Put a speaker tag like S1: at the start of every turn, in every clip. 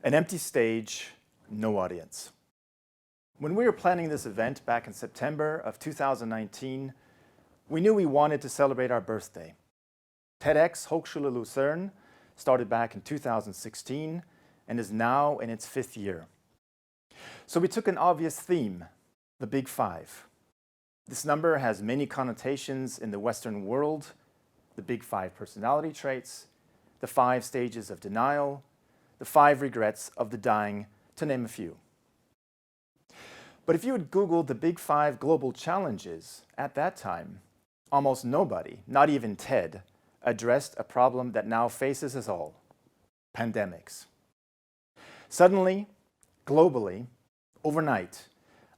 S1: An empty stage, no audience. When we were planning this event back in September of 2019, we knew we wanted to celebrate our birthday. TEDxHochschuleLuzern started back in 2016 and is now in its 5th year. So we took an obvious theme, the Big Five. This number has many connotations in the Western world: the Big Five personality traits, the 5 stages of denial, the 5 regrets of the dying, to name a few. But if you had Googled the Big Five global challenges at that time, almost nobody, not even TED, addressed a problem that now faces us all: pandemics. Suddenly, globally, overnight,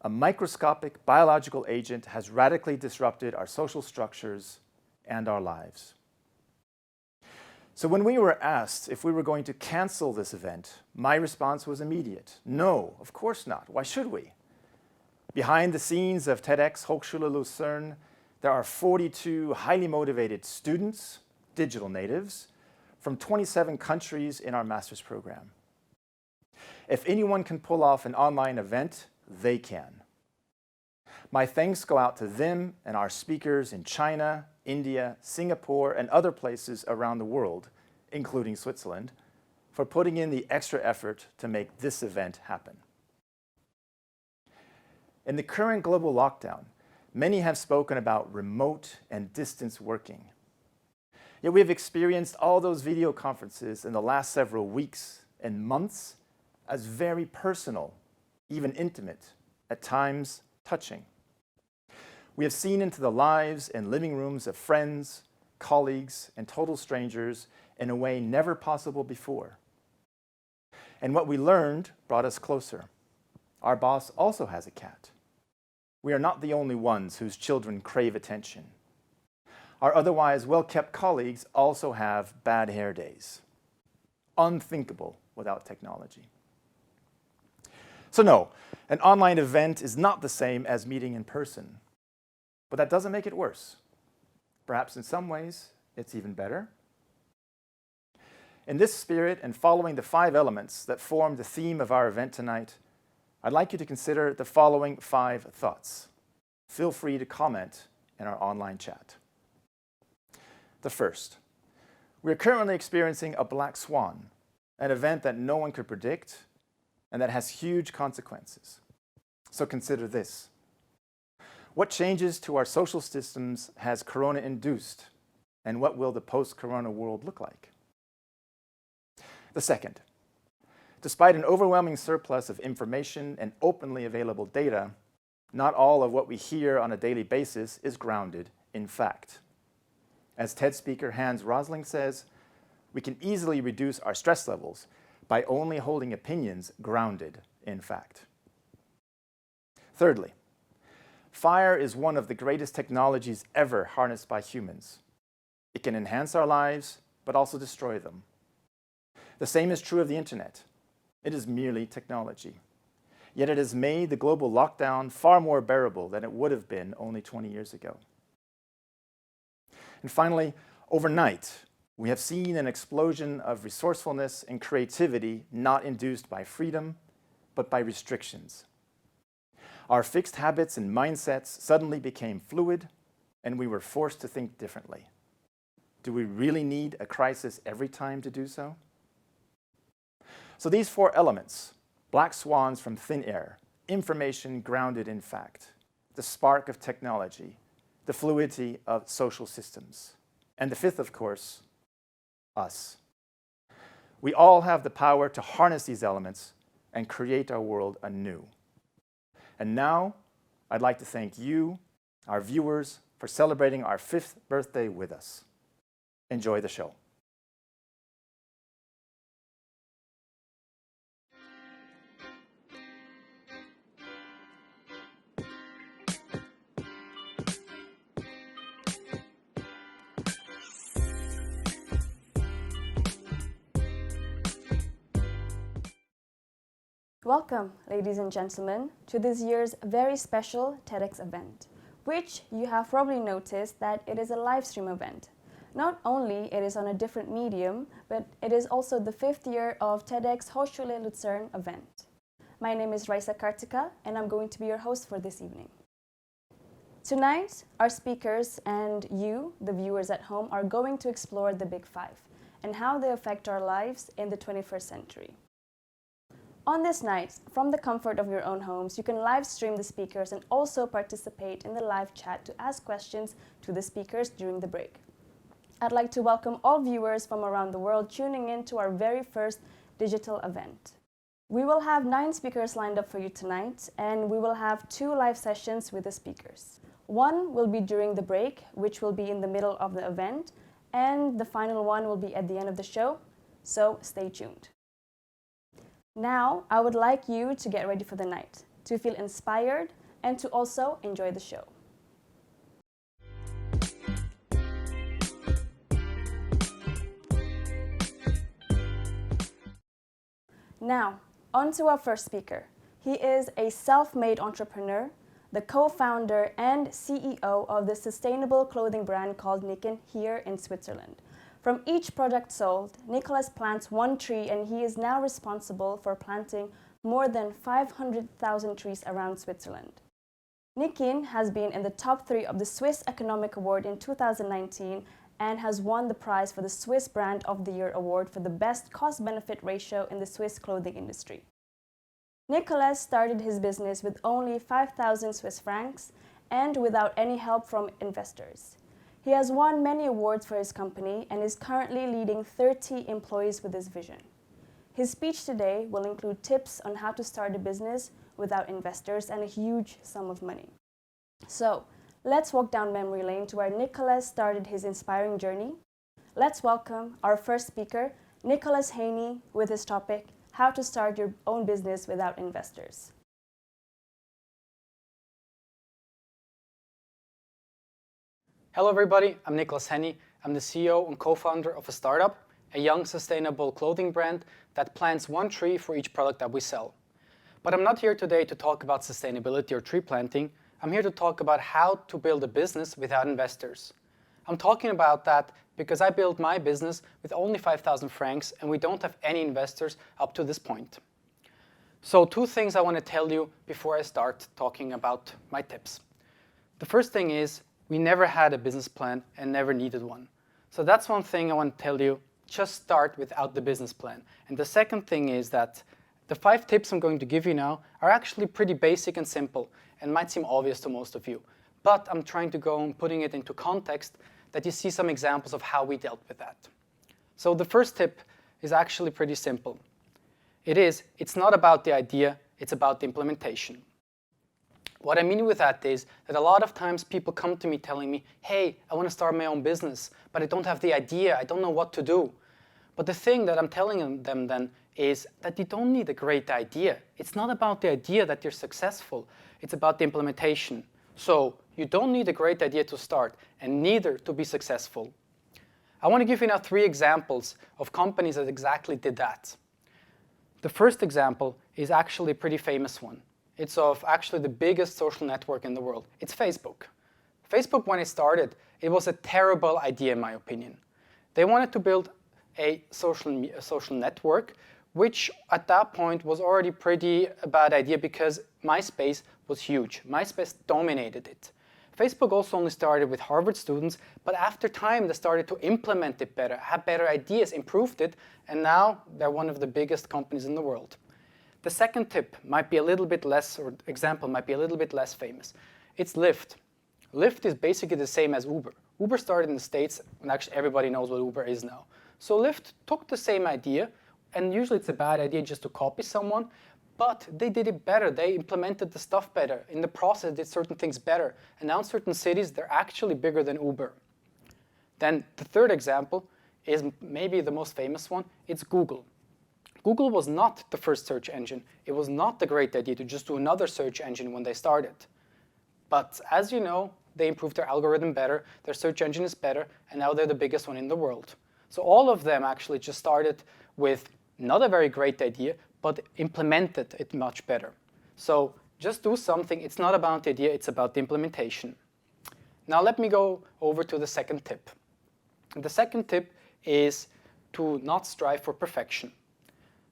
S1: a microscopic biological agent has radically disrupted our social structures and our lives. So when we were asked if we were going to cancel this event, my response was immediate. No, of course not. Why should we? Behind the scenes of TEDxHochschuleLuzern, there are 42 highly motivated students, digital natives, from 27 countries in our master's program. If anyone can pull off an online event, they can. My thanks go out to them and our speakers in China, India, Singapore, and other places around the world, including Switzerland, for putting in the extra effort to make this event happen. In the current global lockdown, many have spoken about remote and distance working. Yet we have experienced all those video conferences in the last several weeks and months as very personal, even intimate, at times touching. We have seen into the lives and living rooms of friends, colleagues, and total strangers in a way never possible before. And what we learned brought us closer. Our boss also has a cat. We are not the only ones whose children crave attention. Our otherwise well-kept colleagues also have bad hair days. Unthinkable without technology. So no, an online event is not the same as meeting in person. But that doesn't make it worse. Perhaps in some ways, it's even better. In this spirit, and following the 5 elements that form the theme of our event tonight, I'd like you to consider the following 5 thoughts. Feel free to comment in our online chat. The first, we are currently experiencing a black swan, an event that no one could predict and that has huge consequences. So consider this. What changes to our social systems has Corona induced, and what will the post-Corona world look like? The second, despite an overwhelming surplus of information and openly available data, not all of what we hear on a daily basis is grounded in fact. As TED speaker Hans Rosling says, we can easily reduce our stress levels by only holding opinions grounded in fact. Thirdly, fire is one of the greatest technologies ever harnessed by humans. It can enhance our lives, but also destroy them. The same is true of the internet. It is merely technology. Yet it has made the global lockdown far more bearable than it would have been only 20 years ago. And finally, overnight, we have seen an explosion of resourcefulness and creativity not induced by freedom, but by restrictions. Our fixed habits and mindsets suddenly became fluid, and we were forced to think differently. Do we really need a crisis every time to do so? So these 4 elements, black swans from thin air, information grounded in fact, the spark of technology, the fluidity of social systems, and the 5th, of course, us. We all have the power to harness these elements and create our world anew. And now, I'd like to thank you, our viewers, for celebrating our 5th birthday with us. Enjoy the show.
S2: Welcome, ladies and gentlemen, to this year's very special TEDx event, which you have probably noticed that it is a live stream event. Not only it is on a different medium, but it is also the 5th year of TEDxHochschuleLuzern event. My name is Raisa Kartika, and I'm going to be your host for this evening. Tonight, our speakers and you, the viewers at home, are going to explore the Big Five and how they affect our lives in the 21st century. On this night, from the comfort of your own homes, you can live stream the speakers and also participate in the live chat to ask questions to the speakers during the break. I'd like to welcome all viewers from around the world tuning in to our very first digital event. We will have 9 speakers lined up for you tonight, and we will have 2 live sessions with the speakers. One will be during the break, which will be in the middle of the event, and the final one will be at the end of the show, so stay tuned. Now, I would like you to get ready for the night, to feel inspired, and to also enjoy the show. Now, on to our first speaker. He is a self-made entrepreneur, the co-founder and CEO of the sustainable clothing brand called Nikin here in Switzerland. From each product sold, Nicholas plants 1 tree, and he is now responsible for planting more than 500,000 trees around Switzerland. Nikin has been in the top 3 of the Swiss Economic Award in 2019 and has won the prize for the Swiss Brand of the Year award for the best cost-benefit ratio in the Swiss clothing industry. Nicholas started his business with only 5,000 Swiss francs and without any help from investors. He has won many awards for his company and is currently leading 30 employees with his vision. His speech today will include tips on how to start a business without investors and a huge sum of money. So, let's walk down memory lane to where Nicholas started his inspiring journey. Let's welcome our first speaker, Nicholas Hänny, with his topic, How to Start Your Own Business Without Investors.
S3: Hello everybody, I'm Nicholas Hänny. I'm the CEO and co-founder of a startup, a young sustainable clothing brand that plants 1 tree for each product that we sell. But I'm not here today to talk about sustainability or tree planting. I'm here to talk about how to build a business without investors. I'm talking about that because I built my business with only 5,000 francs and we don't have any investors up to this point. So 2 things I want to tell you before I start talking about my tips. The first thing is, we never had a business plan and never needed one. So that's one thing I want to tell you, just start without the business plan. And the second thing is that the 5 tips I'm going to give you now are actually pretty basic and simple and might seem obvious to most of you. But I'm trying to go and putting it into context that you see some examples of how we dealt with that. So the first tip is actually pretty simple. It's not about the idea, it's about the implementation. What I mean with that is that a lot of times people come to me telling me, hey, I want to start my own business, but I don't have the idea, I don't know what to do. But the thing that I'm telling them then is that you don't need a great idea. It's not about the idea that you're successful, it's about the implementation. So you don't need a great idea to start, and neither to be successful. I want to give you now 3 examples of companies that exactly did that. The first example is actually a pretty famous one. It's of actually the biggest social network in the world. It's Facebook. Facebook, when it started, it was a terrible idea in my opinion. They wanted to build a social network, which at that point was already pretty a bad idea because MySpace was huge. MySpace dominated it. Facebook also only started with Harvard students, but after time they started to implement it better, had better ideas, improved it, and now they're one of the biggest companies in the world. The second tip might be a little bit less, or example might be a little bit less famous. It's Lyft. Lyft is basically the same as Uber. Uber started in the States, and actually everybody knows what Uber is now. So Lyft took the same idea, and usually it's a bad idea just to copy someone, but they did it better. They implemented the stuff better. In the process, did certain things better. And now in certain cities, they're actually bigger than Uber. Then the third example is maybe the most famous one. It's Google. Google was not the first search engine. It was not the great idea to just do another search engine when they started. But as you know, they improved their algorithm better, their search engine is better, and now they're the biggest one in the world. So all of them actually just started with not a very great idea, but implemented it much better. So just do something. It's not about the idea, it's about the implementation. Now let me go over to the second tip. And the second tip is to not strive for perfection.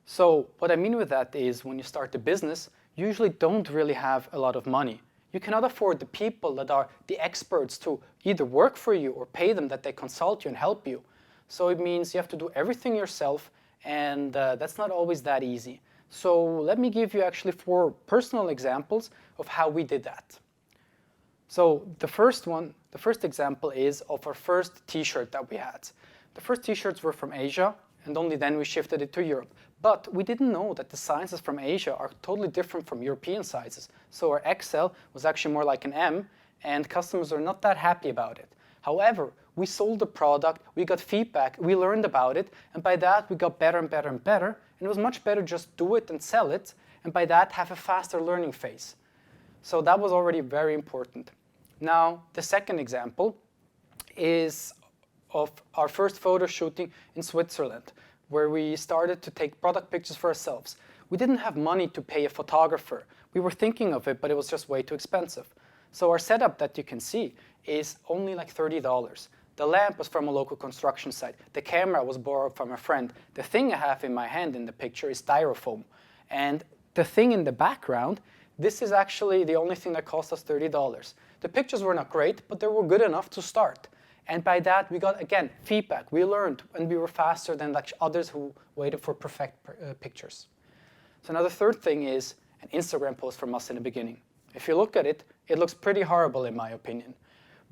S3: So what I mean with that is when you start a business, you usually don't really have a lot of money. You cannot afford the people that are the experts to either work for you or pay them that they consult you and help you. So it means you have to do everything yourself, and that's not always that easy. So let me give you actually 4 personal examples of how we did that. So the first example is of our first t-shirt that we had. The first t-shirts were from Asia, and only then we shifted it to Europe. But we didn't know that the sizes from Asia are totally different from European sizes. So our XL was actually more like an M, and customers are not that happy about it. However, we sold the product, we got feedback, we learned about it, and by that we got better and better and better, and it was much better just do it and sell it, and by that have a faster learning phase. So that was already very important. Now, the second example is of our first photo shooting in Switzerland, where we started to take product pictures for ourselves. We didn't have money to pay a photographer. We were thinking of it, but it was just way too expensive. So our setup that you can see is only like $30. The lamp was from a local construction site. The camera was borrowed from a friend. The thing I have in my hand in the picture is styrofoam. And the thing in the background, this is actually the only thing that cost us $30. The pictures were not great, but they were good enough to start. And by that, we got, again, feedback. We learned, and we were faster than like others who waited for perfect pictures. So now the third thing is an Instagram post from us in the beginning. If you look at it, it looks pretty horrible in my opinion.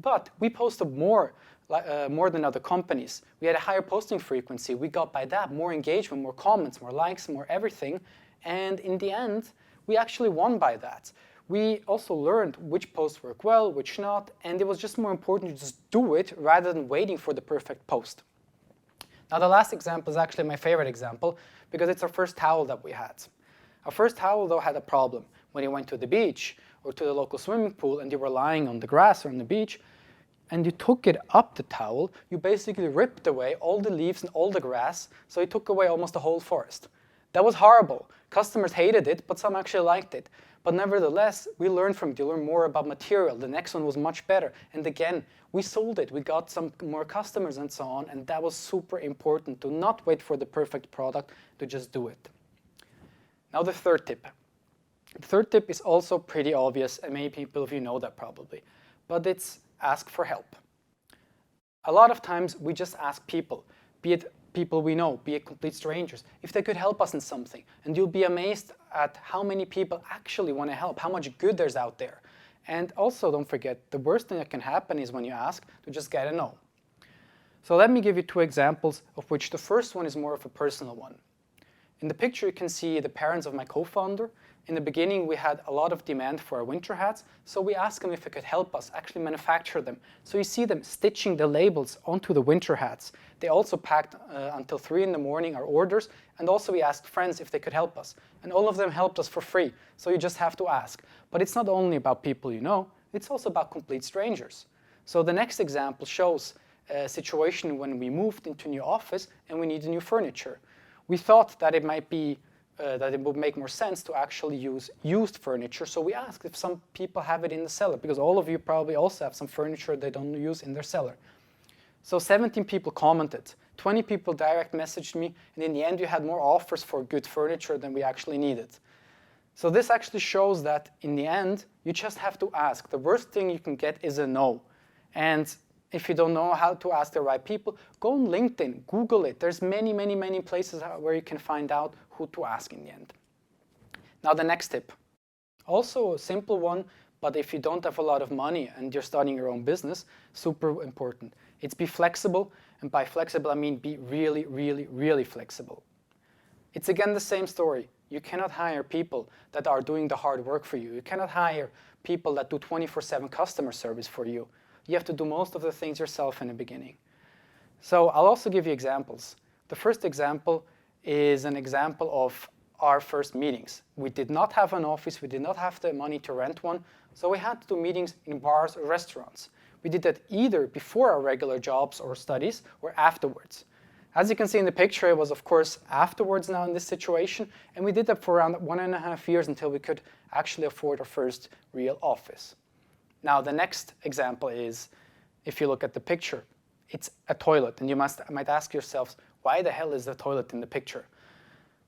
S3: But we posted more than other companies. We had a higher posting frequency. We got by that more engagement, more comments, more likes, more everything. And in the end, we actually won by that. We also learned which posts work well, which not, and it was just more important to just do it rather than waiting for the perfect post. Now the last example is actually my favorite example because it's our first towel that we had. Our first towel though had a problem. When you went to the beach or to the local swimming pool and you were lying on the grass or on the beach and you took it up the towel, you basically ripped away all the leaves and all the grass, so it took away almost the whole forest. That was horrible. Customers hated it, but some actually liked it. But nevertheless, we learned from it. You learn more about material. The next one was much better. And again, we sold it. We got some more customers and so on. And that was super important to not wait for the perfect product, to just do it. Now the third tip. The third tip is also pretty obvious, and many people of you know that probably. But it's ask for help. A lot of times we just ask people, be it people we know, be it complete strangers, if they could help us in something. And you'll be amazed at how many people actually want to help, how much good there's out there. And also don't forget, the worst thing that can happen is when you ask to just get a no. So let me give you 2 examples, of which the first one is more of a personal one. In the picture you can see the parents of my co-founder. In the beginning we had a lot of demand for our winter hats, so we asked them if they could help us actually manufacture them. So you see them stitching the labels onto the winter hats. They also packed until 3 in the morning our orders, and also we asked friends if they could help us. And all of them helped us for free, so you just have to ask. But it's not only about people you know, it's also about complete strangers. So the next example shows a situation when we moved into a new office and we needed new furniture. We thought that it might be that it would make more sense to actually use used furniture. So we asked if some people have it in the cellar, because all of you probably also have some furniture they don't use in their cellar. So 17 people commented, 20 people direct messaged me, and in the end you had more offers for good furniture than we actually needed. So this actually shows that in the end, you just have to ask. The worst thing you can get is a no. And if you don't know how to ask the right people, go on LinkedIn, Google it. There's many, many, many places where you can find out who to ask in the end. Now the next tip. Also a simple one, but if you don't have a lot of money and you're starting your own business, super important. It's be flexible, and by flexible I mean be really, really, really flexible. It's again the same story. You cannot hire people that are doing the hard work for you. You cannot hire people that do 24/7 customer service for you. You have to do most of the things yourself in the beginning. So I'll also give you examples. The first example is an example of our first meetings. We did not have an office, we did not have the money to rent one, so we had to do meetings in bars or restaurants. We did that either before our regular jobs or studies or afterwards. As you can see in the picture, it was of course afterwards now in this situation, and we did that for around 1.5 years until we could actually afford our first real office. Now the next example is, if you look at the picture, it's a toilet. And you might ask yourselves, why the hell is the toilet in the picture?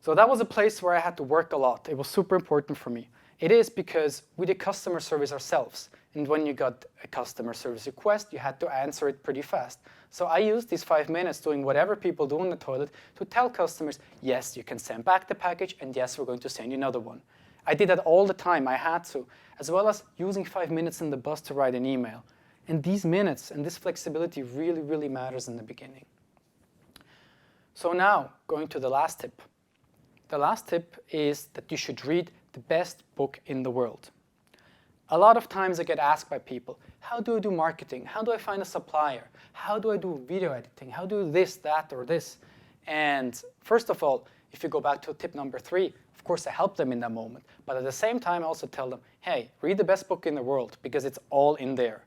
S3: So that was a place where I had to work a lot. It was super important for me. It is because we did customer service ourselves. And when you got a customer service request, you had to answer it pretty fast. So I used these 5 minutes doing whatever people do in the toilet to tell customers, yes, you can send back the package, and yes, we're going to send you another one. I did that all the time, I had to, as well as using 5 minutes in the bus to write an email. And these minutes and this flexibility really, really matters in the beginning. So now, going to the last tip. The last tip is that you should read the best book in the world. A lot of times I get asked by people, how do I do marketing? How do I find a supplier? How do I do video editing? How do this, that, or this? And first of all, if you go back to tip number 3, of course I help them in that moment. But at the same time, I also tell them, hey, read the best book in the world because it's all in there.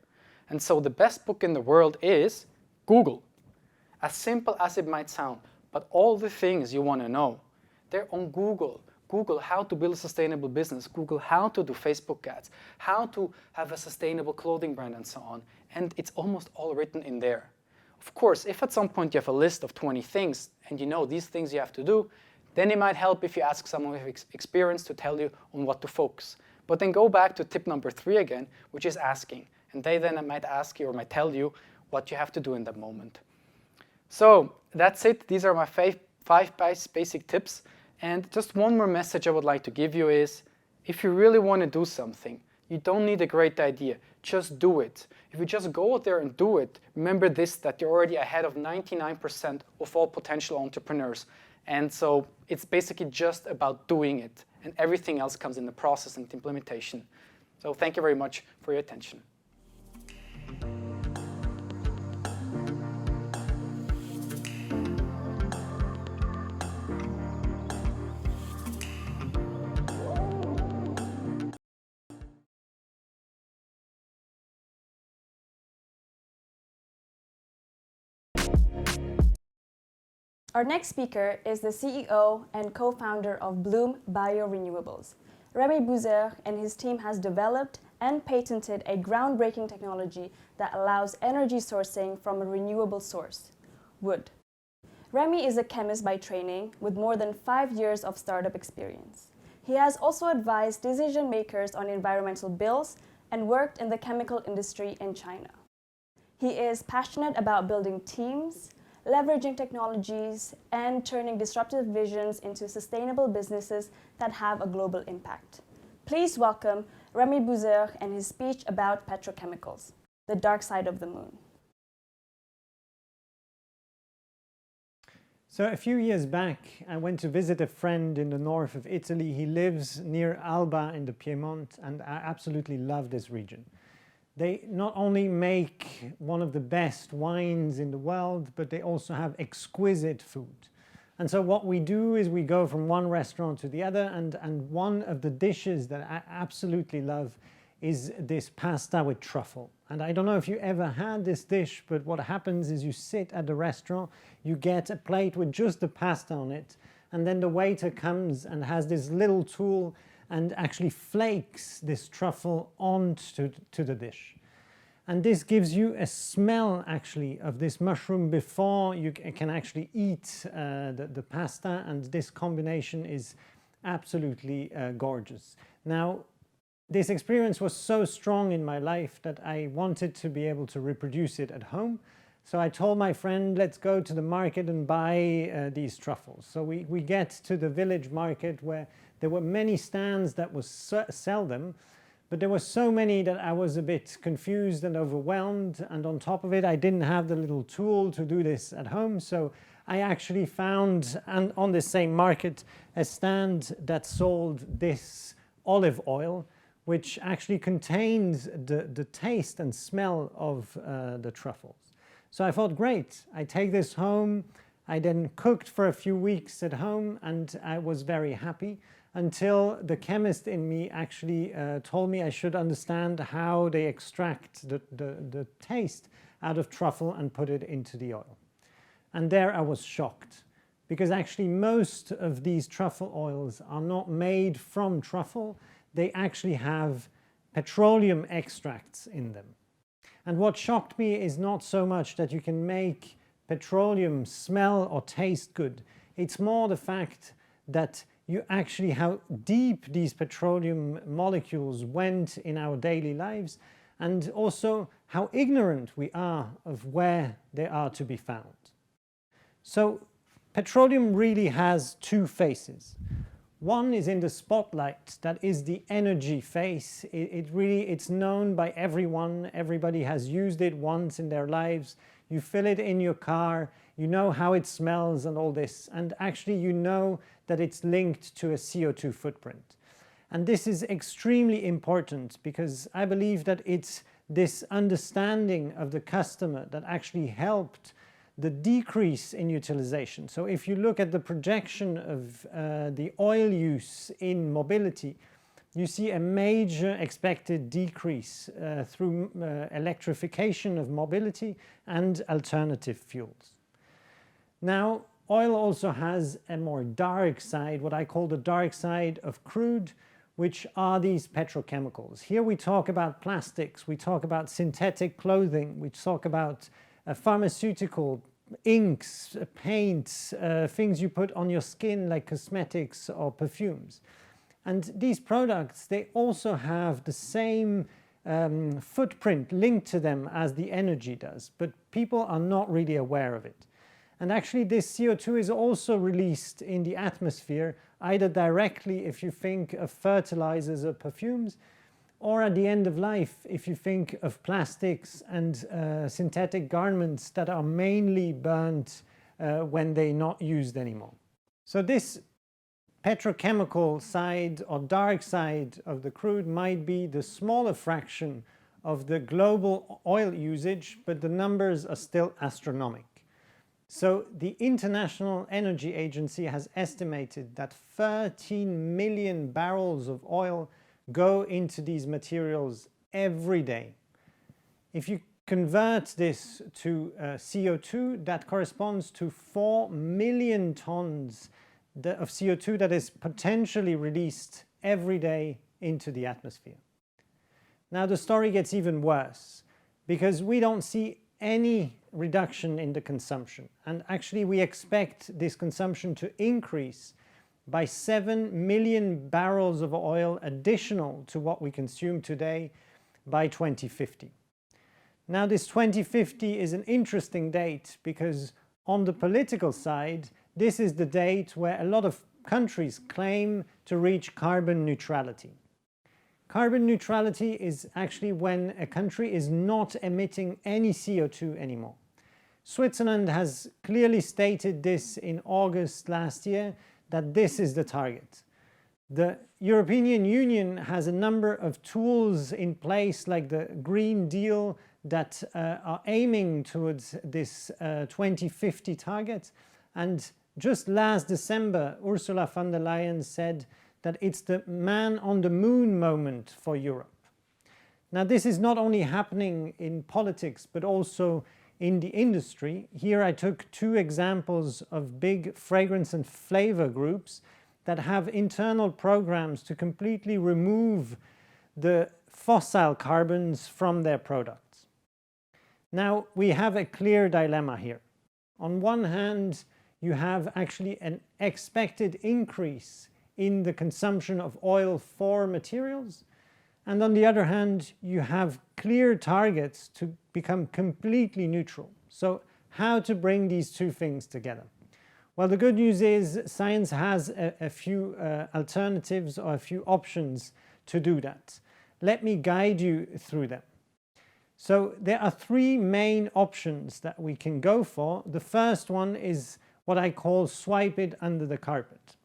S3: And so the best book in the world is Google. As simple as it might sound, but all the things you want to know, they're on Google. Google how to build a sustainable business. Google how to do Facebook ads, how to have a sustainable clothing brand and so on. And it's almost all written in there. Of course, if at some point you have a list of 20 things and you know these things you have to do, then it might help if you ask someone with experience to tell you on what to focus. But then go back to tip number 3 again, which is asking. And they then might ask you or might tell you what you have to do in that moment. So that's it. These are my 5 basic tips. And just one more message I would like to give you is, if you really want to do something, you don't need a great idea. Just do it. If you just go out there and do it, remember this, that you're already ahead of 99% of all potential entrepreneurs. And so it's basically just about doing it. And everything else comes in the process and implementation. So thank you very much for your attention.
S2: Our next speaker is the CEO and co-founder of Bloom Biorenewables. Remy Buser and his team has developed and patented a groundbreaking technology that allows energy sourcing from a renewable source, wood. Remy is a chemist by training with more than 5 years of startup experience. He has also advised decision makers on environmental bills and worked in the chemical industry in China. He is passionate about building teams, leveraging technologies, and turning disruptive visions into sustainable businesses that have a global impact. Please welcome Remy Buser and his speech about petrochemicals, the dark side of the moon.
S4: So a few years back, I went to visit a friend in the north of Italy. He lives near Alba in the Piedmont, and I absolutely love this region. They not only make one of the best wines in the world, but they also have exquisite food. And so what we do is we go from one restaurant to the other, and one of the dishes that I absolutely love is this pasta with truffle. And I don't know if you ever had this dish, but what happens is you sit at the restaurant, you get a plate with just the pasta on it, and then the waiter comes and has this little tool and actually flakes this truffle onto the dish. And this gives you a smell actually of this mushroom before you can actually eat the pasta, and this combination is absolutely gorgeous. Now, this experience was so strong in my life that I wanted to be able to reproduce it at home. So I told my friend, let's go to the market and buy these truffles. So we get to the village market where there were many stands that would sell them, but there were so many that I was a bit confused and overwhelmed. And on top of it, I didn't have the little tool to do this at home. So I actually found on the same market a stand that sold this olive oil, which actually contains the taste and smell of the truffles. So I thought, great, I take this home. I then cooked for a few weeks at home, and I was very happy until the chemist in me actually told me I should understand how they extract the taste out of truffle and put it into the oil. And there I was shocked, because actually most of these truffle oils are not made from truffle. They actually have petroleum extracts in them. And what shocked me is not so much that you can make petroleum smell or taste good. It's more the fact that how deep these petroleum molecules went in our daily lives, and also how ignorant we are of where they are to be found. So petroleum really has two faces. One is in the spotlight, that is the energy face. It's known by everyone. Everybody has used it once in their lives. You fill it in your car, you know how it smells and all this, and actually you know that it's linked to a CO2 footprint. And this is extremely important because I believe that it's this understanding of the customer that actually helped the decrease in utilization. So if you look at the projection of the oil use in mobility, you see a major expected decrease through electrification of mobility and alternative fuels. Now, oil also has a more dark side, what I call the dark side of crude, which are these petrochemicals. Here we talk about plastics, we talk about synthetic clothing, we talk about pharmaceutical, inks, paints, things you put on your skin like cosmetics or perfumes. And these products, they also have the same footprint linked to them as the energy does, but people are not really aware of it. And actually this CO2 is also released in the atmosphere, either directly if you think of fertilizers or perfumes, or at the end of life if you think of plastics and synthetic garments that are mainly burnt when they're not used anymore. So this petrochemical side or dark side of the crude might be the smaller fraction of the global oil usage, but the numbers are still astronomical. So the International Energy Agency has estimated that 13 million barrels of oil go into these materials every day. If you convert this to CO2, that corresponds to 4 million tons of CO2 that is potentially released every day into the atmosphere. Now the story gets even worse because we don't see any reduction in the consumption, and actually we expect this consumption to increase by 7 million barrels of oil additional to what we consume today by 2050. Now this 2050 is an interesting date because on the political side, this is the date where a lot of countries claim to reach carbon neutrality. Carbon neutrality is actually when a country is not emitting any CO2 anymore. Switzerland has clearly stated this in August last year, that this is the target. The European Union has a number of tools in place like the Green Deal that are aiming towards this 2050 target. And just last December, Ursula von der Leyen said that it's the man on the moon moment for Europe. Now this is not only happening in politics, but also in the industry. Here I took two examples of big fragrance and flavor groups that have internal programs to completely remove the fossil carbons from their products. Now we have a clear dilemma here. On one hand, you have actually an expected increase in the consumption of oil for materials, and on the other hand, you have clear targets to become completely neutral. So how to bring these two things together? Well, the good news is science has a few alternatives or a few options to do that. Let me guide you through them. So there are three main options that we can go for. The first one is what I call swipe it under the carpet.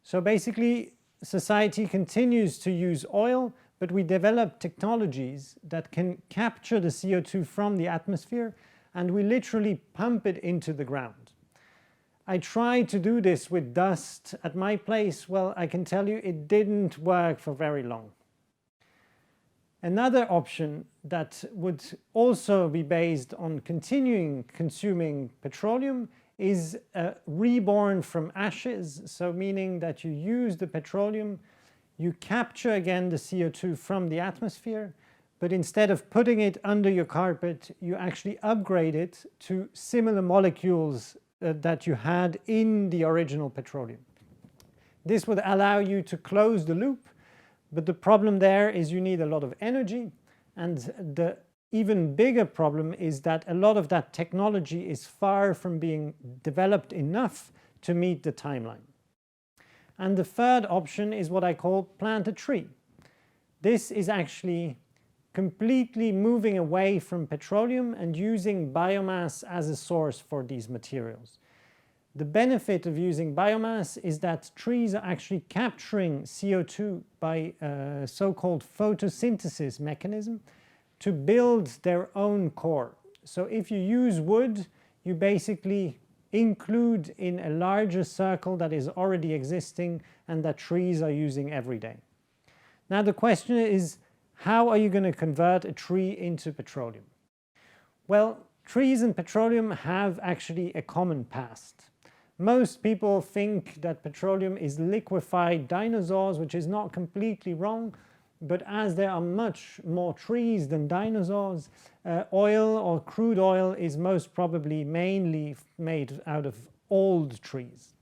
S4: So basically, society continues to use oil, but we develop technologies that can capture the CO2 from the atmosphere, and we literally pump it into the ground. I tried to do this with dust at my place. Well, I can tell you it didn't work for very long. Another option that would also be based on continuing consuming petroleum is reborn from ashes, so meaning that you use the petroleum, you capture again the CO2 from the atmosphere, but instead of putting it under your carpet, you actually upgrade it to similar molecules that you had in the original petroleum. This would allow you to close the loop, but the problem there is you need a lot of energy, and the even bigger problem is that a lot of that technology is far from being developed enough to meet the timeline. And the third option is what I call plant a tree. This is actually completely moving away from petroleum and using biomass as a source for these materials. The benefit of using biomass is that trees are actually capturing CO2 by a so-called photosynthesis mechanism to build their own core. So if you use wood, you basically include in a larger circle that is already existing and that trees are using every day. Now the question is, how are you going to convert a tree into petroleum? Well, trees and petroleum have actually a common past. Most people think that petroleum is liquefied dinosaurs, which is not completely wrong, but as there are much more trees than dinosaurs, oil or crude oil is most probably mainly made out of old trees.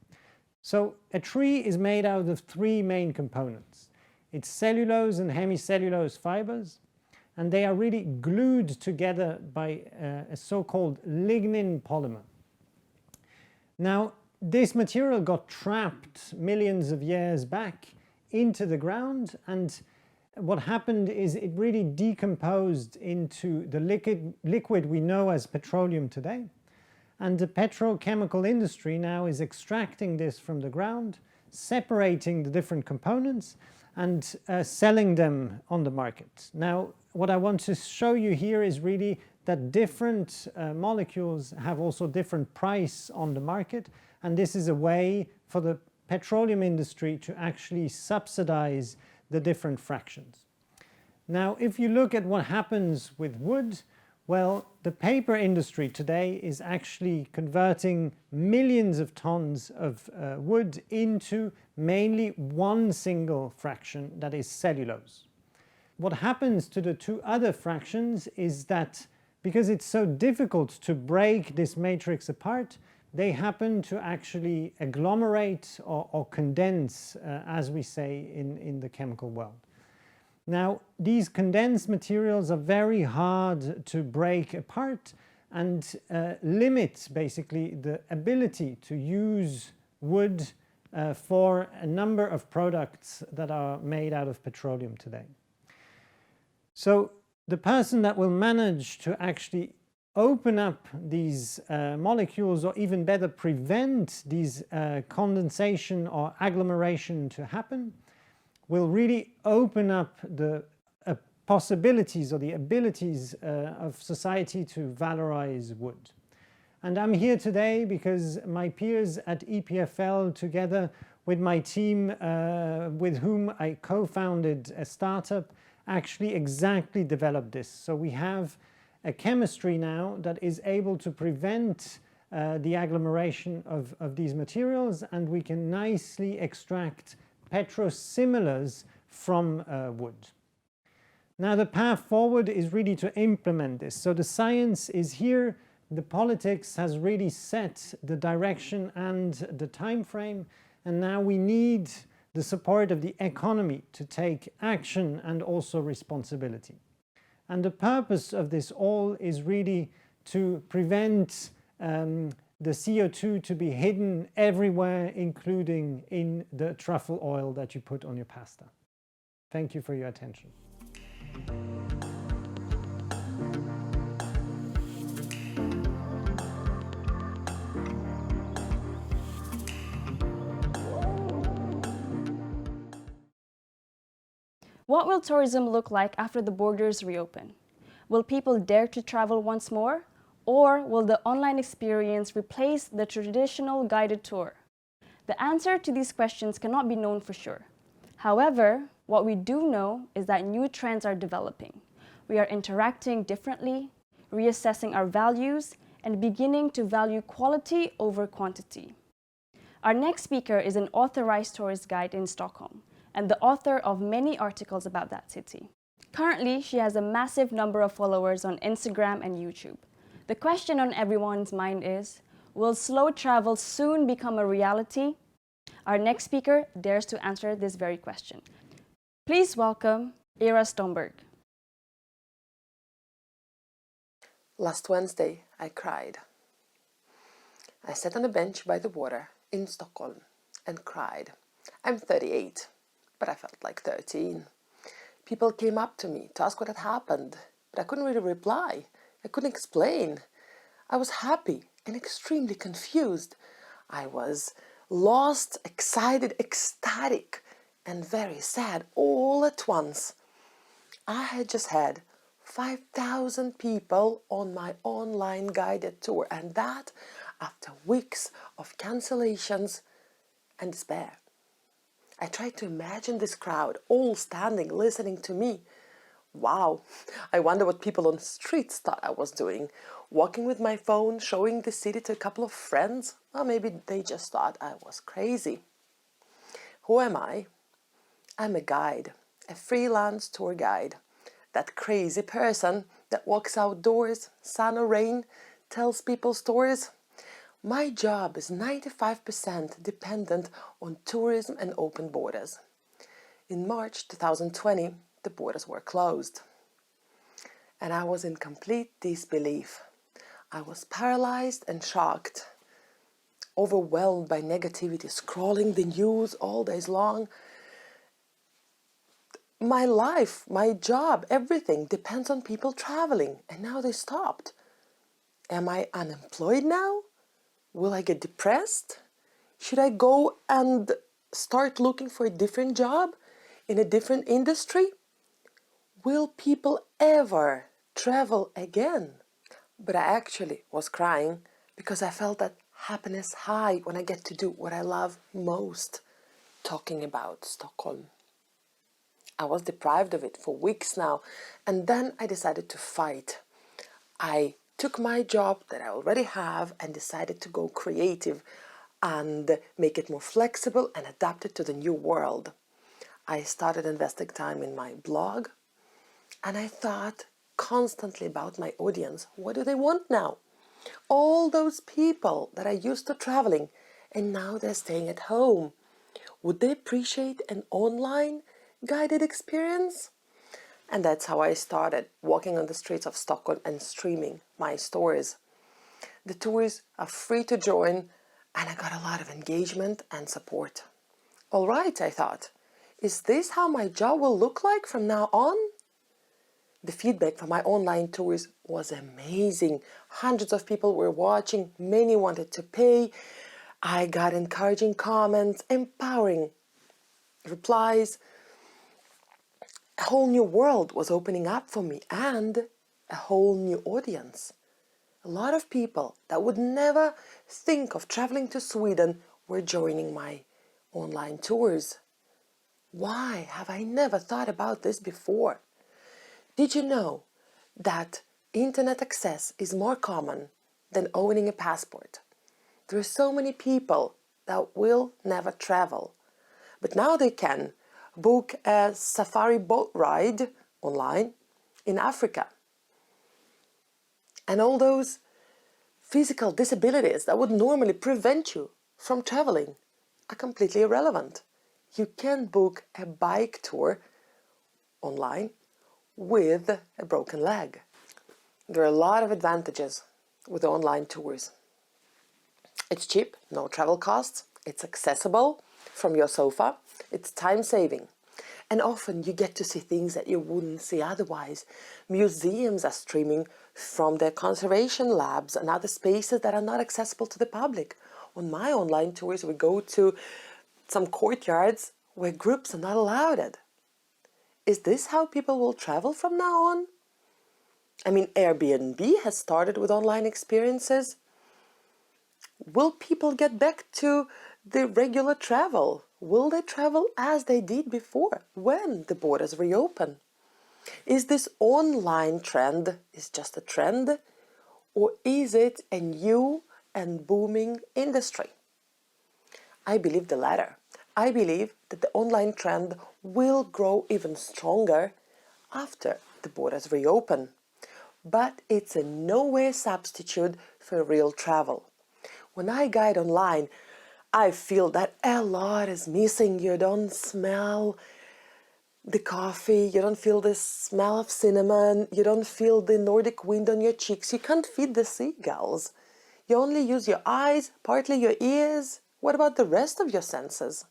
S4: So a tree is made out of three main components. It's cellulose and hemicellulose fibers, and they are really glued together by a so-called lignin polymer. Now, this material got trapped millions of years back into the ground, and what happened is it really decomposed into the liquid we know as petroleum today. And the petrochemical industry now is extracting this from the ground, separating the different components, and selling them on the market. Now, what I want to show you here is really that different molecules have also different price on the market, and this is a way for the petroleum industry to actually subsidize the different fractions. Now, if you look at what happens with wood, well, the paper industry today is actually converting millions of tons of wood into mainly one single fraction, that is cellulose. What happens to the two other fractions is that because it's so difficult to break this matrix apart, they happen to actually agglomerate or condense, as we say in the chemical world. Now, these condensed materials are very hard to break apart and limit basically the ability to use wood for a number of products that are made out of petroleum today. So the person that will manage to actually open up these molecules, or even better prevent these condensation or agglomeration to happen, will really open up the possibilities or the abilities of society to valorize wood. And I'm here today because my peers at EPFL, together with my team with whom I co-founded a startup, actually exactly developed this. So we have a chemistry now that is able to prevent the agglomeration of these materials, and we can nicely extract petrosimilars from wood. Now the path forward is really to implement this. So the science is here, the politics has really set the direction and the time frame, and now we need the support of the economy to take action and also responsibility. And the purpose of this all is really to prevent the CO2 to be hidden everywhere, including in the truffle oil that you put on your pasta. Thank you for your attention.
S2: What will tourism look like after the borders reopen? Will people dare to travel once more? Or will the online experience replace the traditional guided tour? The answer to these questions cannot be known for sure. However, what we do know is that new trends are developing. We are interacting differently, reassessing our values, and beginning to value quality over quantity. Our next speaker is an authorized tourist guide in Stockholm and the author of many articles about that city. Currently, she has a massive number of followers on Instagram and YouTube. The question on everyone's mind is, will slow travel soon become a reality? Our next speaker dares to answer this very question. Please welcome Ariston Berg.
S5: Last Wednesday, I cried. I sat on a bench by the water in Stockholm and cried. I'm 38, but I felt like 13. People came up to me to ask what had happened, but I couldn't really reply. I couldn't explain. I was happy and extremely confused. I was lost, excited, ecstatic, and very sad all at once. I had just had 5,000 people on my online guided tour, and that after weeks of cancellations and despair. I tried to imagine this crowd all standing, listening to me. Wow, I wonder what people on the streets thought I was doing. Walking with my phone, showing the city to a couple of friends, or maybe they just thought I was crazy. Who am I? I'm a guide, a freelance tour guide. That crazy person that walks outdoors, sun or rain, tells people stories. My job is 95% dependent on tourism and open borders. In March 2020, the borders were closed. And I was in complete disbelief. I was paralyzed and shocked, overwhelmed by negativity, scrolling the news all days long. My life, my job, everything depends on people traveling, and now they stopped. Am I unemployed now? Will I get depressed? Should I go and start looking for a different job in a different industry? Will people ever travel again? But I actually was crying because I felt that happiness high when I get to do what I love most, talking about Stockholm. I was deprived of it for weeks now, and then I decided to fight. I took my job that I already have and decided to go creative and make it more flexible and adapt it to the new world. I started investing time in my blog, and I thought constantly about my audience. What do they want now? All those people that are used to traveling and now they're staying at home. Would they appreciate an online guided experience? And that's how I started walking on the streets of Stockholm and streaming my stories. The tours are free to join, and I got a lot of engagement and support. All right, I thought, is this how my job will look like from now on? The feedback from my online tours was amazing. Hundreds of people were watching, many wanted to pay. I got encouraging comments, empowering replies. A whole new world was opening up for me and a whole new audience. A lot of people that would never think of traveling to Sweden were joining my online tours. Why have I never thought about this before? Did you know that internet access is more common than owning a passport? There are so many people that will never travel, but now they can book a safari boat ride online in Africa. And all those physical disabilities that would normally prevent you from traveling are completely irrelevant. You can book a bike tour online with a broken leg. There are a lot of advantages with online tours. It's cheap, no travel costs, it's accessible from your sofa, it's time-saving. And often you get to see things that you wouldn't see otherwise. Museums are streaming from their conservation labs and other spaces that are not accessible to the public. On my online tours, we go to some courtyards where groups are not allowed. Is this how people will travel from now on? I mean, Airbnb has started with online experiences. Will people get back to the regular travel? Will they travel as they did before, when the borders reopen? Is this online trend just a trend, or is it a new and booming industry? I believe the latter. I believe that the online trend will grow even stronger after the borders reopen. But it's in no way a substitute for real travel. When I guide online, I feel that a lot is missing. You don't smell the coffee, you don't feel the smell of cinnamon, you don't feel the Nordic wind on your cheeks, you can't feed the seagulls. You only use your eyes, partly your ears. What about the rest of your senses?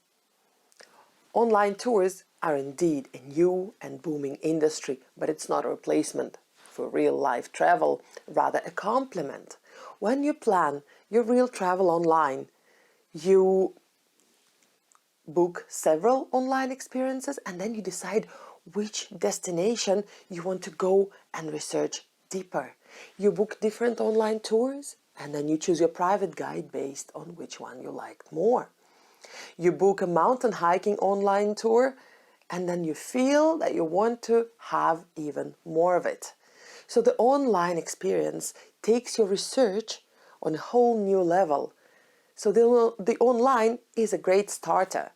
S5: Online tours are indeed a new and booming industry, but it's not a replacement for real-life travel, rather a complement. When you plan your real travel online, you book several online experiences and then you decide which destination you want to go and research deeper. You book different online tours and then you choose your private guide based on which one you liked more. You book a mountain hiking online tour and then you feel that you want to have even more of it. So the online experience takes your research on a whole new level. So the online is a great starter,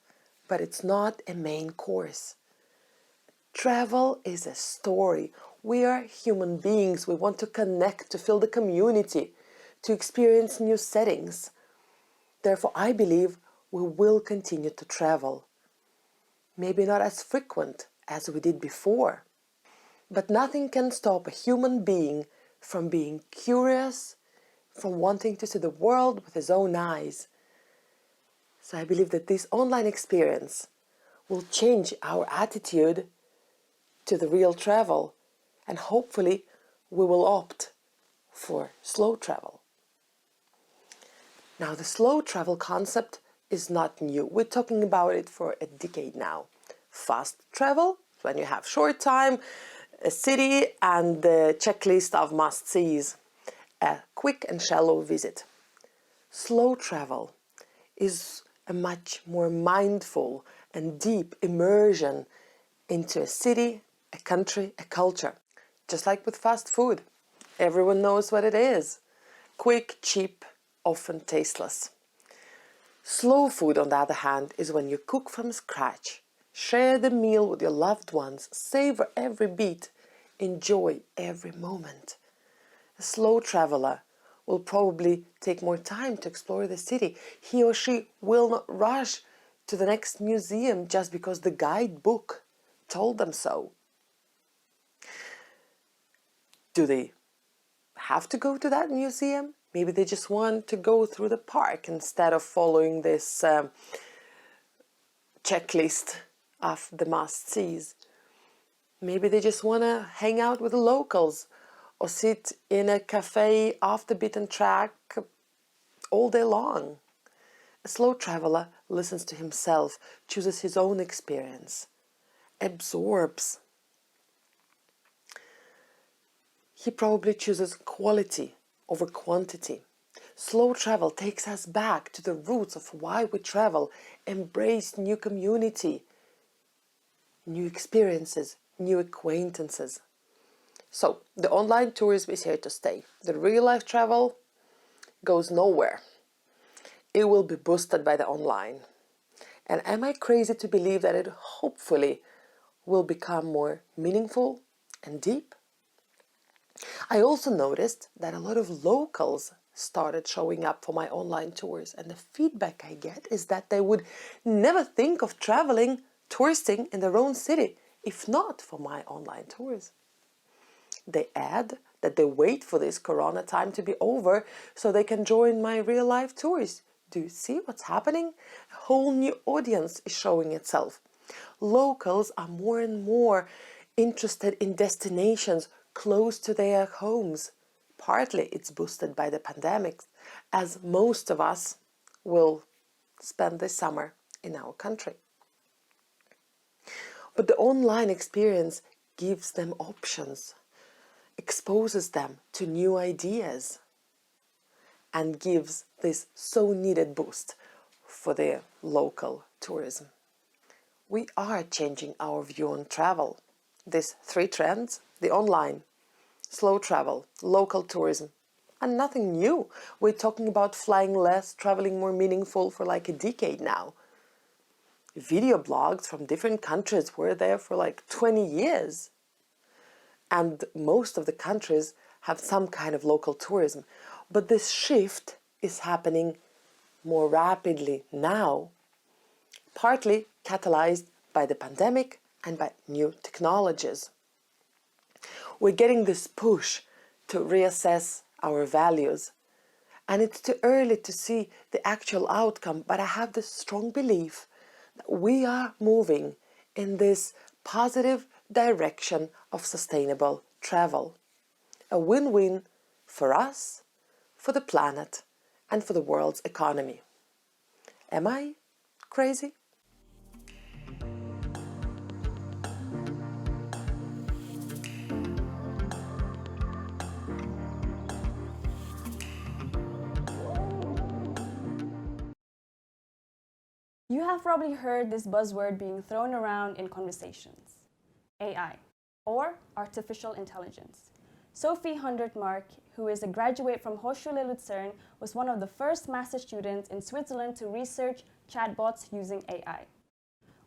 S5: but it's not a main course. Travel is a story. We are human beings. We want to connect, to feel the community, to experience new settings. Therefore, I believe we will continue to travel. Maybe not as frequent as we did before, but nothing can stop a human being from being curious, from wanting to see the world with his own eyes. So I believe that this online experience will change our attitude to the real travel, and hopefully we will opt for slow travel. Now, the slow travel concept is not new. We're talking about it for a decade now. Fast travel, when you have short time, a city and the checklist of must-sees, a quick and shallow visit. Slow travel is a much more mindful and deep immersion into a city, a country, a culture. Just like with fast food, everyone knows what it is. Quick, cheap, often tasteless. Slow food, on the other hand, is when you cook from scratch, share the meal with your loved ones, savor every beat, enjoy every moment. A slow traveler will probably take more time to explore the city. He or she will not rush to the next museum just because the guidebook told them so. Do they have to go to that museum? Maybe they just want to go through the park instead of following this checklist of the must-sees. Maybe they just want to hang out with the locals or sit in a cafe off the beaten track all day long. A slow traveler listens to himself, chooses his own experience, absorbs. He probably chooses quality over quantity. Slow travel takes us back to the roots of why we travel, embrace new community, new experiences, new acquaintances. So, the online tourism is here to stay. The real-life travel goes nowhere. It will be boosted by the online. And am I crazy to believe that it hopefully will become more meaningful and deep? I also noticed that a lot of locals started showing up for my online tours, and the feedback I get is that they would never think of traveling, touristing in their own city if not for my online tours. They add that they wait for this corona time to be over so they can join my real-life tours. Do you see what's happening? A whole new audience is showing itself. Locals are more and more interested in destinations close to their homes. Partly it's boosted by the pandemic, as most of us will spend this summer in our country. But the online experience gives them options, exposes them to new ideas, and gives this so needed boost for their local tourism. We are changing our view on travel. These three trends, the online, slow travel, local tourism, and nothing new. We're talking about flying less, traveling more meaningful for like a decade now. Video blogs from different countries were there for like 20 years. and most of the countries have some kind of local tourism. But this shift is happening more rapidly now, partly catalyzed by the pandemic and by new technologies. We're getting this push to reassess our values, and it's too early to see the actual outcome, but I have this strong belief that we are moving in this positive direction of sustainable travel. A win-win for us, for the planet, and for the world's economy. Am I crazy?
S2: You have probably heard this buzzword being thrown around in conversations: AI, or artificial intelligence. Sophie Hundertmark, who is a graduate from TEDxHochschuleLuzern, was one of the first master students in Switzerland to research chatbots using AI.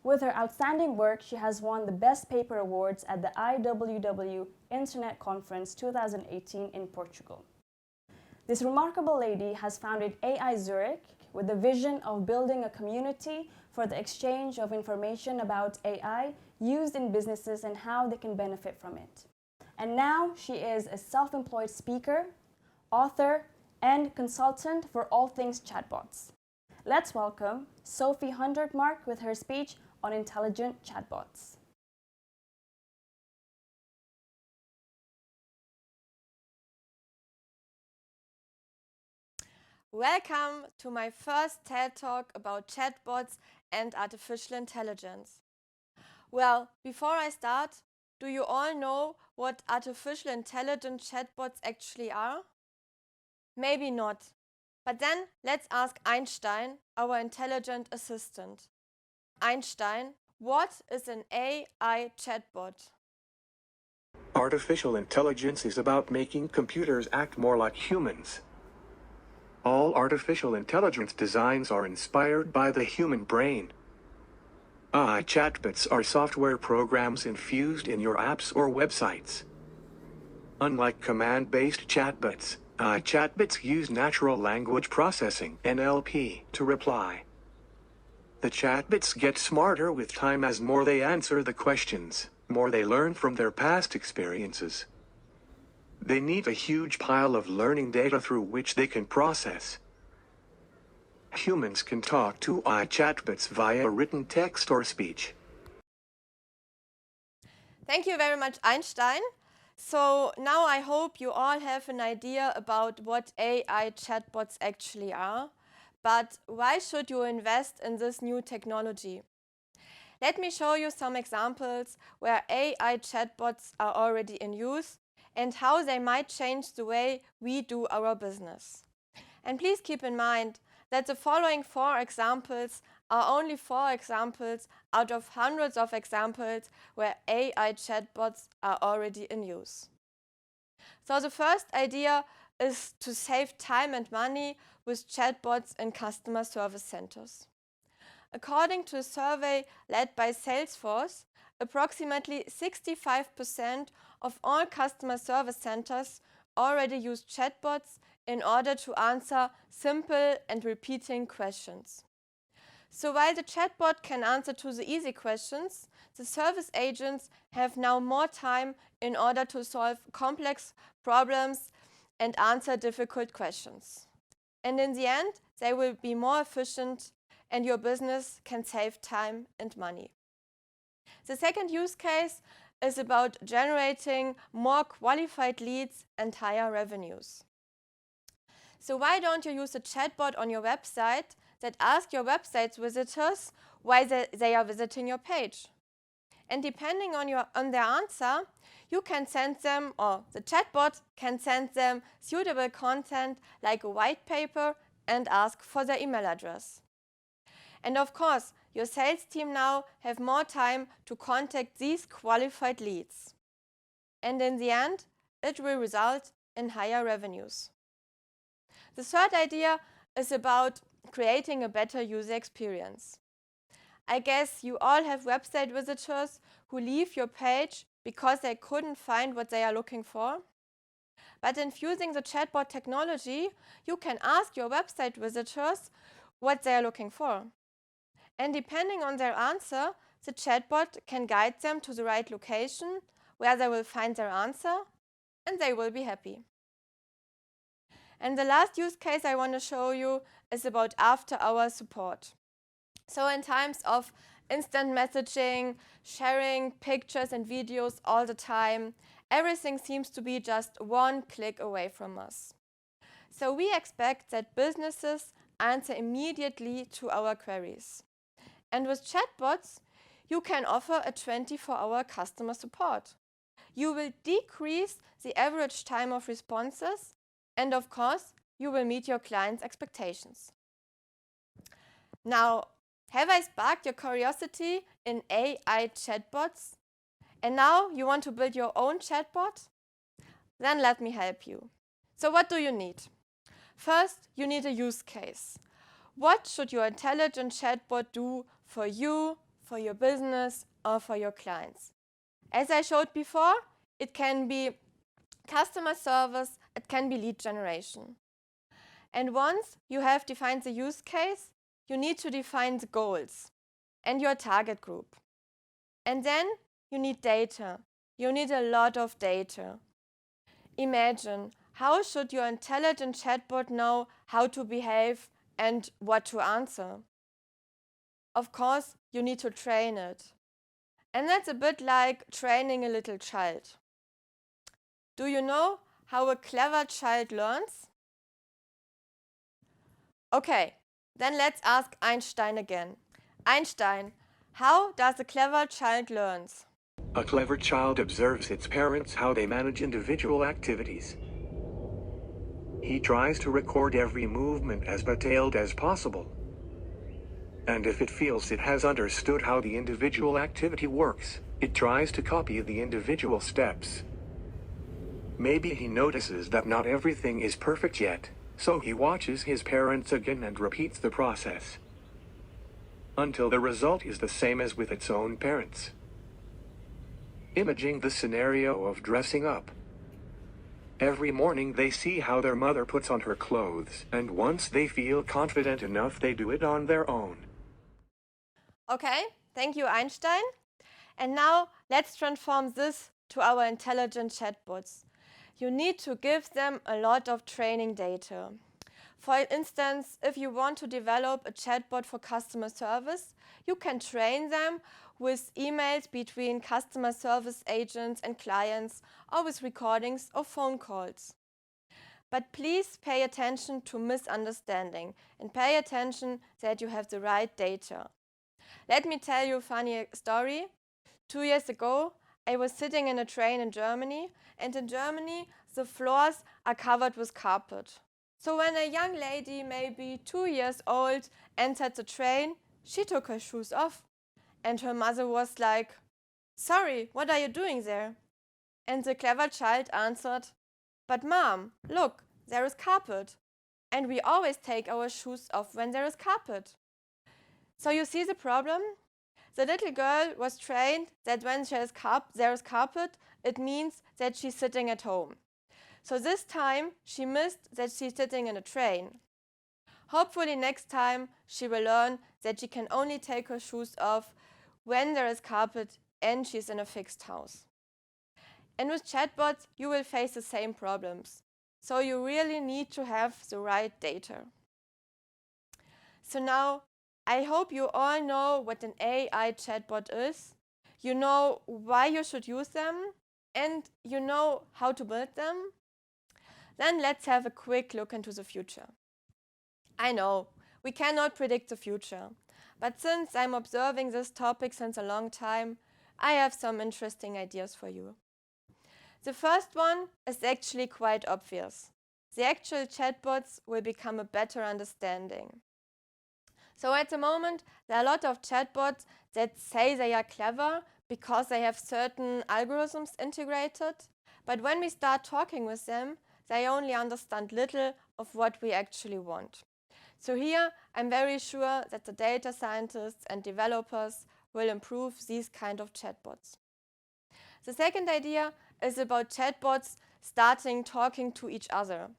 S2: With her outstanding work, she has won the Best Paper Awards at the IWW Internet Conference 2018 in Portugal. This remarkable lady has founded AI Zurich with the vision of building a community for the exchange of information about AI used in businesses and how they can benefit from it. And now she is a self-employed speaker, author, and consultant for all things chatbots. Let's welcome Sophie Hundertmark with her speech on intelligent chatbots.
S6: Welcome to my first TED Talk about chatbots and artificial intelligence. Well, before I start, do you all know what artificial intelligent chatbots actually are? Maybe not. But then let's ask Einstein, our intelligent assistant. Einstein, what is an AI chatbot?
S7: Artificial intelligence is about making computers act more like humans. All artificial intelligence designs are inspired by the human brain. AI chatbots are software programs infused in your apps or websites. Unlike command-based chatbots, AI chatbots use natural language processing (NLP) to reply. The chatbots get smarter with time. As more they answer the questions, more they learn from their past experiences. They need a huge pile of learning data through which they can process. Humans can talk to AI chatbots via written text or speech.
S6: Thank you very much, Einstein. So now I hope you all have an idea about what AI chatbots actually are. But why should you invest in this new technology? Let me show you some examples where AI chatbots are already in use and how they might change the way we do our business. And please keep in mind that the following 4 examples are only 4 examples out of hundreds of examples where AI chatbots are already in use. So the first idea is to save time and money with chatbots in customer service centers. According to a survey led by Salesforce, approximately 65% of all customer service centers already use chatbots in order to answer simple and repeating questions. So while the chatbot can answer to the easy questions, the service agents have now more time in order to solve complex problems and answer difficult questions. And in the end, they will be more efficient and your business can save time and money. The second use case is about generating more qualified leads and higher revenues. So why don't you use a chatbot on your website that asks your website's visitors why they are visiting your page? And depending on their answer, you can send them, or the chatbot can send them suitable content like a white paper and ask for their email address. And of course, your sales team now have more time to contact these qualified leads. And in the end, it will result in higher revenues. The third idea is about creating a better user experience. I guess you all have website visitors who leave your page because they couldn't find what they are looking for. But infusing the chatbot technology, you can ask your website visitors what they are looking for. And depending on their answer, the chatbot can guide them to the right location where they will find their answer, and they will be happy. And the last use case I want to show you is about after-hour support. So in times of instant messaging, sharing pictures and videos all the time, everything seems to be just one click away from us. So we expect that businesses answer immediately to our queries. And with chatbots, you can offer a 24-hour customer support. You will decrease the average time of responses, and of course, you will meet your clients' expectations. Now, have I sparked your curiosity in AI chatbots? And now you want to build your own chatbot? Then let me help you. So what do you need? First, you need a use case. What should your intelligent chatbot do for you, for your business, or for your clients? As I showed before, it can be customer service, it can be lead generation. And once you have defined the use case, you need to define the goals and your target group. And then you need data. You need a lot of data. Imagine, how should your intelligent chatbot know how to behave and what to answer? Of course, you need to train it. And that's a bit like training a little child. Do you know how a clever child learns? Okay, then let's ask Einstein again. Einstein, how does a clever child learn?
S7: A clever child observes its parents how they manage individual activities. He tries to record every movement as detailed as possible. And if it feels it has understood how the individual activity works, it tries to copy the individual steps. Maybe he notices that not everything is perfect yet, so he watches his parents again and repeats the process until the result is the same as with its own parents. Imaging the scenario of dressing up. Every morning they see how their mother puts on her clothes, and once they feel confident enough, they do it on their own.
S6: Okay, thank you, Einstein. And now let's transform this to our intelligent chatbots. You need to give them a lot of training data. For instance, if you want to develop a chatbot for customer service, you can train them with emails between customer service agents and clients, or with recordings of phone calls. But please pay attention to misunderstanding and pay attention that you have the right data. Let me tell you a funny story. 2 years ago, I was sitting in a train in Germany, and in Germany, the floors are covered with carpet. So when a young lady, maybe 2 years old, entered the train, she took her shoes off. And her mother was like, "Sorry, what are you doing there?" And the clever child answered, "But mom, look, there is carpet. And we always take our shoes off when there is carpet." So you see the problem? The little girl was trained that when there is carpet, it means that she's sitting at home. So this time she missed that she's sitting in a train. Hopefully next time she will learn that she can only take her shoes off when there is carpet and she's in a fixed house. And with chatbots, you will face the same problems. So you really need to have the right data. So now, I hope you all know what an AI chatbot is. You know why you should use them, and you know how to build them. Then let's have a quick look into the future. I know, we cannot predict the future, but since I'm observing this topic since a long time, I have some interesting ideas for you. The first one is actually quite obvious. The actual chatbots will become a better understanding. So at the moment, there are a lot of chatbots that say they are clever because they have certain algorithms integrated, but when we start talking with them, they only understand little of what we actually want. So here, I'm very sure that the data scientists and developers will improve these kind of chatbots. The second idea is about chatbots starting talking to each other.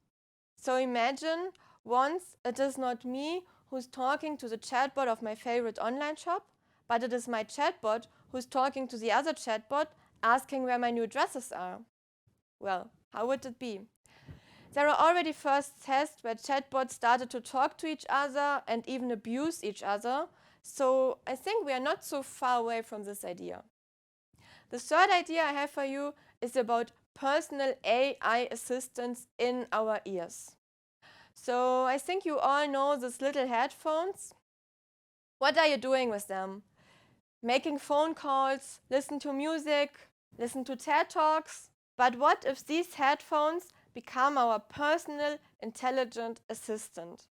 S6: So imagine once it is not me who's talking to the chatbot of my favorite online shop, but it is my chatbot who's talking to the other chatbot asking where my new dresses are. Well, how would it be? There are already first tests where chatbots started to talk to each other and even abuse each other, so I think we are not so far away from this idea. The third idea I have for you is about personal AI assistants in our ears. So I think you all know these little headphones. What are you doing with them? Making phone calls, listen to music, listen to TED Talks. But what if these headphones become our personal intelligent assistant?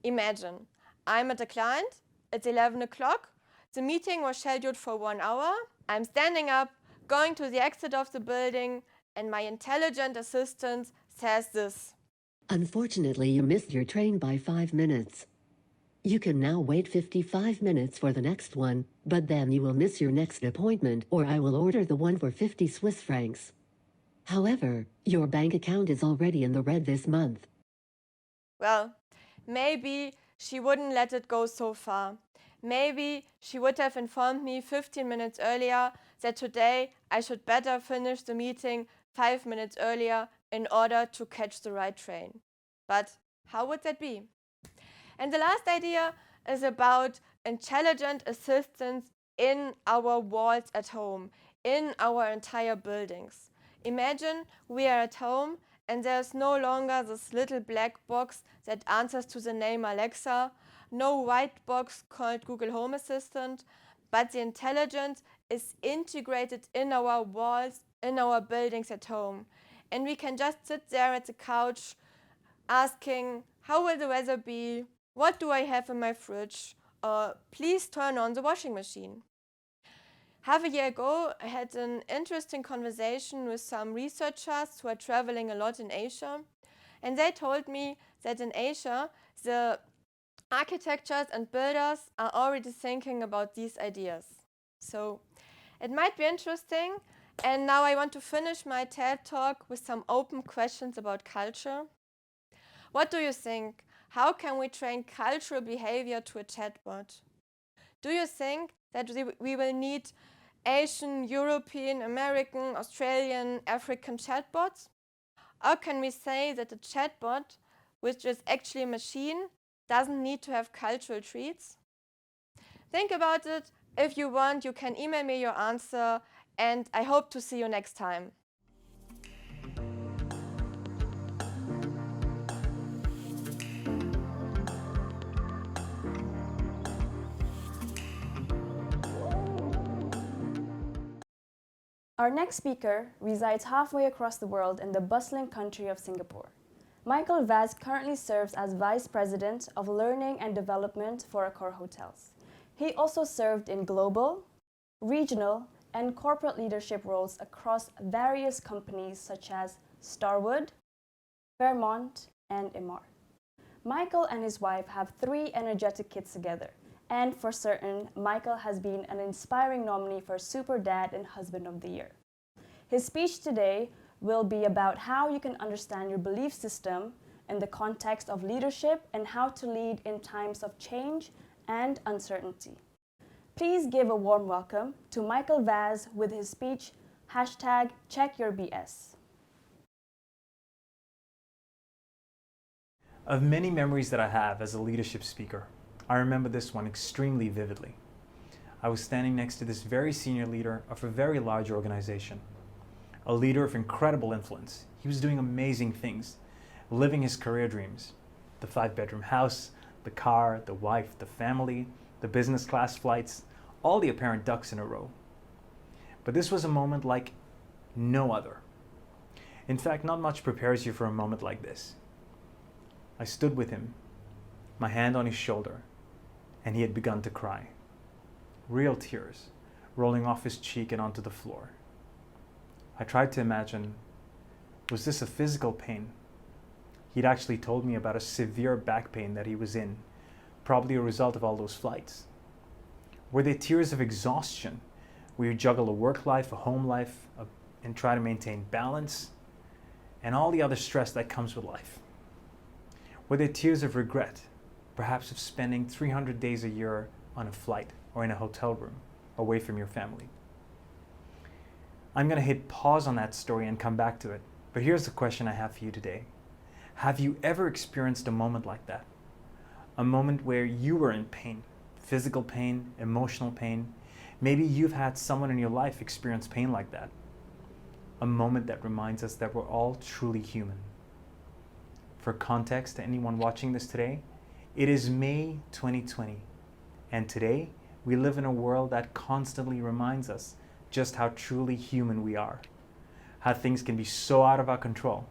S6: Imagine, I'm at a client, it's 11 o'clock, the meeting was scheduled for 1 hour, I'm standing up, going to the exit of the building, and my intelligent assistant says this.
S8: Unfortunately, you missed your train by 5 minutes. You can now wait 55 minutes for the next one, but then you will miss your next appointment, or I will order the one for 50 Swiss francs. However, your bank account is already in the red this month.
S6: Well, maybe she wouldn't let it go so far. Maybe she would have informed me 15 minutes earlier that today I should better finish the meeting 5 minutes earlier in order to catch the right train. But how would that be? And the last idea is about intelligent assistants in our walls at home, in our entire buildings. Imagine we are at home and there's no longer this little black box that answers to the name Alexa, no white box called Google Home Assistant, but the intelligence is integrated in our walls, in our buildings at home. And we can just sit there at the couch asking, how will the weather be? What do I have in my fridge? Please turn on the washing machine. Half a year ago, I had an interesting conversation with some researchers who are traveling a lot in Asia. And they told me that in Asia, the architects and builders are already thinking about these ideas. So it might be interesting. And now I want to finish my TED Talk with some open questions about culture. What do you think? How can we train cultural behavior to a chatbot? Do you think that we will need Asian, European, American, Australian, African chatbots? Or can we say that a chatbot, which is actually a machine, doesn't need to have cultural traits? Think about it. If you want, you can email me your answer, and I hope to see you next time.
S2: Our next speaker resides halfway across the world in the bustling country of Singapore. Michael Vaz currently serves as Vice President of Learning and Development for Accor Hotels. He also served in global, regional, and corporate leadership roles across various companies such as Starwood, Fairmont, and Emaar. Michael and his wife have 3 energetic kids together. And for certain, Michael has been an inspiring nominee for Super Dad and Husband of the Year. His speech today will be about how you can understand your belief system in the context of leadership and how to lead in times of change and uncertainty. Please give a warm welcome to Michael Vaz with his speech, #CheckYourBS.
S9: Of many memories that I have as a leadership speaker, I remember this one extremely vividly. I was standing next to this very senior leader of a very large organization, a leader of incredible influence. He was doing amazing things, living his career dreams, the 5-bedroom house, the car, the wife, the family, the business class flights, all the apparent ducks in a row. But this was a moment like no other. In fact, not much prepares you for a moment like this. I stood with him, my hand on his shoulder, and he had begun to cry. Real tears rolling off his cheek and onto the floor. I tried to imagine, was this a physical pain? He'd actually told me about a severe back pain that he was in, probably a result of all those flights. Were they tears of exhaustion, where you juggle a work life, a home life, and try to maintain balance, and all the other stress that comes with life. Were there tears of regret, perhaps of spending 300 days a year on a flight or in a hotel room, away from your family? I'm going to hit pause on that story and come back to it, but here's the question I have for you today. Have you ever experienced a moment like that? A moment where you were in pain, physical pain, emotional pain. Maybe you've had someone in your life experience pain like that. A moment that reminds us that we're all truly human. For context, to anyone watching this today, it is May 2020, and today we live in a world that constantly reminds us just how truly human we are, how things can be so out of our control.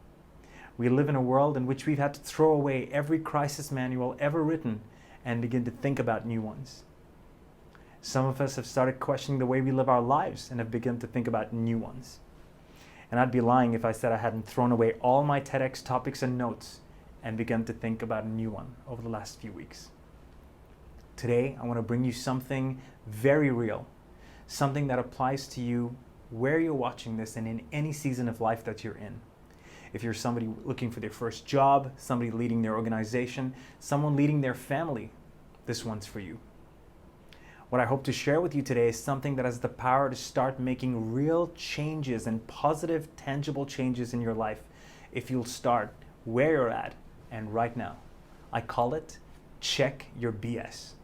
S9: We live in a world in which we've had to throw away every crisis manual ever written and begin to think about new ones. Some of us have started questioning the way we live our lives and have begun to think about new ones. And I'd be lying if I said I hadn't thrown away all my TEDx topics and notes and begun to think about a new one over the last few weeks. Today, I want to bring you something very real, something that applies to you where you're watching this and in any season of life that you're in. If you're somebody looking for their first job, somebody leading their organization, someone leading their family, this one's for you. What I hope to share with you today is something that has the power to start making real changes and positive, tangible changes in your life if you'll start where you're at and right now. I call it check your BS.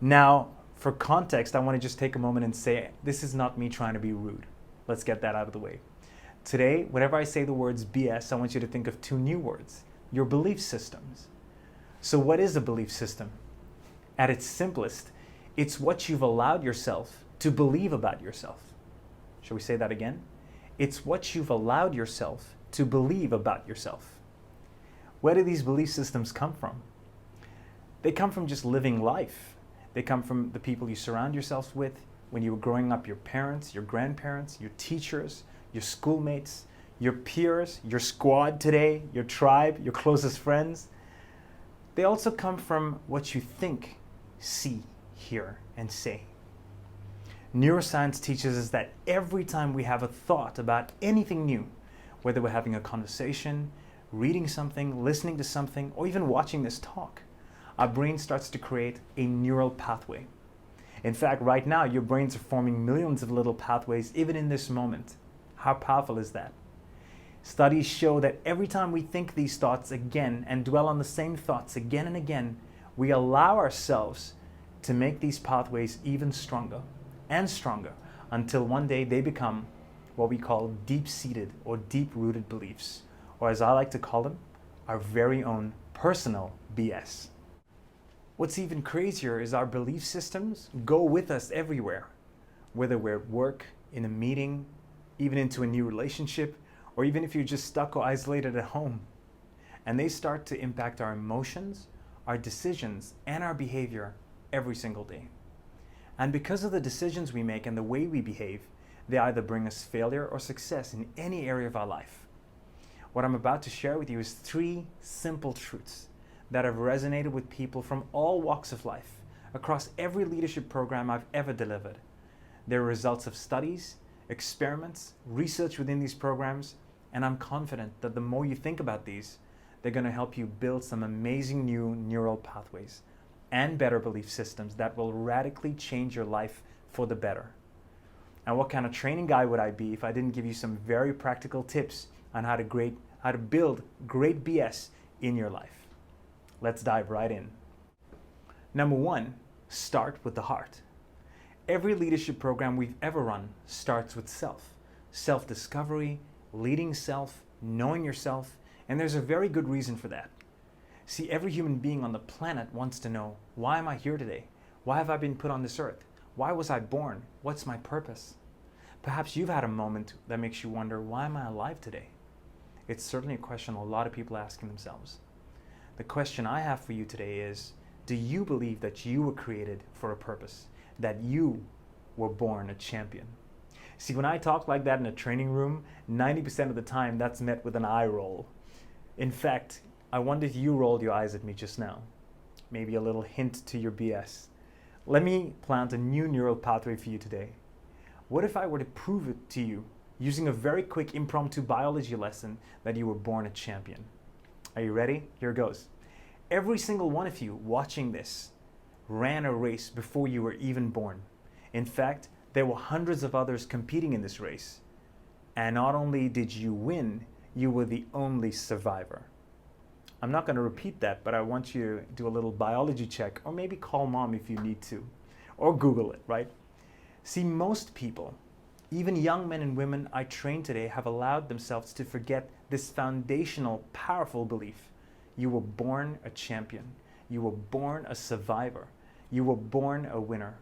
S9: Now, for context, I want to just take a moment and say this is not me trying to be rude. Let's get that out of the way. Today, whenever I say the words BS, I want you to think of two new words, your belief systems. So what is a belief system? At its simplest, it's what you've allowed yourself to believe about yourself. Shall we say that again? It's what you've allowed yourself to believe about yourself. Where do these belief systems come from? They come from just living life. They come from the people you surround yourself with when you were growing up, your parents, your grandparents, your teachers, your schoolmates, your peers, your squad today, your tribe, your closest friends. They also come from what you think, see, hear, and say. Neuroscience teaches us that every time we have a thought about anything new, whether we're having a conversation, reading something, listening to something, or even watching this talk, our brain starts to create a neural pathway. In fact, right now, your brains are forming millions of little pathways even in this moment. How powerful is that? Studies show that every time we think these thoughts again and dwell on the same thoughts again and again, we allow ourselves to make these pathways even stronger and stronger until one day they become what we call deep-seated or deep-rooted beliefs, or as I like to call them, our very own personal BS. What's even crazier is our belief systems go with us everywhere, whether we're at work, in a meeting, even into a new relationship, or even if you're just stuck or isolated at home. And they start to impact our emotions, our decisions, and our behavior every single day. And because of the decisions we make and the way we behave, they either bring us failure or success in any area of our life. What I'm about to share with you is 3 simple truths that have resonated with people from all walks of life across every leadership program I've ever delivered. They're results of studies, experiments, research within these programs, and I'm confident that the more you think about these, they're going to help you build some amazing new neural pathways and better belief systems that will radically change your life for the better. And what kind of training guy would I be if I didn't give you some very practical tips on how to build great BS in your life? Let's dive right in. Number 1, start with the heart. Every leadership program we've ever run starts with self-discovery, leading self, knowing yourself, and there's a very good reason for that. See, every human being on the planet wants to know, why am I here today? Why have I been put on this earth? Why was I born? What's my purpose? Perhaps you've had a moment that makes you wonder, why am I alive today? It's certainly a question a lot of people are asking themselves. The question I have for you today is, do you believe that you were created for a purpose? That you were born a champion? See, when I talk like that in a training room, 90% of the time that's met with an eye roll. In fact, I wonder if you rolled your eyes at me just now. Maybe a little hint to your BS. Let me plant a new neural pathway for you today. What if I were to prove it to you using a very quick impromptu biology lesson that you were born a champion? Are you ready? Here goes. Every single one of you watching this ran a race before you were even born. In fact, there were hundreds of others competing in this race. And not only did you win, you were the only survivor. I'm not going to repeat that, but I want you to do a little biology check, or maybe call mom if you need to, or Google it, right? See, most people, even young men and women I train today, have allowed themselves to forget this foundational, powerful belief. You were born a champion. You were born a survivor. You were born a winner.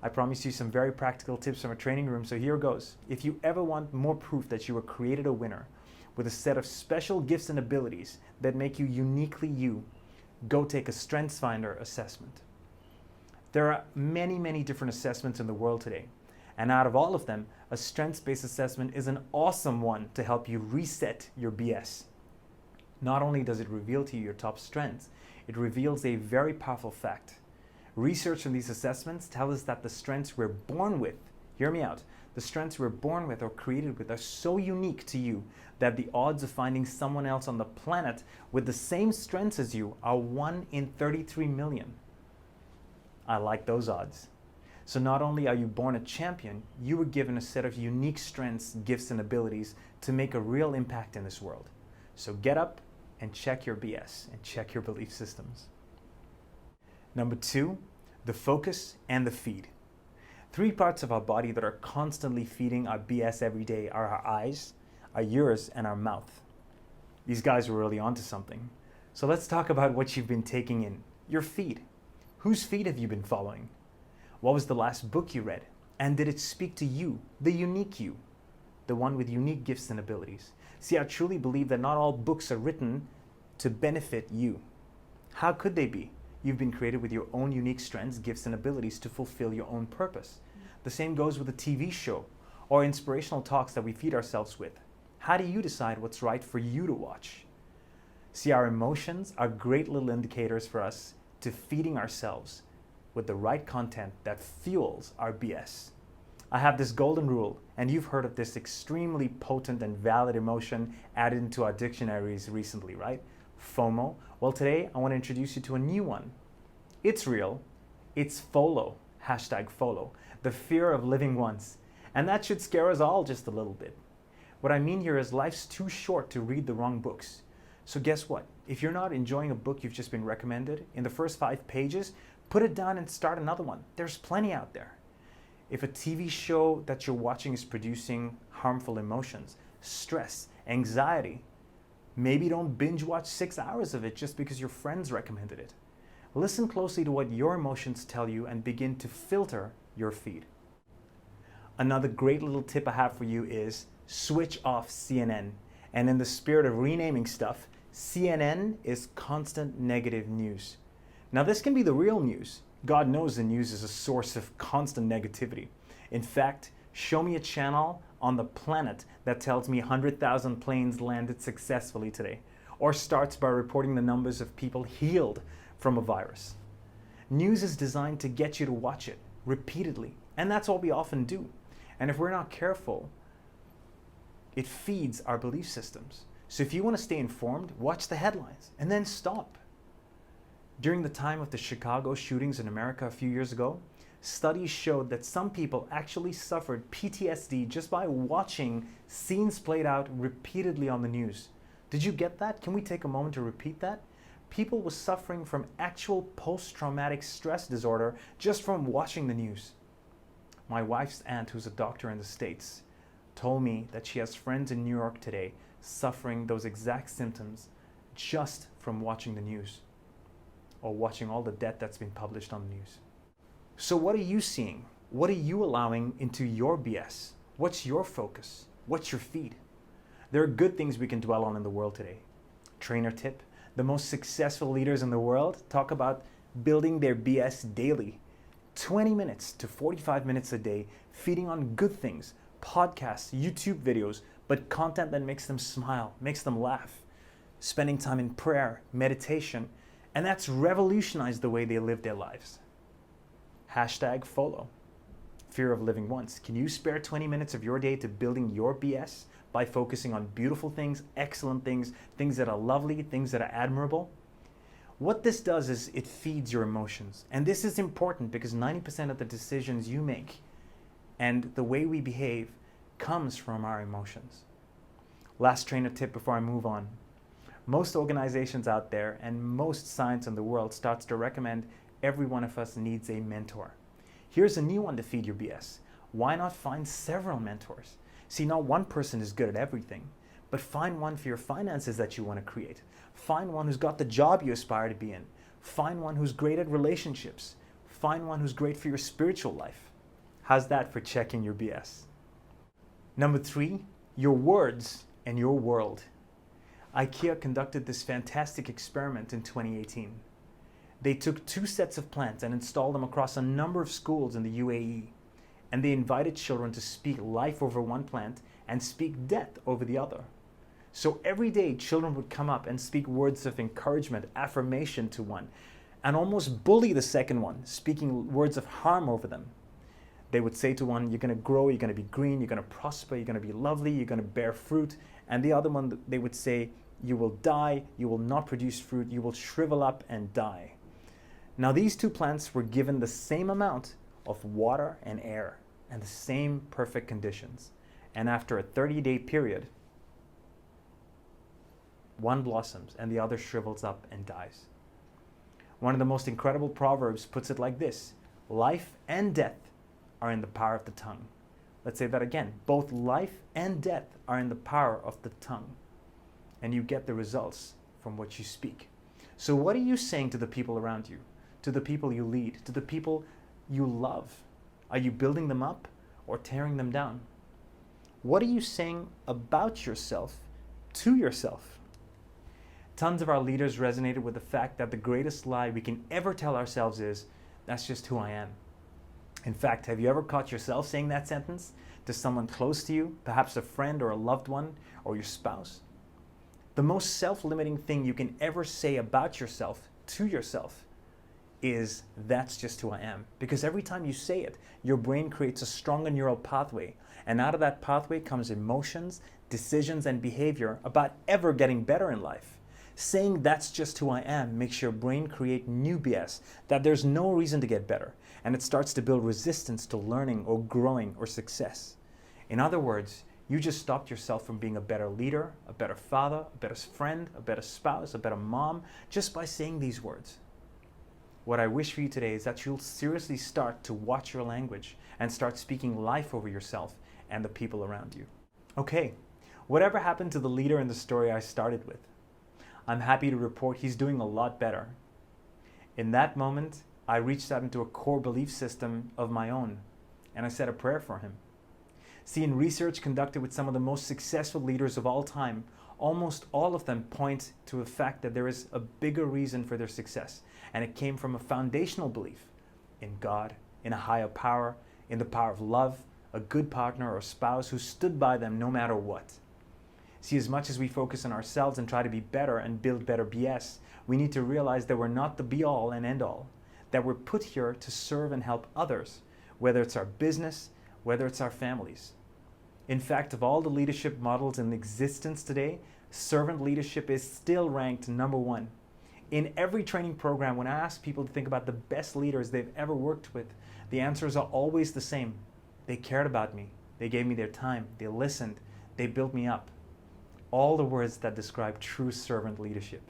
S9: I promised you some very practical tips from a training room, so here goes. If you ever want more proof that you were created a winner with a set of special gifts and abilities that make you uniquely you, go take a StrengthsFinder assessment. There are many, many different assessments in the world today. And out of all of them, a strengths-based assessment is an awesome one to help you reset your BS. Not only does it reveal to you your top strengths, it reveals a very powerful fact. Research from these assessments tells us that the strengths we're born with, hear me out, the strengths we're born with or created with are so unique to you that the odds of finding someone else on the planet with the same strengths as you are 1 in 33 million. I like those odds. So not only are you born a champion, you were given a set of unique strengths, gifts, and abilities to make a real impact in this world. So get up and check your BS and check your belief systems. Number 2, the focus and the feed. 3 parts of our body that are constantly feeding our BS every day are our eyes, our ears, and our mouth. These guys were really onto something. So let's talk about what you've been taking in. Your feed. Whose feed have you been following? What was the last book you read? And did it speak to you, the unique you, the one with unique gifts and abilities? See, I truly believe that not all books are written to benefit you. How could they be? You've been created with your own unique strengths, gifts, and abilities to fulfill your own purpose. The same goes with a TV show or inspirational talks that we feed ourselves with. How do you decide what's right for you to watch? See, our emotions are great little indicators for us to feeding ourselves with the right content that fuels our BS. I have this golden rule, and you've heard of this extremely potent and valid emotion added into our dictionaries recently, right? FOMO. Well, today I want to introduce you to a new one. It's real. It's FOLO. #FOLO. The fear of living once. And that should scare us all just a little bit. What I mean here is life's too short to read the wrong books. So guess what? If you're not enjoying a book you've just been recommended, in the first 5 pages, put it down and start another one. There's plenty out there. If a TV show that you're watching is producing harmful emotions, stress, anxiety, maybe don't binge watch 6 hours of it just because your friends recommended it. Listen closely to what your emotions tell you and begin to filter your feed. Another great little tip I have for you is switch off CNN. And in the spirit of renaming stuff, CNN is constant negative news. Now this can be the real news. God knows the news is a source of constant negativity. In fact, show me a channel on the planet that tells me 100,000 planes landed successfully today, or starts by reporting the numbers of people healed from a virus. News is designed to get you to watch it repeatedly, and that's what we often do. And if we're not careful, it feeds our belief systems. So if you want to stay informed, watch the headlines and then stop. During the time of the Chicago shootings in America a few years ago, studies showed that some people actually suffered PTSD just by watching scenes played out repeatedly on the news. Did you get that? Can we take a moment to repeat that? People were suffering from actual post-traumatic stress disorder just from watching the news. My wife's aunt, who's a doctor in the States, told me that she has friends in New York today suffering those exact symptoms just from watching the news, or watching all the death that's been published on the news. So what are you seeing? What are you allowing into your BS? What's your focus? What's your feed? There are good things we can dwell on in the world today. Trainer tip: the most successful leaders in the world talk about building their BS daily. 20 minutes to 45 minutes a day, feeding on good things, podcasts, YouTube videos, but content that makes them smile, makes them laugh. Spending time in prayer, meditation, and that's revolutionized the way they live their lives. #FOLO. fear of living once. Can you spare 20 minutes of your day to building your BS by focusing on beautiful things, excellent things, things that are lovely, things that are admirable? What this does is it feeds your emotions. And this is important because 90% of the decisions you make and the way we behave comes from our emotions. Last trainer tip before I move on. Most organizations out there and most science in the world starts to recommend every one of us needs a mentor. Here's a new one to feed your BS. Why not find several mentors? See, not one person is good at everything, but find one for your finances that you want to create. Find one who's got the job you aspire to be in. Find one who's great at relationships. Find one who's great for your spiritual life. How's that for checking your BS? Number 3, your words and your world. IKEA conducted this fantastic experiment in 2018. They took 2 sets of plants and installed them across a number of schools in the UAE. And they invited children to speak life over one plant and speak death over the other. So every day, children would come up and speak words of encouragement, affirmation to one, and almost bully the second one, speaking words of harm over them. They would say to one, you're going to grow, you're going to be green, you're going to prosper, you're going to be lovely, you're going to bear fruit. And the other one, they would say, you will die, you will not produce fruit, you will shrivel up and die. Now these 2 plants were given the same amount of water and air and the same perfect conditions. And after a 30-day period, one blossoms and the other shrivels up and dies. One of the most incredible proverbs puts it like this: life and death are in the power of the tongue. Let's say that again. Both life and death are in the power of the tongue. And you get the results from what you speak. So what are you saying to the people around you? To the people you lead? To the people you love? Are you building them up or tearing them down? What are you saying about yourself to yourself? Tons of our leaders resonated with the fact that the greatest lie we can ever tell ourselves is, that's just who I am. In fact, have you ever caught yourself saying that sentence to someone close to you, perhaps a friend or a loved one or your spouse? The most self-limiting thing you can ever say about yourself to yourself is, that's just who I am. Because every time you say it, your brain creates a stronger neural pathway. And out of that pathway comes emotions, decisions, and behavior about ever getting better in life. Saying that's just who I am makes your brain create new BS, that there's no reason to get better. And it starts to build resistance to learning or growing or success. In other words, you just stopped yourself from being a better leader, a better father, a better friend, a better spouse, a better mom, just by saying these words. What I wish for you today is that you'll seriously start to watch your language and start speaking life over yourself and the people around you. Okay, whatever happened to the leader in the story I started with? I'm happy to report he's doing a lot better. In that moment, I reached out into a core belief system of my own, and I said a prayer for him. See, in research conducted with some of the most successful leaders of all time, almost all of them point to the fact that there is a bigger reason for their success, and it came from a foundational belief in God, in a higher power, in the power of love, a good partner or spouse who stood by them no matter what. See, as much as we focus on ourselves and try to be better and build better BS, we need to realize that we're not the be-all and end-all, that we're put here to serve and help others, whether it's our business, whether it's our families. In fact, of all the leadership models in existence today, servant leadership is still ranked number 1. In every training program, when I ask people to think about the best leaders they've ever worked with, the answers are always the same. They cared about me. They gave me their time. They listened. They built me up. All the words that describe true servant leadership.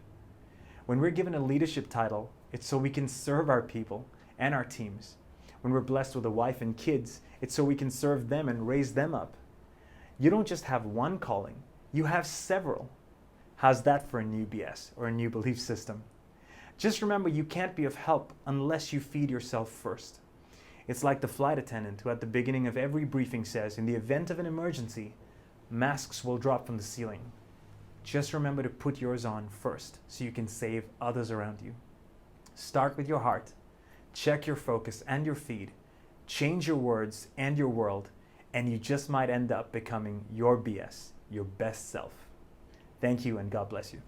S9: When we're given a leadership title, it's so we can serve our people and our teams. When we're blessed with a wife and kids, it's so we can serve them and raise them up. You don't just have one calling, you have several. How's that for a new BS or a new belief system? Just remember, you can't be of help unless you feed yourself first. It's like the flight attendant who at the beginning of every briefing says, in the event of an emergency, masks will drop from the ceiling. Just remember to put yours on first so you can save others around you. Start with your heart, check your focus and your feed, change your words and your world, and you just might end up becoming your BS, your best self. Thank you and God bless you.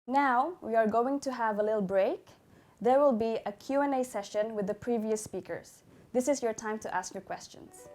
S2: Now we are going to have a little break. There will be a Q&A session with the previous speakers. This is your time to ask your questions.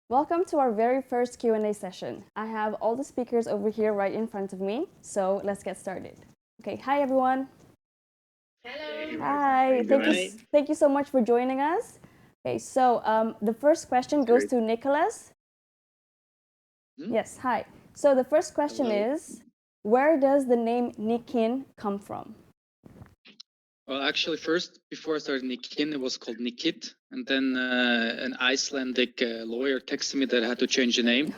S2: Welcome to our very first Q&A session. I have all the speakers over here right in front of me, so let's get started. Okay, hi everyone.
S10: Hello.
S2: Hi, thank you so much for joining us. Okay, so the first question goes to Nicholas. Yes, hi. So the first question is, where does the name Nikin come from?
S10: Well, actually, first, before I started Nikin, it was called Nikit. And then an Icelandic lawyer texted me that I had to change the name.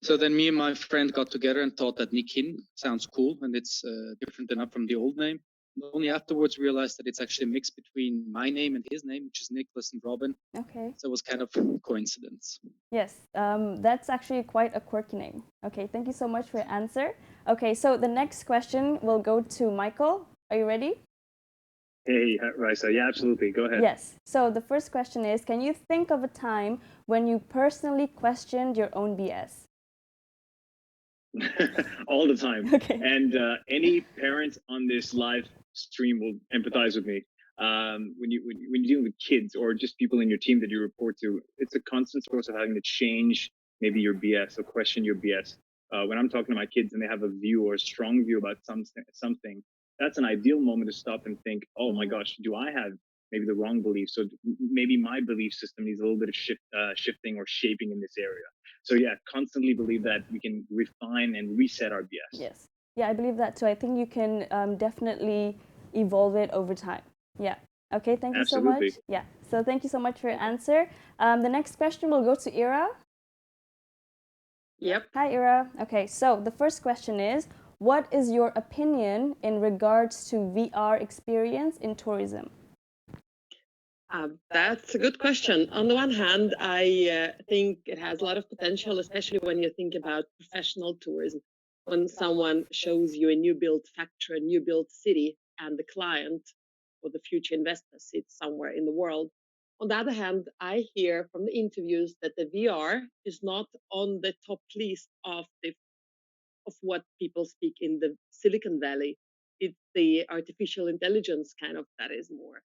S10: So then me and my friend got together and thought that Nikin sounds cool and it's different enough from the old name. And only afterwards realized that it's actually a mix between my name and his name, which is Nicholas and Robin.
S2: Okay.
S10: So it was kind of coincidence.
S2: Yes, that's actually quite a quirky name. Okay, thank you so much for your answer. Okay, so the next question will go to Michael. Are you ready?
S11: Hey, Raisa. Yeah, absolutely. Go ahead.
S2: Yes. So the first question is, can you think of a time when you personally questioned your own BS?
S11: All the time.
S2: Okay.
S11: And any parent on this live stream will empathize with me. When you deal with kids or just people in your team that you report to, it's a constant source of having to change maybe your BS or question your BS. When I'm talking to my kids and they have a view or a strong view about something, that's an ideal moment to stop and think, oh my gosh, do I have maybe the wrong belief? So maybe my belief system needs a little bit of shifting or shaping in this area. So yeah, constantly believe that we can refine and reset our BS.
S2: Yes. Yeah, I believe that too. I think you can definitely evolve it over time. Yeah. Okay, thank you so much. Yeah. So thank you so much for your answer. The next question will go to Ira.
S12: Yep.
S2: Hi, Ira. Okay, so the first question is, what is your opinion in regards to VR experience in tourism?
S12: That's a good question. On the one hand, I think it has a lot of potential, especially when you think about professional tourism. When someone shows you a new built factory, a new built city, and the client or the future investor sits somewhere in the world. On the other hand, I hear from the interviews that the VR is not on the top list of what people speak in the Silicon Valley. It's the artificial intelligence kind of that is more.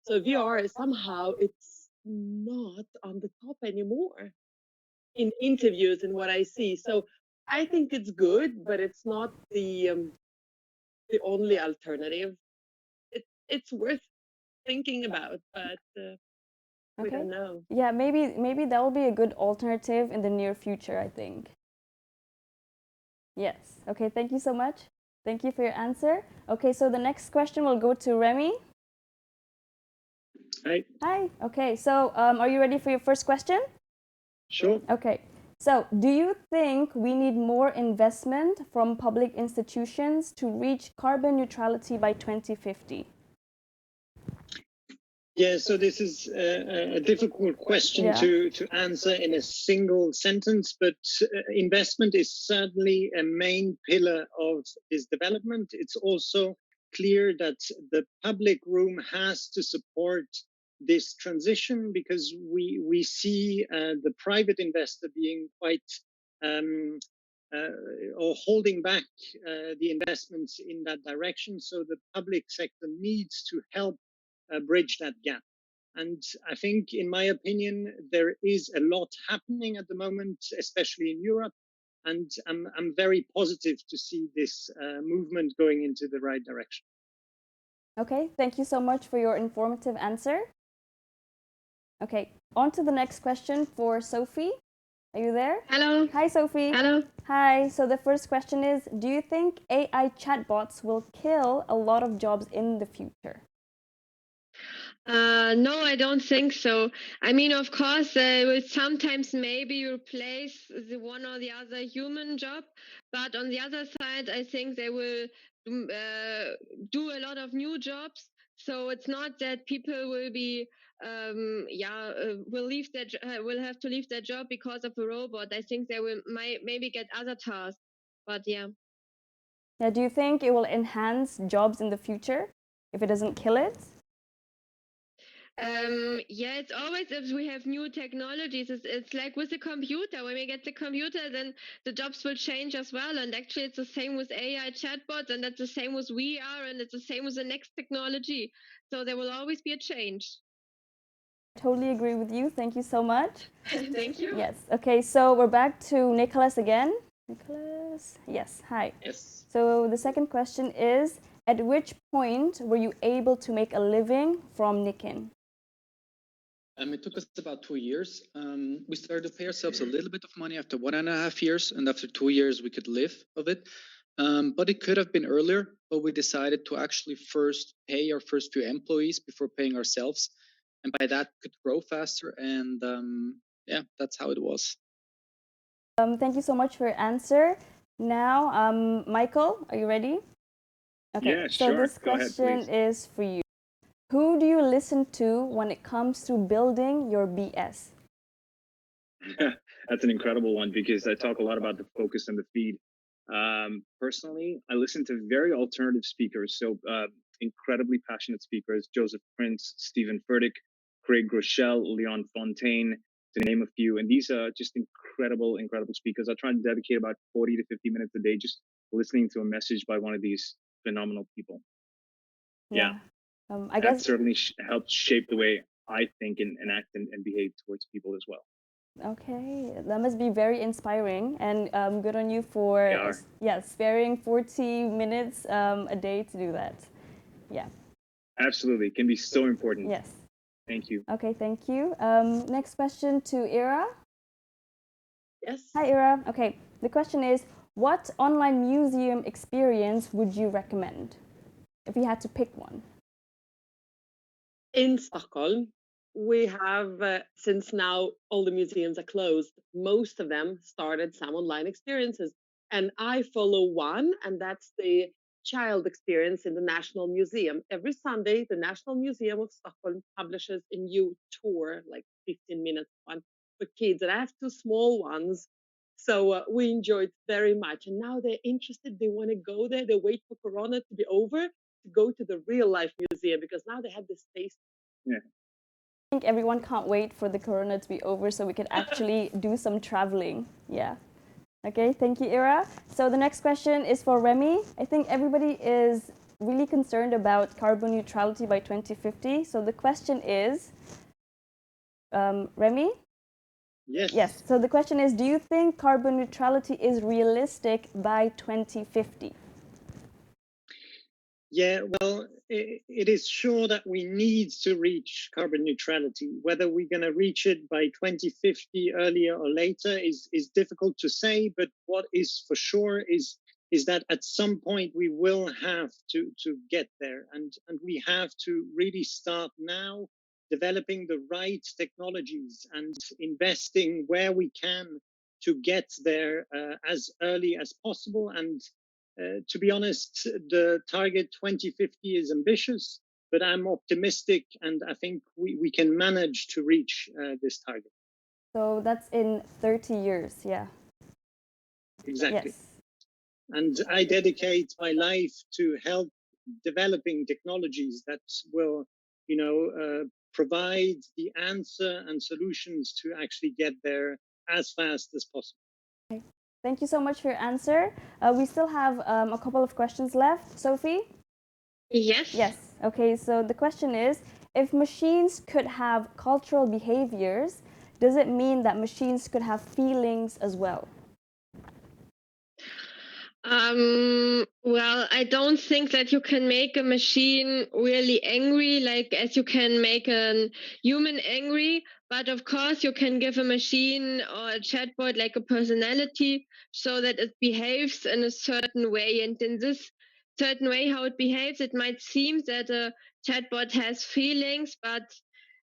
S12: So VR is somehow it's not on the top anymore in interviews and what I see. So I think it's good, but it's not the only alternative. It's worth thinking about, but we don't know.
S2: Yeah, maybe that will be a good alternative in the near future, I think. Yes. Okay, thank you so much. Thank you for your answer. Okay, so the next question will go to Remy.
S11: Hi.
S2: Hi. Okay, so are you ready for your first question?
S11: Sure.
S2: Okay. So, do you think we need more investment from public institutions to reach carbon neutrality by 2050?
S11: Yeah, so this is a difficult question to answer in a single sentence, but investment is certainly a main pillar of this development. It's also clear that the public room has to support this transition because we see the private investor being quite or holding back the investments in that direction. So the public sector needs to help bridge that gap. And I think, in my opinion, there is a lot happening at the moment, especially in Europe. And I'm very positive to see this movement going into the right direction.
S2: Okay, thank you so much for your informative answer. Okay, on to the next question for Sophie. Are you there?
S12: Hello.
S2: Hi, Sophie.
S12: Hello.
S2: Hi. So the first question is, do you think AI chatbots will kill a lot of jobs in the future?
S13: No, I don't think so. I mean, of course, they will sometimes maybe replace the one or the other human job, but on the other side, I think they will do a lot of new jobs. So it's not that people will be, will leave their will have to leave their job because of a robot. I think they will maybe get other tasks, but yeah.
S2: Yeah, do you think it will enhance jobs in the future if it doesn't kill it?
S13: Yeah, it's always if we have new technologies. It's like with the computer. When we get the computer, then the jobs will change as well. And actually, it's the same with AI chatbots, and that's the same with VR, and it's the same with the next technology. So there will always be a change.
S2: I totally agree with you. Thank you so much.
S13: Thank you.
S2: Yes. Okay, so we're back to Nicholas again. Nicholas? Yes. Hi.
S10: Yes.
S2: So the second question is, at which point were you able to make a living from Nikin?
S10: It took us about 2 years. We started to pay ourselves a little bit of money after 1.5 years, and after 2 years, we could live of it. But it could have been earlier, but we decided to actually first pay our first few employees before paying ourselves. And by that, could grow faster. And yeah, that's how it was.
S2: Thank you so much for your answer. Now, Michael, are you ready? Okay,
S11: Yeah,
S2: so
S11: sure.
S2: this
S11: Go ahead,
S2: question is for you. Who do you listen to when it comes to building your BS?
S11: That's an incredible one because I talk a lot about the focus and the feed. Personally, I listen to very alternative speakers, so incredibly passionate speakers: Joseph Prince, Stephen Furtick, Craig Groeschel, Leon Fontaine, to name a few. And these are just incredible, incredible speakers. I try to dedicate about 40 to 50 minutes a day just listening to a message by one of these phenomenal people. Yeah.
S2: I
S11: That
S2: guess
S11: certainly helps shape the way I think and act and behave towards people as well.
S2: Okay, that must be very inspiring, and good on you for sparing 40 minutes a day to do that. Yeah.
S11: Absolutely, it can be so important.
S2: Yes.
S11: Thank you.
S2: Okay, thank you. Next question to Ira.
S12: Yes.
S2: Hi, Ira. Okay, the question is, what online museum experience would you recommend if you had to pick one?
S12: In Stockholm, we have, since now all the museums are closed, most of them started some online experiences. And I follow one, and that's the child experience in the National Museum. Every Sunday, the National Museum of Stockholm publishes a new tour, like 15-minute one for kids. And I have two small ones. So we enjoyed very much. And now they're interested. They want to go there. They wait for Corona to be over to go to the real life museum because now they have this space.
S11: Yeah.
S2: I think everyone can't wait for the Corona to be over so we can actually do some traveling. Yeah. Okay, thank you, Ira. So the next question is for Remy. I think everybody is really concerned about carbon neutrality by 2050. So the question is, Remy?
S10: Yes.
S2: Yes. So the question is, do you think carbon neutrality is realistic by 2050?
S14: Yeah, well, it is sure that we need to reach carbon neutrality. Whether we're going to reach it by 2050, earlier or later, is difficult to say. But what is for sure is that at some point we will have to get there, and we have to really start now, developing the right technologies and investing where we can to get there as early as possible. And to be honest, the target 2050 is ambitious, but I'm optimistic, and I think we can manage to reach this target.
S2: So that's in 30 years, yeah.
S14: Exactly.
S2: Yes.
S14: And I dedicate my life to help developing technologies that will, provide the answer and solutions to actually get there as fast as possible.
S2: Okay. Thank you so much for your answer. We still have a couple of questions left. Sophie?
S13: Yes.
S2: Yes. Okay, so the question is, if machines could have cultural behaviors, does it mean that machines could have feelings as well?
S13: Well, I don't think that you can make a machine really angry, like as you can make a human angry. But of course, you can give a machine or a chatbot like a personality so that it behaves in a certain way. And in this certain way how it behaves. It might seem that a chatbot has feelings, but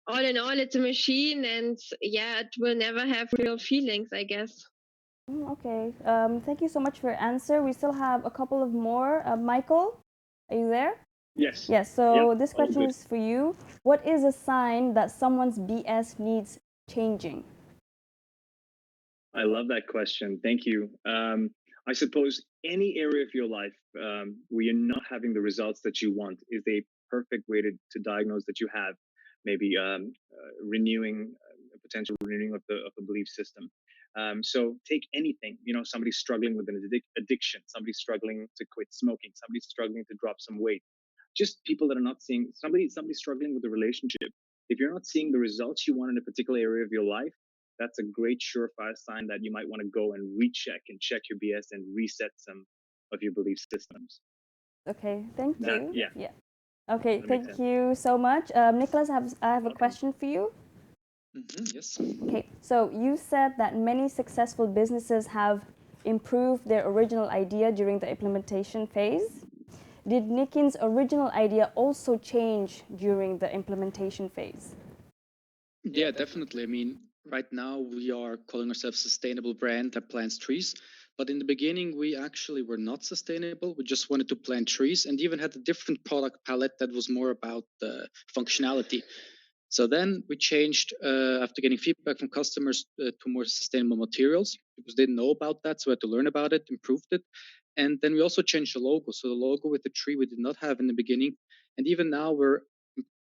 S13: all in all, it's a machine, and yeah, it will never have real feelings, I guess.
S2: Okay, thank you so much for your answer. We still have a couple of more. Michael, are you there?
S11: Yes.
S2: Yes, so
S11: Yep,
S2: this
S11: all
S2: question
S11: good.
S2: is for you. What is a sign that someone's BS needs changing?
S11: I love that question. Thank you. I suppose any area of your life where you're not having the results that you want is a perfect way to diagnose that you have maybe renewing a potential renewing of the belief system. So take anything, you know, somebody struggling with an addiction, somebody struggling to quit smoking, somebody struggling to drop some weight, just people that are not seeing somebody struggling with a relationship. If you're not seeing the results you want in a particular area of your life, that's a great surefire sign that you might want to go and recheck and check your BS and reset some of your belief systems.
S2: Okay, thank you.
S11: Yeah.
S2: Okay,
S11: That makes
S2: thank
S11: sense.
S2: you so much. Nicholas, I have a question for you.
S10: Yes.
S2: Okay, so you said that many successful businesses have improved their original idea during the implementation phase. Did Nikin's original idea also change during the implementation phase?
S10: Yeah, definitely. I mean, right now we are calling ourselves a sustainable brand that plants trees. But in the beginning, we actually were not sustainable. We just wanted to plant trees and even had a different product palette that was more about the functionality. So then we changed, after getting feedback from customers, to more sustainable materials because they didn't know about that. So we had to learn about it, improved it. And then we also changed the logo. So the logo with the tree we did not have in the beginning. And even now we're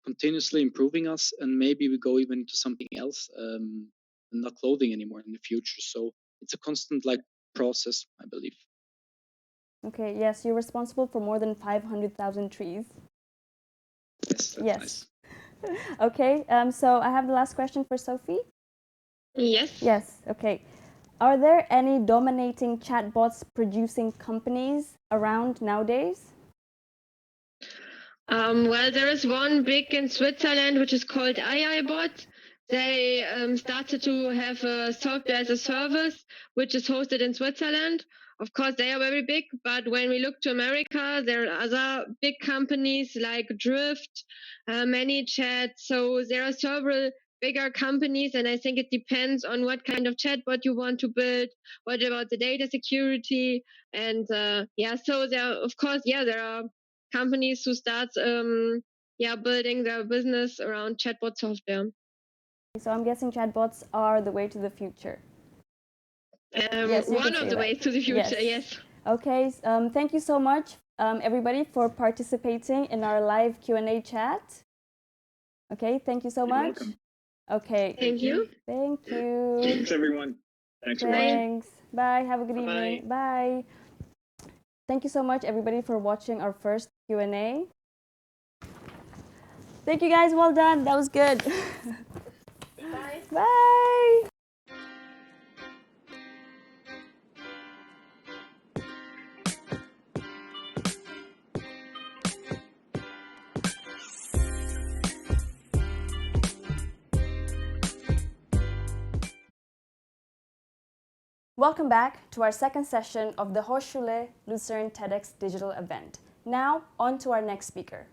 S10: continuously improving us, and maybe we go even into something else, and not clothing anymore in the future. So it's a constant process, I believe.
S2: Okay, yes, you're responsible for more than 500,000 trees.
S10: Yes, that's nice.
S2: Okay, so I have the last question for Sophie.
S13: Yes.
S2: Yes, okay. Are there any dominating chatbots producing companies around nowadays?
S13: Well, there is one big in Switzerland which is called AIBot. They started to have a software as a service which is hosted in Switzerland. Of course, they are very big, but when we look to America, there are other big companies like Drift, ManyChat. So there are several bigger companies, and I think it depends on what kind of chatbot you want to build, what about the data security, and so there are, of course, there are companies who start building their business around chatbot software.
S2: So I'm guessing chatbots are the way to the future. Yes,
S13: one of the ways to the future, yes.
S2: Okay, thank you so much, everybody, for participating in our live Q&A chat. Okay, thank you so much.
S11: Welcome.
S2: Okay.
S13: Thank you.
S2: Thank you.
S11: Thanks, everyone. Thanks for watching.
S2: Thanks. Bye. Have a good
S11: Bye-bye.
S2: evening. Bye. Thank you so much, everybody, for watching our first Q&A. Thank you, guys. Well done. That was good.
S6: Bye.
S2: Bye. Welcome back to our second session of the TEDxHochschuleLuzern TEDx digital event. Now, on to our next speaker.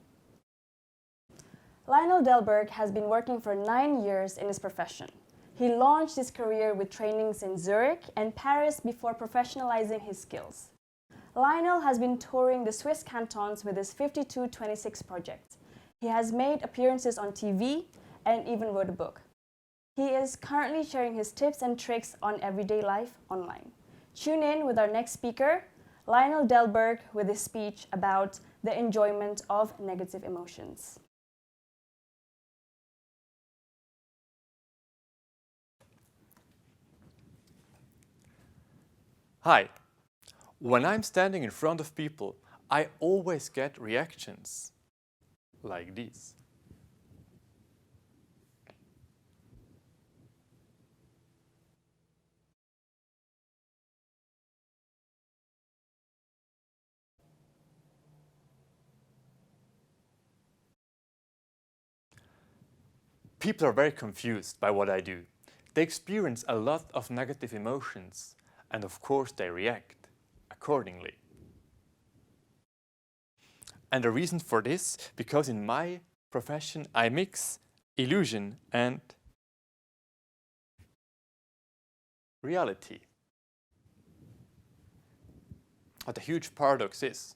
S2: Lionel Del Berg has been working for 9 years in his profession. He launched his career with trainings in Zurich and Paris before professionalizing his skills. Lionel has been touring the Swiss cantons with his 5226 project. He has made appearances on TV and even wrote a book. He is currently sharing his tips and tricks on everyday life online. Tune in with our next speaker, Lionel Del Berg, with his speech about the enjoyment of negative emotions.
S15: Hi. When I'm standing in front of people, I always get reactions like these. People are very confused by what I do. They experience a lot of negative emotions, and of course they react accordingly. And the reason for this, because in my profession I mix illusion and reality. But the huge paradox is,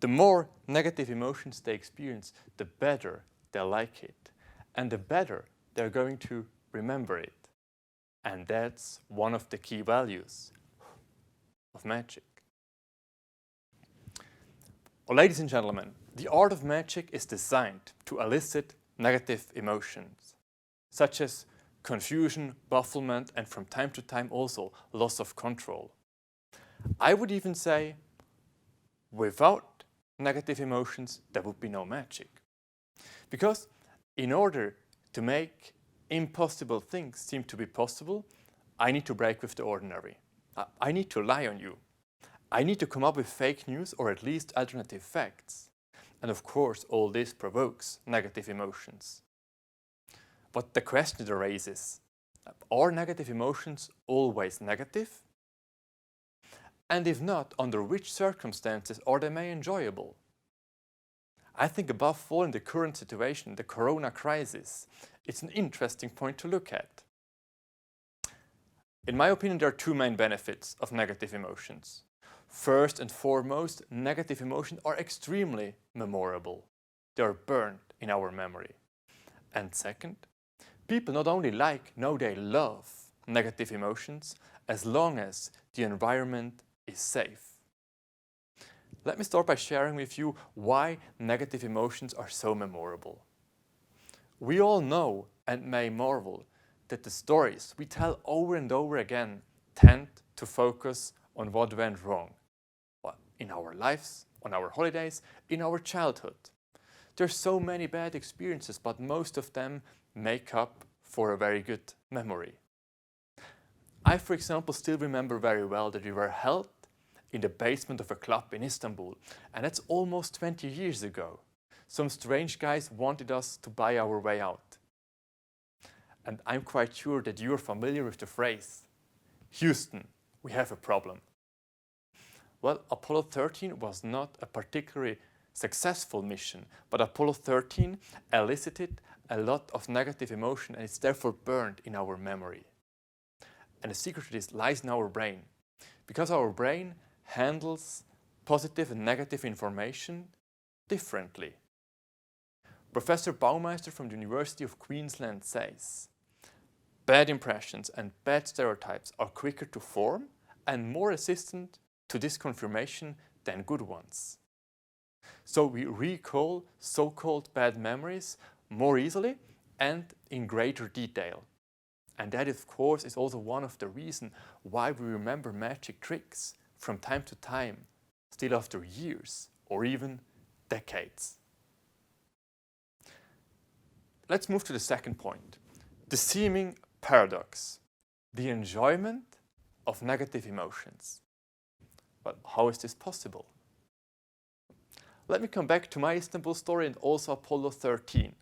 S15: the more negative emotions they experience, the better they like it. And the better they're going to remember it. And that's one of the key values of magic. Well, ladies and gentlemen, the art of magic is designed to elicit negative emotions, such as confusion, bafflement, and from time to time also loss of control. I would even say, without negative emotions, there would be no magic. Because in order to make impossible things seem to be possible, I need to break with the ordinary. I need to lie on you. I need to come up with fake news or at least alternative facts. And of course, all this provokes negative emotions. But the question it raises, are negative emotions always negative? And if not, under which circumstances are they may enjoyable? I think above all in the current situation, the corona crisis, it's an interesting point to look at. In my opinion, there are two main benefits of negative emotions. First and foremost, negative emotions are extremely memorable. They are burned in our memory. And second, people not only like, no, they love negative emotions as long as the environment is safe. Let me start by sharing with you why negative emotions are so memorable. We all know and may marvel that the stories we tell over and over again tend to focus on what went wrong. In our lives, on our holidays, in our childhood. There's so many bad experiences, but most of them make up for a very good memory. I, for example, still remember very well that we were held in the basement of a club in Istanbul, and that's almost 20 years ago. Some strange guys wanted us to buy our way out. And I'm quite sure that you're familiar with the phrase, Houston, we have a problem. Well, Apollo 13 was not a particularly successful mission, but Apollo 13 elicited a lot of negative emotion and it's therefore burned in our memory. And the secret to this lies in our brain, because our brain handles positive and negative information differently. Professor Baumeister from the University of Queensland says, bad impressions and bad stereotypes are quicker to form and more resistant to this confirmation than good ones. So we recall so-called bad memories more easily and in greater detail. And that, of course, is also one of the reasons why we remember magic tricks from time to time, still after years or even decades. Let's move to the second point, the seeming paradox, the enjoyment of negative emotions. But how is this possible? Let me come back to my Istanbul story and also Apollo 13.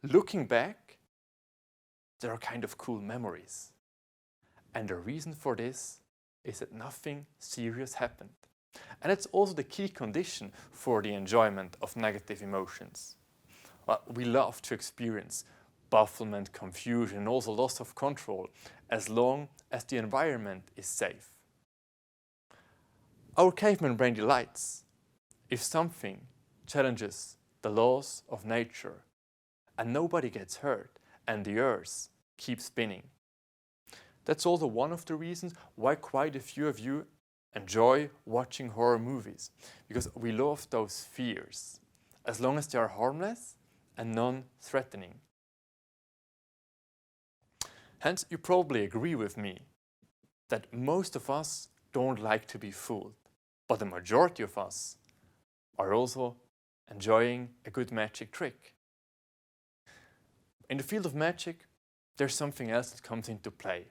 S15: Looking back, there are kind of cool memories. And the reason for this is that nothing serious happened. And it's also the key condition for the enjoyment of negative emotions. Well, we love to experience bafflement, confusion, and also loss of control as long as the environment is safe. Our caveman brain delights if something challenges the laws of nature and nobody gets hurt and the earth keeps spinning. That's also one of the reasons why quite a few of you enjoy watching horror movies, because we love those fears as long as they are harmless and non-threatening. Hence, you probably agree with me that most of us don't like to be fooled, but the majority of us are also enjoying a good magic trick. In the field of magic, there's something else that comes into play.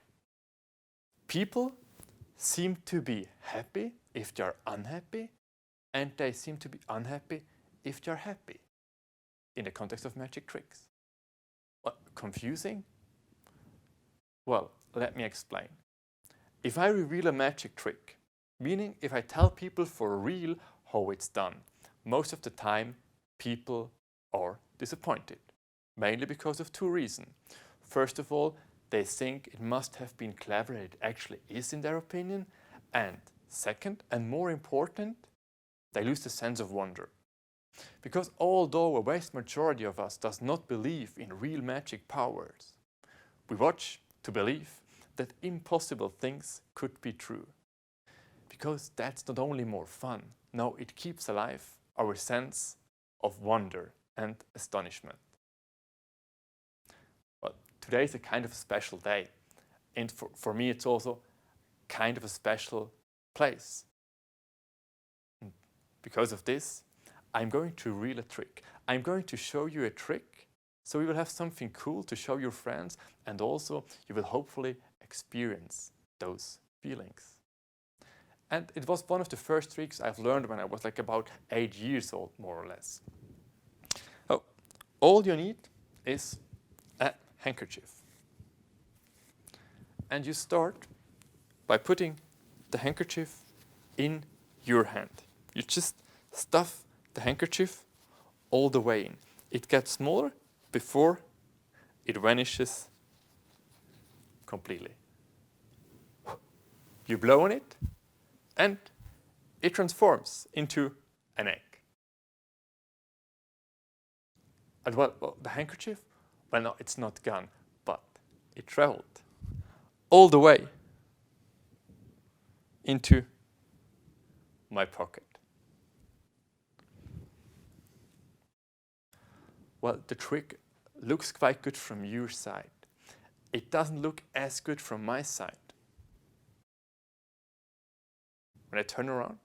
S15: People seem to be happy if they're unhappy, and they seem to be unhappy if they're happy in the context of magic tricks. What, confusing? Well, let me explain. If I reveal a magic trick, meaning if I tell people for real how it's done, most of the time people are disappointed, mainly because of two reasons. First of all, they think it must have been clever, it actually is in their opinion. And second, and more important, they lose the sense of wonder. Because although a vast majority of us does not believe in real magic powers, we watch to believe that impossible things could be true. Because that's not only more fun, no, it keeps alive our sense of wonder and astonishment. Well, today is a kind of a special day. And for me, it's also kind of a special place. And because of this, I'm going to reel a trick. I'm going to show you a trick, so you will have something cool to show your friends, and also you will hopefully experience those feelings. And it was one of the first tricks I've learned when I was like about 8 years old, more or less. Oh, all you need is a handkerchief. And you start by putting the handkerchief in your hand. You just stuff the handkerchief all the way in. It gets smaller before it vanishes completely. You blow on it, and it transforms into an egg. And well, the handkerchief, well, no, it's not gone, but it traveled all the way into my pocket. Well, the trick looks quite good from your side. It doesn't look as good from my side. When I turn around,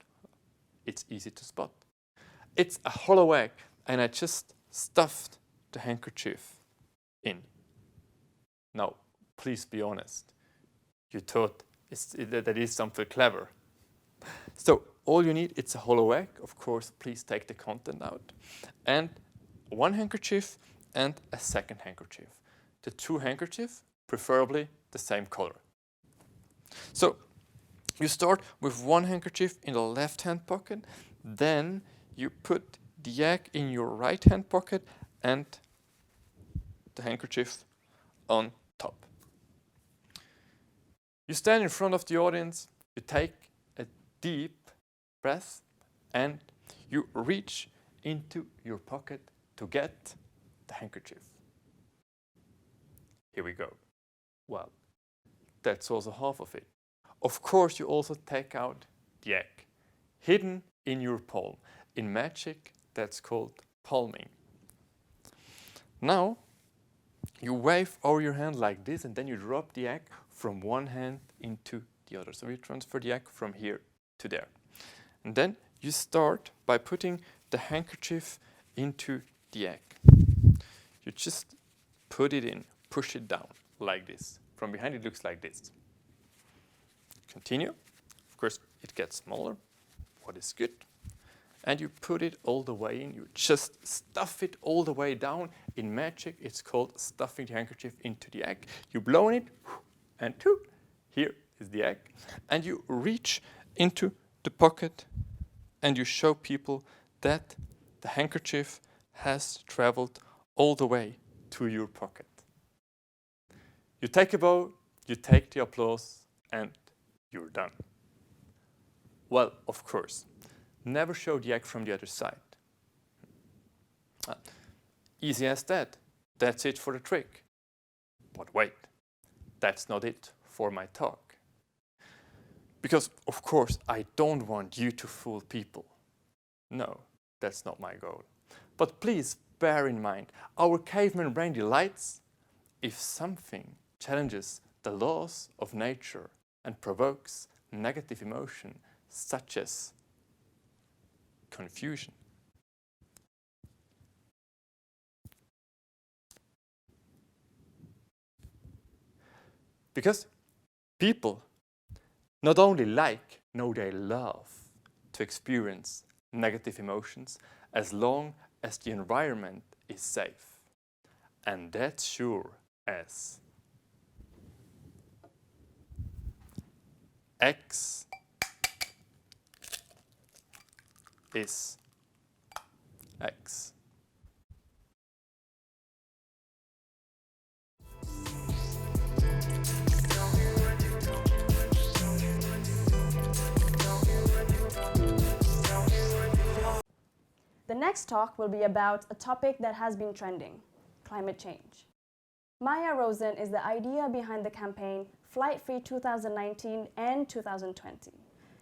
S15: it's easy to spot. It's a hollow egg, and I just stuffed the handkerchief in. Now, please be honest. You thought that is something clever. So all you need, it's a hollow egg. Of course, please take the content out. And one handkerchief and a second handkerchief. The two handkerchiefs, preferably the same color. So you start with one handkerchief in the left-hand pocket, then you put the egg in your right-hand pocket and the handkerchief on top. You stand in front of the audience, you take a deep breath, and you reach into your pocket to get the handkerchief. Here we go. Well, that's also half of it. Of course, you also take out the egg, hidden in your palm. In magic, that's called palming. Now, you wave over your hand like this, and then you drop the egg from one hand into the other. So you transfer the egg from here to there. And then you start by putting the handkerchief into the egg. You just put it in, push it down like this. From behind it looks like this. Continue. Of course, it gets smaller. What is good? And you put it all the way in. You just stuff it all the way down. In magic, it's called stuffing the handkerchief into the egg. You blow on it, and here is the egg. And you reach into the pocket, and you show people that the handkerchief has traveled all the way to your pocket. You take a bow, you take the applause, and you're done. Well, of course, never show the egg from the other side. Easy as that. That's it for the trick. But wait, that's not it for my talk. Because, of course, I don't want you to fool people. No, that's not my goal. But please bear in mind, our caveman brain delights if something challenges the laws of nature and provokes negative emotion, such as confusion. Because people not only like, no, they love to experience negative emotions as long as the environment is safe. And that's sure as X is TEDx.
S2: The next talk will be about a topic that has been trending, climate change. Maya Rosen is the idea behind the campaign Flight Free 2019 and 2020.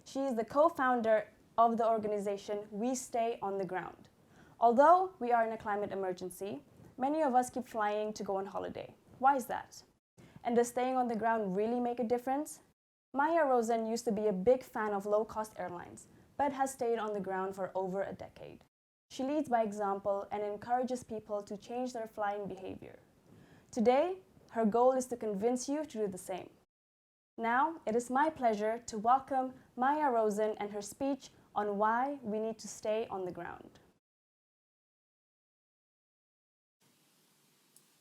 S2: She is the co-founder of the organization We Stay on the Ground. Although we are in a climate emergency, many of us keep flying to go on holiday. Why is that? And does staying on the ground really make a difference? Maya Rosen used to be a big fan of low-cost airlines, but has stayed on the ground for over a decade. She leads by example and encourages people to change their flying behavior. Today, her goal is to convince you to do the same. Now, it is my pleasure to welcome Maya Rosen and her speech on why we need to stay on the ground.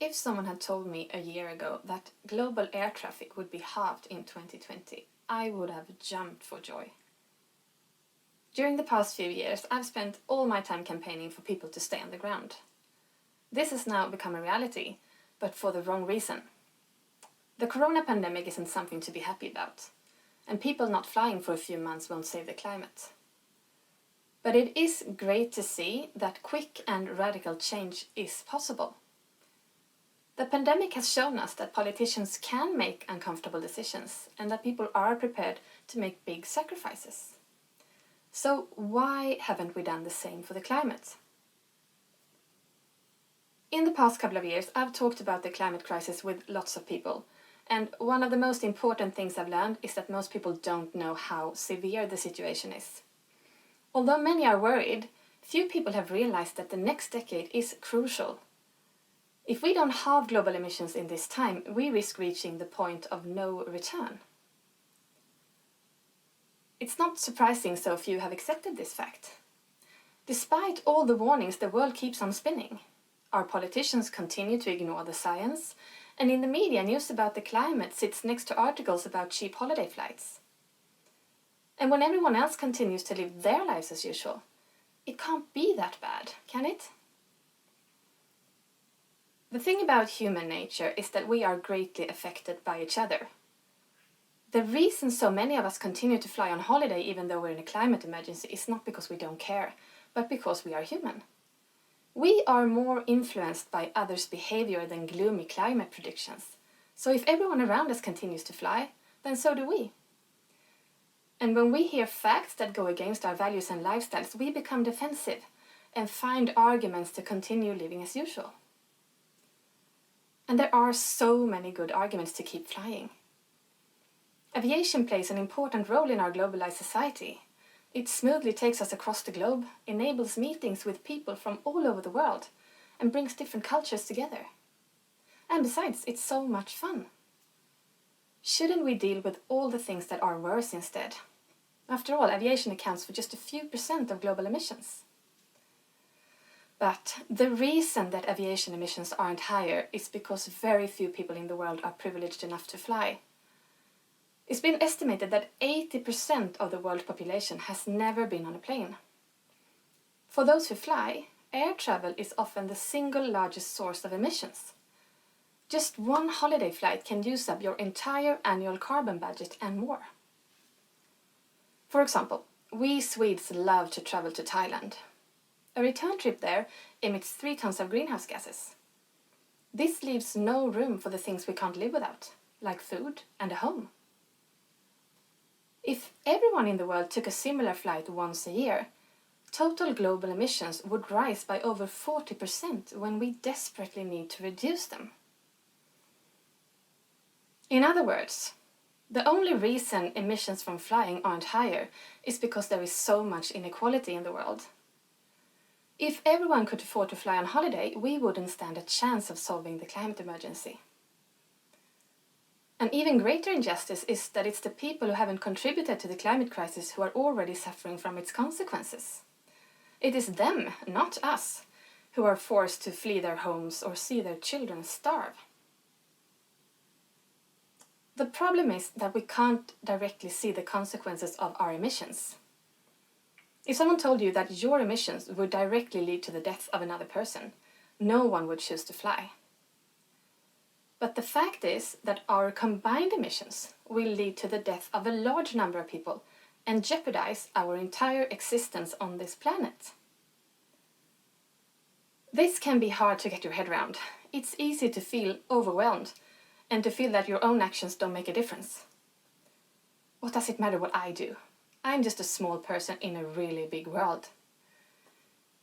S16: If someone had told me a year ago that global air traffic would be halved in 2020, I would have jumped for joy. During the past few years, I've spent all my time campaigning for people to stay on the ground. This has now become a reality, but for the wrong reason. The corona pandemic isn't something to be happy about, and people not flying for a few months won't save the climate. But it is great to see that quick and radical change is possible. The pandemic has shown us that politicians can make uncomfortable decisions and that people are prepared to make big sacrifices. So why haven't we done the same for the climate? In the past couple of years, I've talked about the climate crisis with lots of people, and one of the most important things I've learned is that most people don't know how severe the situation is. Although many are worried, few people have realized that the next decade is crucial. If we don't halve global emissions in this time, we risk reaching the point of no return. It's not surprising so few have accepted this fact. Despite all the warnings, the world keeps on spinning. Our politicians continue to ignore the science, and in the media, news about the climate sits next to articles about cheap holiday flights. And when everyone else continues to live their lives as usual, it can't be that bad, can it? The thing about human nature is that we are greatly affected by each other. The reason so many of us continue to fly on holiday even though we're in a climate emergency is not because we don't care, but because we are human. We are more influenced by others' behavior than gloomy climate predictions. So if everyone around us continues to fly, then so do we. And when we hear facts that go against our values and lifestyles, we become defensive and find arguments to continue living as usual. And there are so many good arguments to keep flying. Aviation plays an important role in our globalized society. It smoothly takes us across the globe, enables meetings with people from all over the world, and brings different cultures together. And besides, it's so much fun. Shouldn't we deal with all the things that are worse instead? After all, aviation accounts for just a few % of global emissions. But the reason that aviation emissions aren't higher is because very few people in the world are privileged enough to fly. It's been estimated that 80% of the world population has never been on a plane. For those who fly, air travel is often the single largest source of emissions. Just one holiday flight can use up your entire annual carbon budget and more. For example, we Swedes love to travel to Thailand. A return trip there emits 3 tons of greenhouse gases. This leaves no room for the things we can't live without, like food and a home. If everyone in the world took a similar flight once a year, total global emissions would rise by over 40% when we desperately need to reduce them. In other words, the only reason emissions from flying aren't higher is because there is so much inequality in the world. If everyone could afford to fly on holiday, we wouldn't stand a chance of solving the climate emergency. An even greater injustice is that it's the people who haven't contributed to the climate crisis who are already suffering from its consequences. It is them, not us, who are forced to flee their homes or see their children starve. The problem is that we can't directly see the consequences of our emissions. If someone told you that your emissions would directly lead to the death of another person, no one would choose to fly. But the fact is that our combined emissions will lead to the death of a large number of people and jeopardize our entire existence on this planet. This can be hard to get your head around. It's easy to feel overwhelmed and to feel that your own actions don't make a difference. What does it matter what I do? I'm just a small person in a really big world.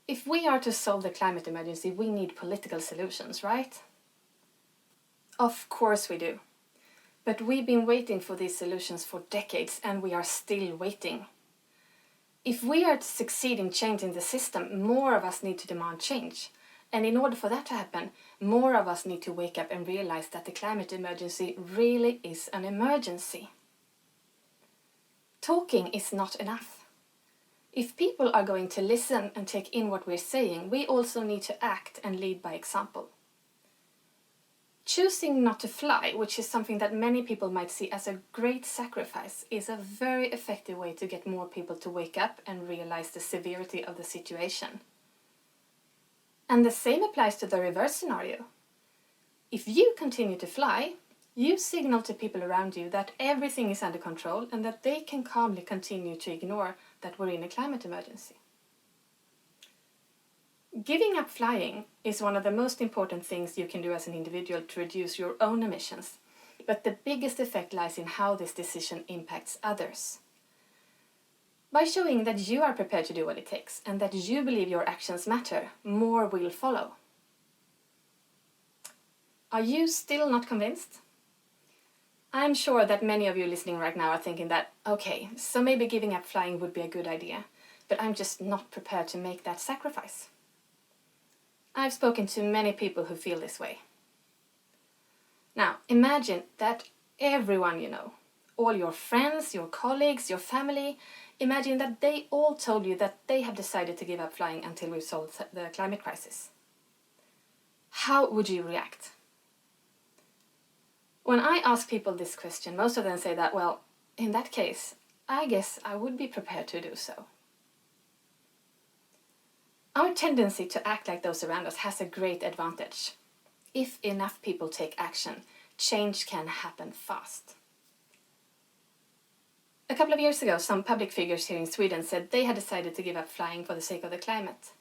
S16: If we are to solve the climate emergency, we need political solutions, right? Of course we do. But we've been waiting for these solutions for decades, and we are still waiting. If we are to succeed in changing the system, more of us need to demand change. And in order for that to happen, more of us need to wake up and realize that the climate emergency really is an emergency. Talking is not enough. If people are going to listen and take in what we're saying, we also need to act and lead by example. Choosing not to fly, which is something that many people might see as a great sacrifice, is a very effective way to get more people to wake up and realize the severity of the situation. And the same applies to the reverse scenario. If you continue to fly, you signal to people around you that everything is under control and that they can calmly continue to ignore that we're in a climate emergency. Giving up flying is one of the most important things you can do as an individual to reduce your own emissions, but the biggest effect lies in how this decision impacts others. By showing that you are prepared to do what it takes and that you believe your actions matter, more will follow. Are you still not convinced? I'm sure that many of you listening right now are thinking that, okay, so maybe giving up flying would be a good idea, but I'm just not prepared to make that sacrifice. I've spoken to many people who feel this way. Now, imagine that everyone you know, all your friends, your colleagues, your family, imagine that they all told you that they have decided to give up flying until we've solved the climate crisis. How would you react? When I ask people this question, most of them say that, well, in that case, I guess I would be prepared to do so. Our tendency to act like those around us has a great advantage. If enough people take action, change can happen fast. A couple of years ago, some public figures here in Sweden said they had decided to give up flying for the sake of the climate.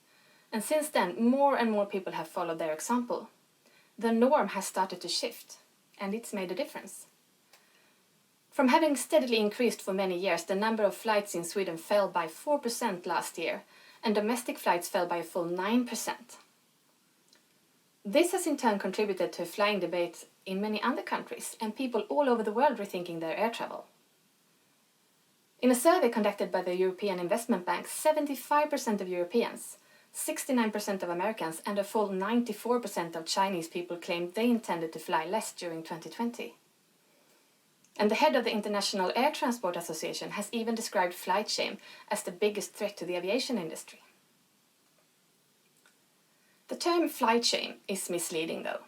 S16: And since then, more and more people have followed their example. The norm has started to shift, and it's made a difference. From having steadily increased for many years, the number of flights in Sweden fell by 4% last year, and domestic flights fell by a full 9%. This has in turn contributed to a flying debate in many other countries, and people all over the world rethinking their air travel. In a survey conducted by the European Investment Bank, 75% of Europeans, 69% of Americans, and a full 94% of Chinese people claimed they intended to fly less during 2020. And the head of the International Air Transport Association has even described flight shame as the biggest threat to the aviation industry. The term flight shame is misleading, though.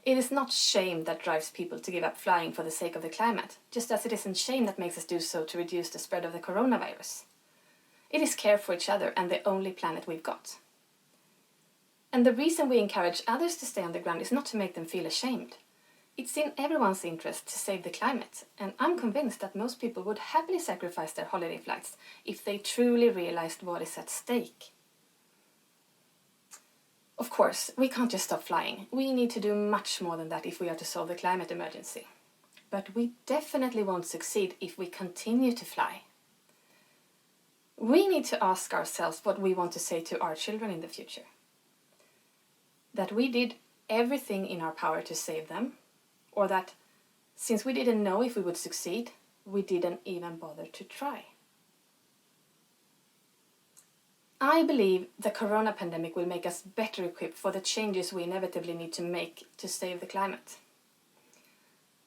S16: It is not shame that drives people to give up flying for the sake of the climate, just as it isn't shame that makes us do so to reduce the spread of the coronavirus. It is care for each other and the only planet we've got. And the reason we encourage others to stay on the ground is not to make them feel ashamed. It's in everyone's interest to save the climate, and I'm convinced that most people would happily sacrifice their holiday flights if they truly realized what is at stake. Of course, we can't just stop flying. We need to do much more than that if we are to solve the climate emergency. But we definitely won't succeed if we continue to fly. We need to ask ourselves what we want to say to our children in the future. That we did everything in our power to save them, or that, since we didn't know if we would succeed, we didn't even bother to try. I believe the corona pandemic will make us better equipped for the changes we inevitably need to make to save the climate.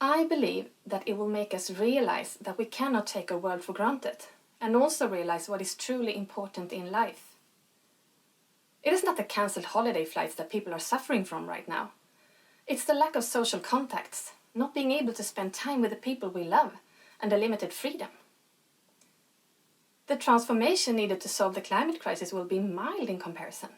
S16: I believe that it will make us realize that we cannot take our world for granted, and also realize what is truly important in life. It is not the cancelled holiday flights that people are suffering from right now. It's the lack of social contacts, not being able to spend time with the people we love, and the limited freedom. the transformation needed to solve the climate crisis will be mild in comparison.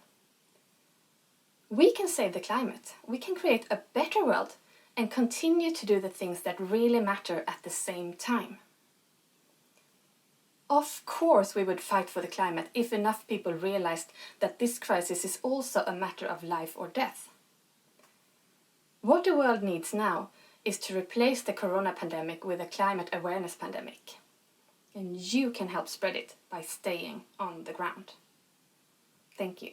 S16: We can save the climate, we can create a better world, and continue to do the things that really matter at the same time. Of course we would fight for the climate if enough people realized that this crisis is also a matter of life or death. What the world needs now is to replace the corona pandemic with a climate awareness pandemic. And you can help spread it by staying on the ground. Thank you.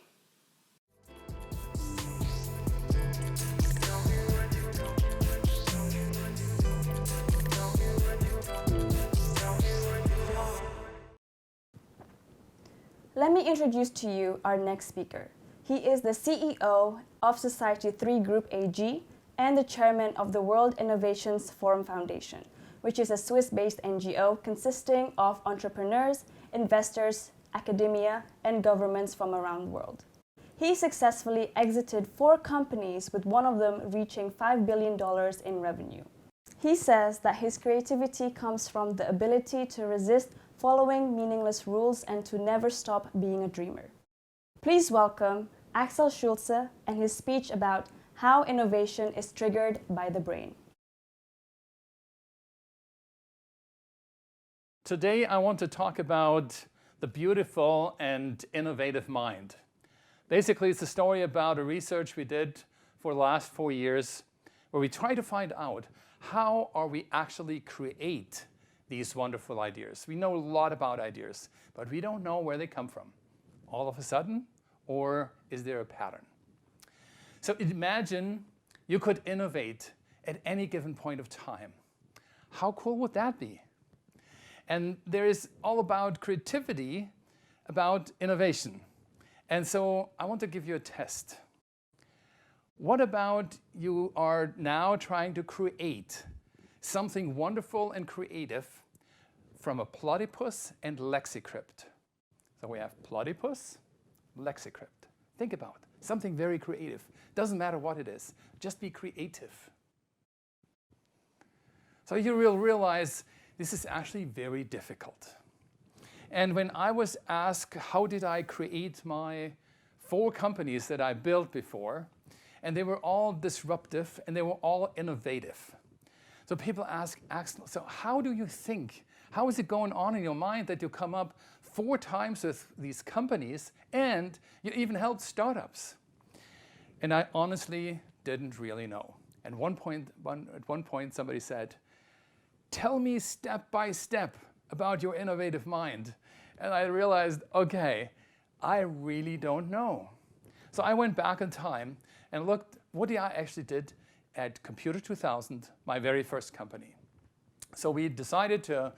S2: Let me introduce to you our next speaker. He is the CEO of Society 3 Group AG and the chairman of the World Innovations Forum Foundation, which is a Swiss-based NGO consisting of entrepreneurs, investors, academia, and governments from around the world. He successfully exited 4 companies, with one of them reaching $5 billion in revenue. He says that his creativity comes from the ability to resist following meaningless rules and to never stop being a dreamer. Please welcome Axel Schulze and his speech about how innovation is triggered by the brain.
S17: Today I want to talk about the beautiful and innovative mind. Basically, it's a story about a research we did for the last 4 years where we try to find out how are we actually create these wonderful ideas. We know a lot about ideas, but we don't know where they come from. All of a sudden, or is there a pattern? So imagine you could innovate at any given point of time. How cool would that be? And there is all about creativity, about innovation. And so I want to give you a test. What about you are now trying to create something wonderful and creative from a platypus and lexicrypt? So we have platypus, lexicrypt. Think about it. Something very creative. Doesn't matter what it is. Just be creative. So you will realize this is actually very difficult. And when I was asked how did I create my 4 companies that I built before, and they were all disruptive and they were all innovative. So people ask, so how do you think? How is it going on in your mind that you come up 4 times with these companies and you even help startups? And I honestly didn't really know. And at one point somebody said, tell me step by step about your innovative mind. And I realized, okay, I really don't know. So I went back in time and looked what I actually did at Computer 2000, my very first company. So we decided to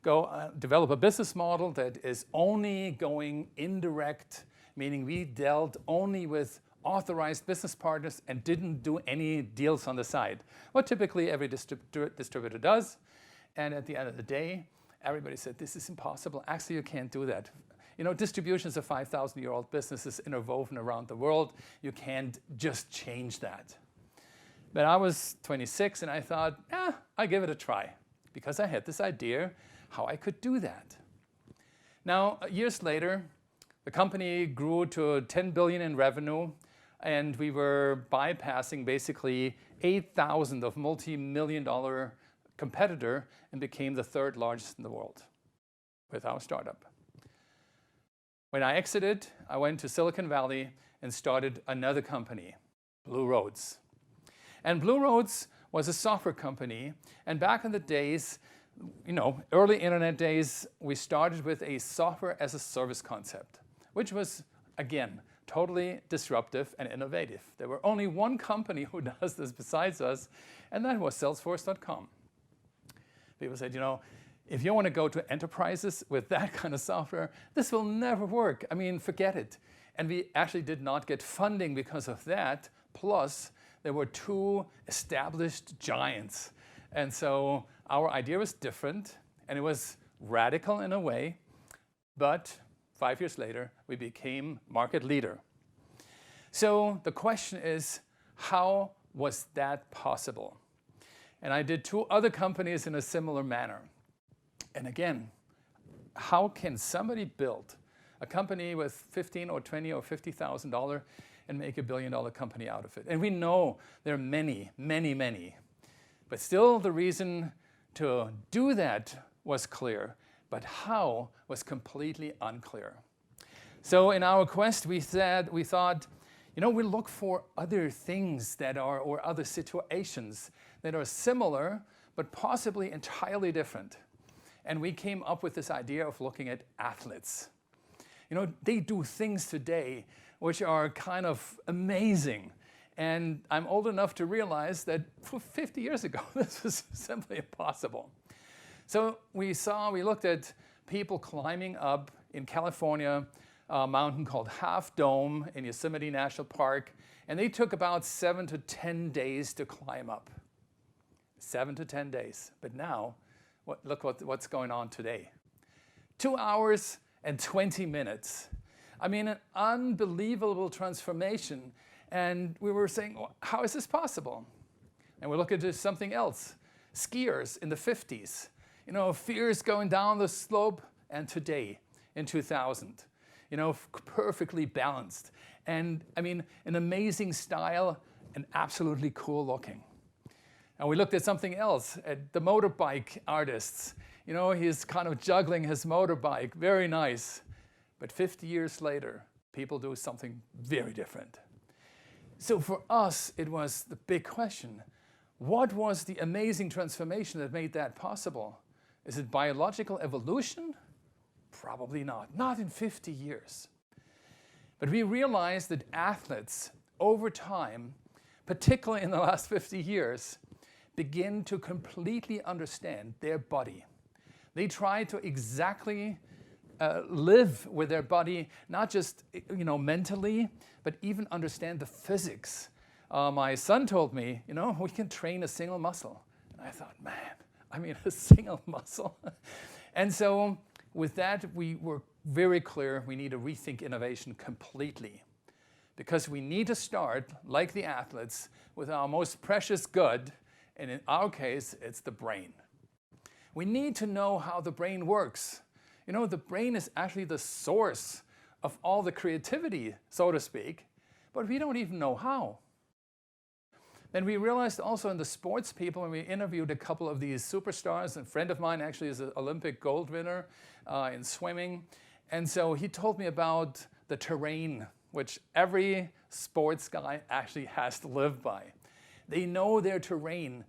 S17: go develop a business model that is only going indirect, meaning we dealt only with authorized business partners and didn't do any deals on the side. What typically every distributor does. And at the end of the day, everybody said, this is impossible. Actually, you can't do that. You know, distributions of 5,000-year-old businesses interwoven around the world. You can't just change that. But I was 26 and I thought, I'll give it a try, because I had this idea how I could do that. Now, years later, the company grew to 10 billion in revenue, and we were bypassing basically 8,000 of multi-million-dollar competitor and became the 3rd largest in the world with our startup. When I exited, I went to Silicon Valley and started another company, Blue Roads. And Blue Roads was a software company, and back in the days, you know, early internet days, we started with a software as a service concept, which was, again, totally disruptive and innovative. There were only one company who does this besides us, and that was Salesforce.com. People said, you know, if you want to go to enterprises with that kind of software, this will never work. I mean, forget it. And we actually did not get funding because of that. Plus, there were 2 established giants. And so our idea was different, and it was radical in a way. But 5 years later, we became market leader. So the question is, how was that possible? And I did 2 other companies in a similar manner. And again, how can somebody build a company with $15 or $20 or $50,000 and make $1 billion company out of it? And we know there are many, many, many. But still, the reason to do that was clear, but how was completely unclear. So in our quest, we thought, we look for other things that are, or other situations that are similar, but possibly entirely different. And we came up with this idea of looking at athletes. They do things today which are kind of amazing. And I'm old enough to realize that 50 years ago, this was simply impossible. So we looked at people climbing up in California, a mountain called Half Dome in Yosemite National Park, and they took about 7 to 10 days to climb up. 7 to 10 days. But now, look what's going on today. 2 hours and 20 minutes. I mean, an unbelievable transformation. And we were saying, well, how is this possible? And we look at something else. Skiers in the 50s. Fears going down the slope, and today, in 2000. Perfectly balanced. And I mean, an amazing style and absolutely cool looking. And we looked at something else, at the motorbike artists. He's kind of juggling his motorbike, very nice. But 50 years later, people do something very different. So for us, it was the big question. What was the amazing transformation that made that possible? Is it biological evolution? Probably not. Not in 50 years. But we realized that athletes, over time, particularly in the last 50 years, begin to completely understand their body. They try to exactly live with their body, not just mentally, but even understand the physics. My son told me, we can train a single muscle. And I thought, man, a single muscle. And so with that, we were very clear we need to rethink innovation completely. Because we need to start, like the athletes, with our most precious good, and in our case, it's the brain. We need to know how the brain works. The brain is actually the source of all the creativity, so to speak, but we don't even know how. Then we realized also in the sports people, when we interviewed a couple of these superstars, and a friend of mine actually is an Olympic gold winner in swimming, and so he told me about the terrain, which every sports guy actually has to live by. They know their terrain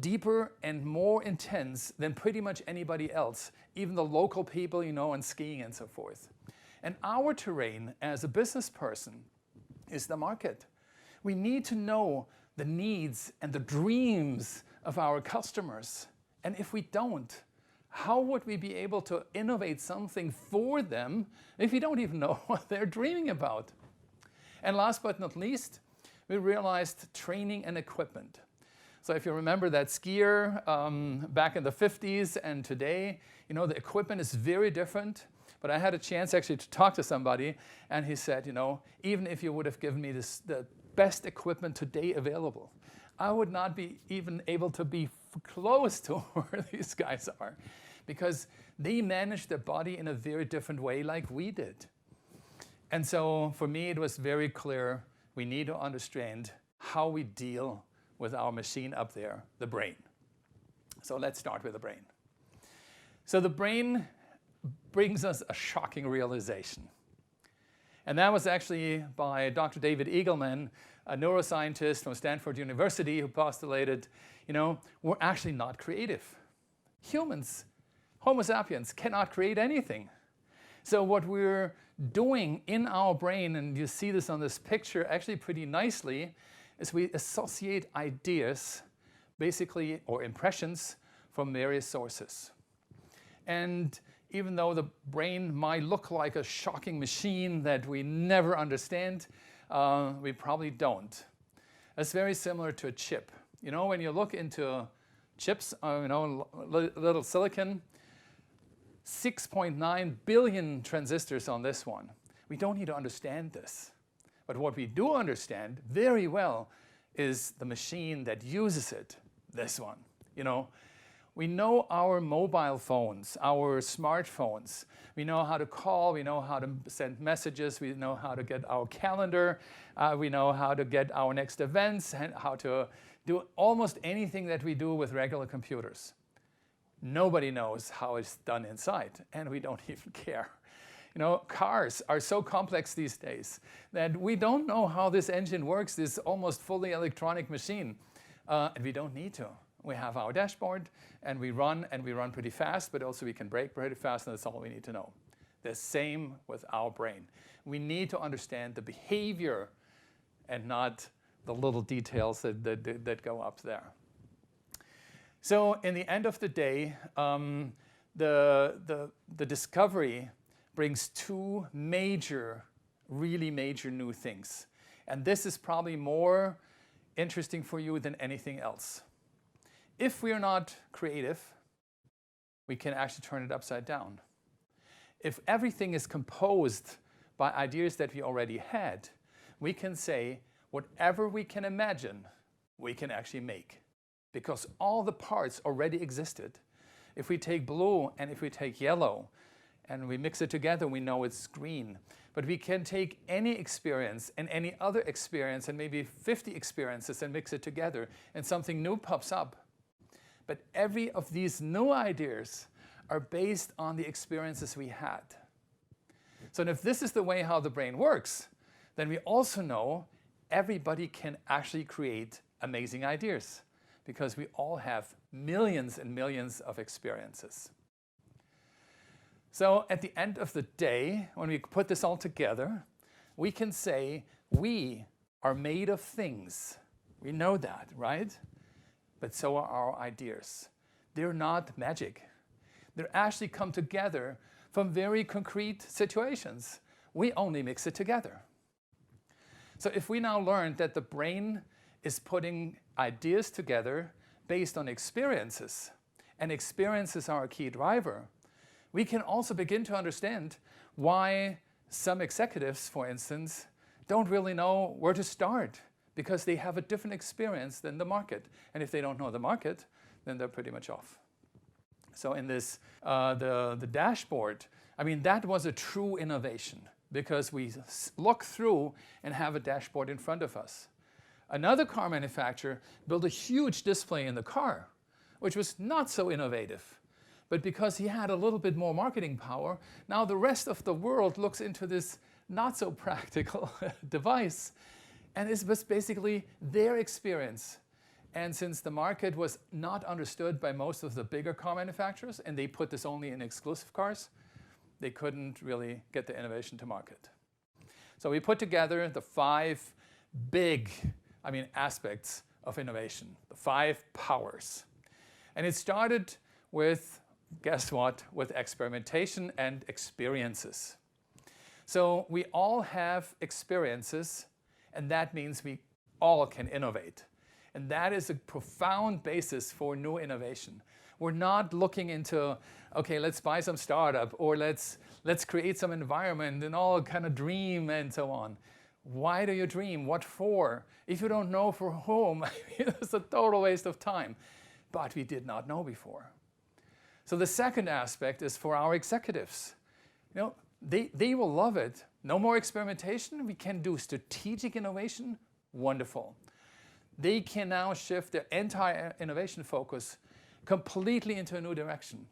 S17: deeper and more intense than pretty much anybody else, even the local people, and skiing and so forth. And our terrain as a business person is the market. We need to know the needs and the dreams of our customers. And if we don't, how would we be able to innovate something for them if we don't even know what they're dreaming about? And last but not least, we realized training and equipment. So if you remember that skier back in the 50s and today, the equipment is very different. But I had a chance actually to talk to somebody, and he said, even if you would have given me the best equipment today available, I would not be even able to be close to where these guys are, because they manage their body in a very different way like we did. And so for me, it was very clear we need to understand how we deal with our machine up there, the brain. So let's start with the brain. So the brain brings us a shocking realization. And that was actually by Dr. David Eagleman, a neuroscientist from Stanford University, who postulated, we're actually not creative. Humans, Homo sapiens, cannot create anything. So what we're doing in our brain, and you see this on this picture actually pretty nicely, is we associate ideas, basically, or impressions, from various sources. And even though the brain might look like a shocking machine that we never understand, we probably don't. It's very similar to a chip. When you look into chips, little silicon, 6.9 billion transistors on this one. We don't need to understand this. But what we do understand very well is the machine that uses it, this one. We know our mobile phones, our smartphones. We know how to call, we know how to send messages, we know how to get our calendar, we know how to get our next events, and how to do almost anything that we do with regular computers. Nobody knows how it's done inside, and we don't even care. You know, cars are so complex these days that we don't know how this engine works, this almost fully electronic machine, and we don't need to. We have our dashboard, and we run pretty fast, but also we can brake pretty fast, and that's all we need to know. The same with our brain. We need to understand the behavior and not the little details that go up there. So in the end of the day, the discovery brings two major, really major new things. And this is probably more interesting for you than anything else. If we are not creative, we can actually turn it upside down. If everything is composed by ideas that we already had, we can say whatever we can imagine, we can actually make. Because all the parts already existed. If we take blue and if we take yellow and we mix it together, we know it's green. But we can take any experience and any other experience and maybe 50 experiences and mix it together, and something new pops up. But every of these new ideas are based on the experiences we had. So if this is the way how the brain works, then we also know everybody can actually create amazing ideas, because we all have millions and millions of experiences. So at the end of the day, when we put this all together, we can say we are made of things. We know that, right? But so are our ideas. They're not magic. They actually come together from very concrete situations. We only mix it together. So if we now learned that the brain is putting ideas together based on experiences, and experiences are a key driver, we can also begin to understand why some executives, for instance, don't really know where to start, because they have a different experience than the market. And if they don't know the market, then they're pretty much off. So in this, the dashboard, I mean, that was a true innovation, because we look through and have a dashboard in front of us. Another car manufacturer built a huge display in the car, which was not so innovative. But because he had a little bit more marketing power, now the rest of the world looks into this not so practical device. And it was basically their experience. And since the market was not understood by most of the bigger car manufacturers, and they put this only in exclusive cars, they couldn't really get the innovation to market. So we put together the 5 big aspects of innovation, the 5 powers. And it started with, guess what, with experimentation and experiences. So we all have experiences, and that means we all can innovate. And that is a profound basis for new innovation. We're not looking into, okay, let's buy some startup, or let's create some environment and all kind of dream and so on. Why do you dream? What for? If you don't know for whom, it's a total waste of time. But we did not know before. So the second aspect is for our executives. You know, they will love it. No more experimentation. We can do strategic innovation. Wonderful. They can now shift their entire innovation focus completely into a new direction,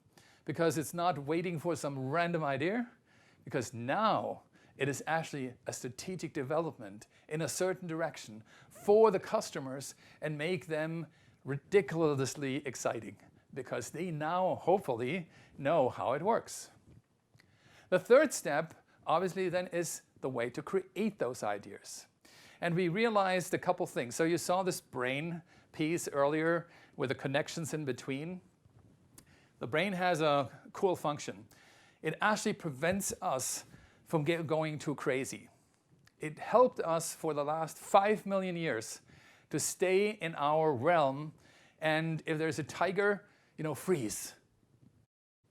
S17: because it's not waiting for some random idea, because now it is actually a strategic development in a certain direction for the customers, and make them ridiculously exciting, because they now hopefully know how it works. The third step, obviously, then is the way to create those ideas. And we realized a couple things. So you saw this brain piece earlier with the connections in between. The brain has a cool function. It actually prevents us from going too crazy. It helped us for the last 5 million years to stay in our realm, and if there's a tiger, freeze.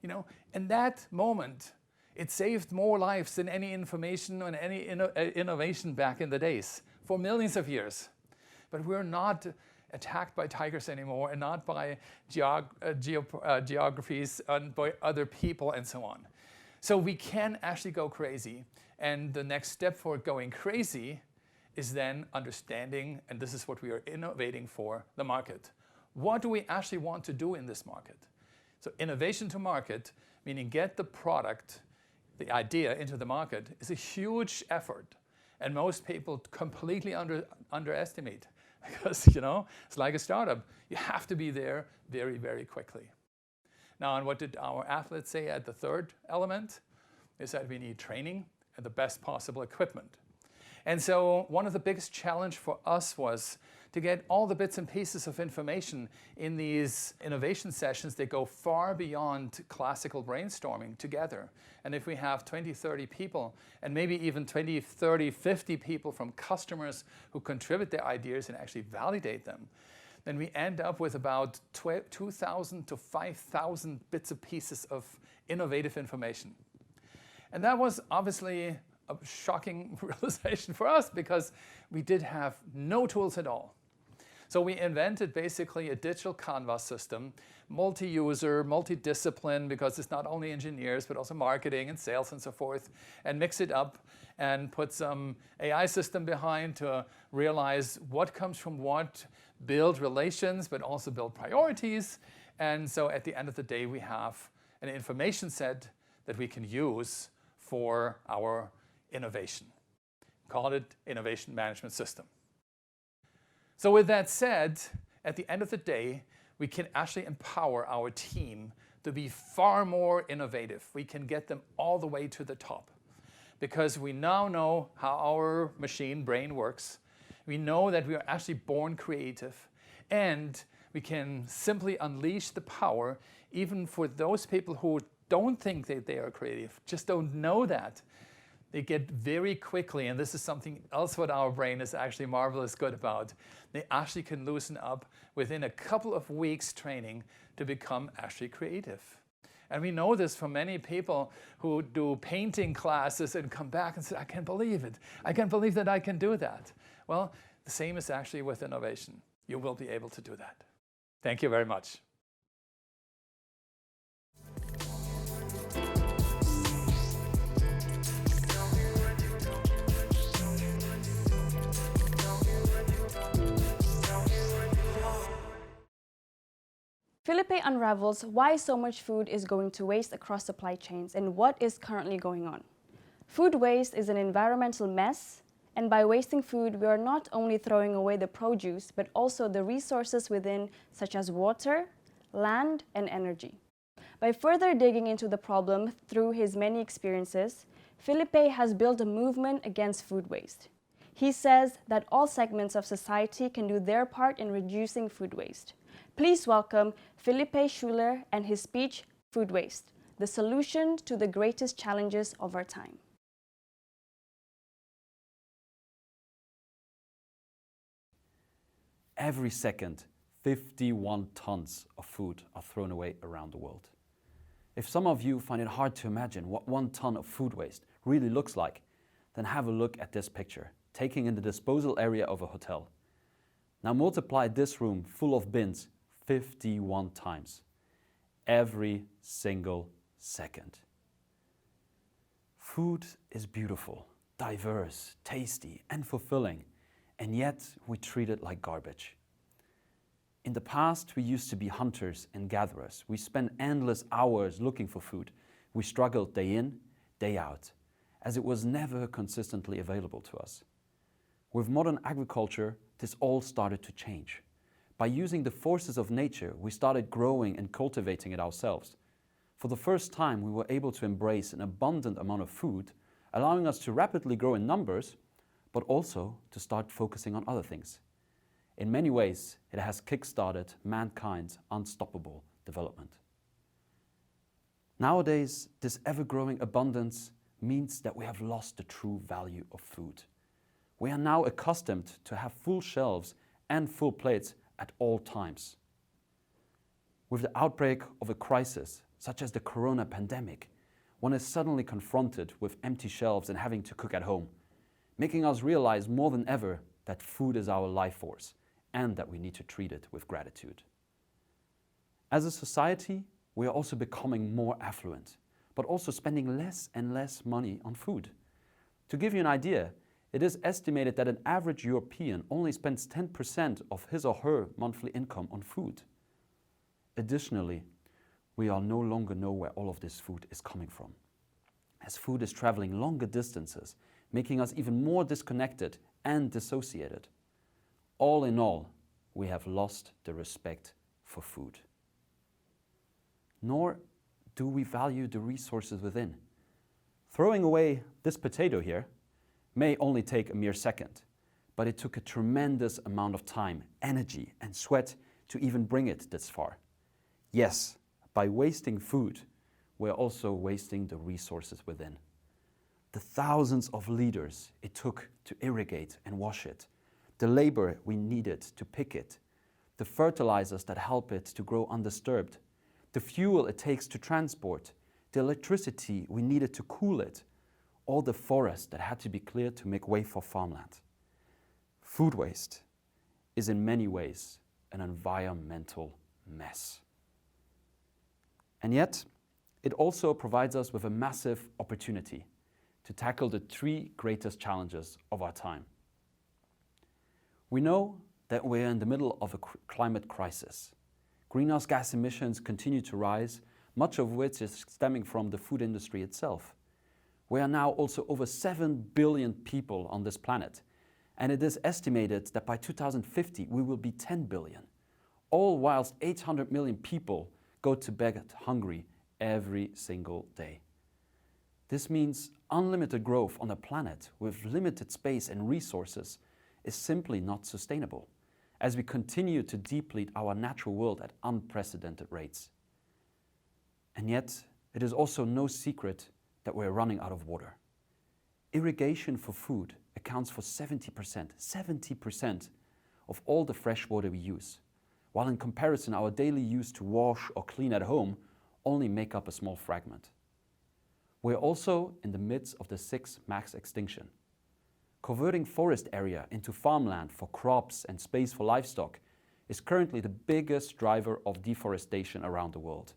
S17: In that moment, it saved more lives than any information and any innovation back in the days for millions of years. But we're not attacked by tigers anymore and not by geographies and by other people and so on. So we can actually go crazy. And the next step for going crazy is then understanding, and this is what we are innovating for, the market. What do we actually want to do in this market? So innovation to market, meaning get the product, the idea into the market, is a huge effort. And most people completely underestimate because, it's like a startup. You have to be there very, very quickly. Now, and what did our athletes say at the third element? Is that we need training and the best possible equipment. And so one of the biggest challenge for us was to get all the bits and pieces of information in these innovation sessions that go far beyond classical brainstorming together. And if we have 20, 30 people, and maybe even 20, 30, 50 people from customers who contribute their ideas and actually validate them, then we end up with about 2,000 to 5,000 bits and pieces of innovative information. And that was obviously a shocking realization for us because we did have no tools at all. So we invented basically a digital canvas system, multi-user, multi-discipline, because it's not only engineers, but also marketing and sales and so forth, and mix it up and put some AI system behind to realize what comes from what, build relations, but also build priorities. And so at the end of the day, we have an information set that we can use for our innovation. Call it Innovation Management System. So with that said, at the end of the day, we can actually empower our team to be far more innovative. We can get them all the way to the top because we now know how our machine brain works. We know that we are actually born creative, and we can simply unleash the power even for those people who don't think that they are creative, just don't know that. They get very quickly, and this is something else what our brain is actually marvelous good about, they actually can loosen up within a couple of weeks training to become actually creative. And we know this from many people who do painting classes and come back and say, I can't believe it. I can't believe that I can do that. Well, the same is actually with innovation. You will be able to do that. Thank you very much.
S2: Felipe unravels why so much food is going to waste across supply chains and what is currently going on. Food waste is an environmental mess, and by wasting food, we are not only throwing away the produce, but also the resources within, such as water, land, and energy. By further digging into the problem through his many experiences, Felipe has built a movement against food waste. He says that all segments of society can do their part in reducing food waste. Please welcome Felipe Schuler and his speech, Food Waste, the solution to the greatest challenges of our time.
S18: Every second, 51 tons of food are thrown away around the world. If some of you find it hard to imagine what 1 ton of food waste really looks like, then have a look at this picture, taken in the disposal area of a hotel. Now multiply this room full of bins 51 times, every single second. Food is beautiful, diverse, tasty, and fulfilling, and yet we treat it like garbage. In the past, we used to be hunters and gatherers. We spent endless hours looking for food. We struggled day in, day out, as it was never consistently available to us. With modern agriculture, this all started to change. By using the forces of nature, we started growing and cultivating it ourselves. For the first time, we were able to embrace an abundant amount of food, allowing us to rapidly grow in numbers, but also to start focusing on other things. In many ways, it has kick-started mankind's unstoppable development. Nowadays, this ever-growing abundance means that we have lost the true value of food. We are now accustomed to have full shelves and full plates at all times. With the outbreak of a crisis, such as the corona pandemic, one is suddenly confronted with empty shelves and having to cook at home, making us realize more than ever that food is our life force and that we need to treat it with gratitude. As a society, we are also becoming more affluent, but also spending less and less money on food. To give you an idea, it is estimated that an average European only spends 10% of his or her monthly income on food. Additionally, we are no longer know where all of this food is coming from, as food is traveling longer distances, making us even more disconnected and dissociated. All in all, we have lost the respect for food. Nor do we value the resources within. Throwing away this potato here may only take a mere second, but it took a tremendous amount of time, energy, and sweat to even bring it this far. Yes, by wasting food, we're also wasting the resources within. The thousands of liters it took to irrigate and wash it, the labor we needed to pick it, the fertilizers that help it to grow undisturbed, the fuel it takes to transport, the electricity we needed to cool it, all the forests that had to be cleared to make way for farmland. Food waste is in many ways an environmental mess. And yet, it also provides us with a massive opportunity to tackle the three greatest challenges of our time. We know that we're in the middle of a climate crisis. Greenhouse gas emissions continue to rise, much of which is stemming from the food industry itself. We are now also over 7 billion people on this planet, and it is estimated that by 2050 we will be 10 billion, all whilst 800 million people go to bed hungry every single day. This means unlimited growth on a planet with limited space and resources is simply not sustainable, as we continue to deplete our natural world at unprecedented rates. And yet, it is also no secret that we're running out of water. Irrigation for food accounts for 70% of all the fresh water we use, while in comparison our daily use to wash or clean at home only make up a small fragment. We're also in the midst of the 6th mass extinction. Converting forest area into farmland for crops and space for livestock is currently the biggest driver of deforestation around the world,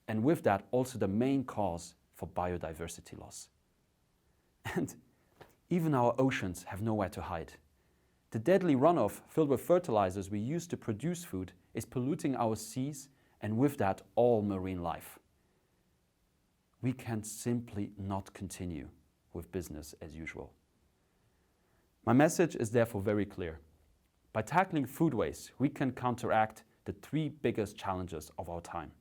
S18: and with that also the main cause for biodiversity loss. And even our oceans have nowhere to hide. The deadly runoff filled with fertilizers we use to produce food is polluting our seas and with that all marine life. We can simply not continue with business as usual. My message is therefore very clear. By tackling food waste, we can counteract the three biggest challenges of our time: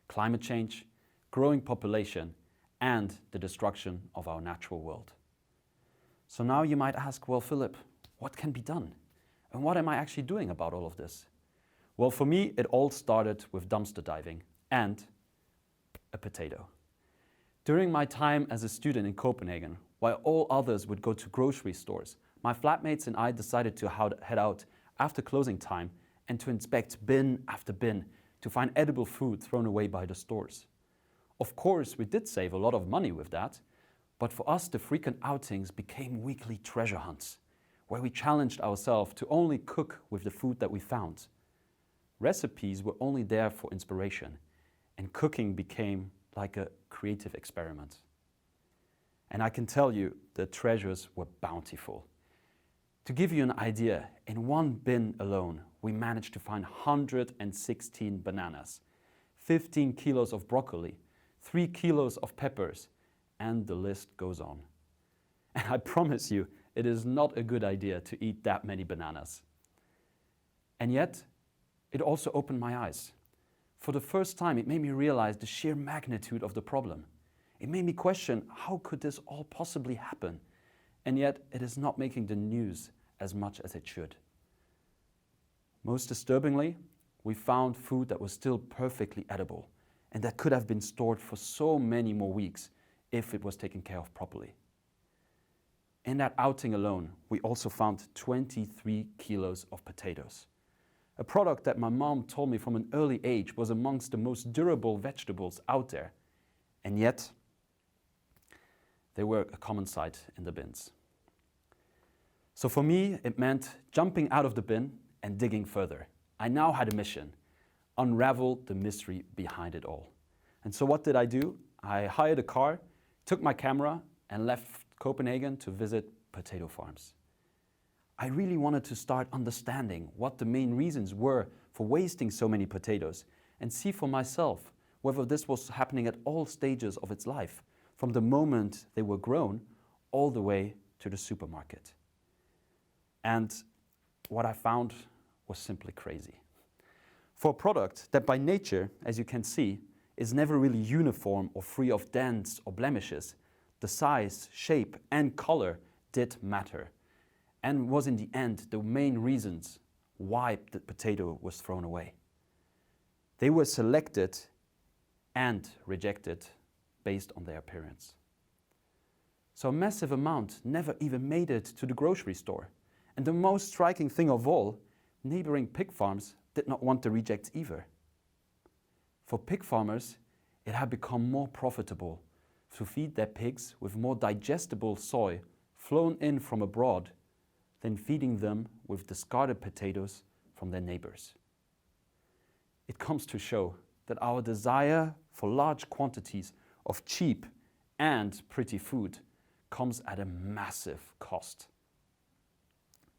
S18: climate change, growing population, and the destruction of our natural world. So now you might ask, well, Philip, what can be done? And what am I actually doing about all of this? Well, for me, it all started with dumpster diving and a potato. During my time as a student in Copenhagen, while all others would go to grocery stores, my flatmates and I decided to head out after closing time and to inspect bin after bin to find edible food thrown away by the stores. Of course, we did save a lot of money with that, but for us the frequent outings became weekly treasure hunts, where we challenged ourselves to only cook with the food that we found. Recipes were only there for inspiration, and cooking became like a creative experiment. And I can tell you, the treasures were bountiful. To give you an idea, in one bin alone, we managed to find 116 bananas, 15 kilos of broccoli, 3 kilos of peppers, and the list goes on. And I promise you, it is not a good idea to eat that many bananas. And yet, it also opened my eyes. For the first time, it made me realize the sheer magnitude of the problem. It made me question, how could this all possibly happen? And yet, it is not making the news as much as it should. Most disturbingly, we found food that was still perfectly edible and that could have been stored for so many more weeks if it was taken care of properly. In that outing alone, we also found 23 kilos of potatoes, a product that my mom told me from an early age was amongst the most durable vegetables out there, and yet they were a common sight in the bins. So for me, it meant jumping out of the bin and digging further. I now had a mission: unravel the mystery behind it all. And so what did I do? I hired a car, took my camera, and left Copenhagen to visit potato farms. I really wanted to start understanding what the main reasons were for wasting so many potatoes, and see for myself whether this was happening at all stages of its life, from the moment they were grown all the way to the supermarket. And what I found was simply crazy. For a product that by nature, as you can see, is never really uniform or free of dents or blemishes, the size, shape, and color did matter, and was in the end the main reasons why the potato was thrown away. They were selected and rejected based on their appearance. So a massive amount never even made it to the grocery store. And the most striking thing of all, neighboring pig farms did not want the rejects either. For pig farmers, it had become more profitable to feed their pigs with more digestible soy flown in from abroad than feeding them with discarded potatoes from their neighbors. It comes to show that our desire for large quantities of cheap and pretty food comes at a massive cost.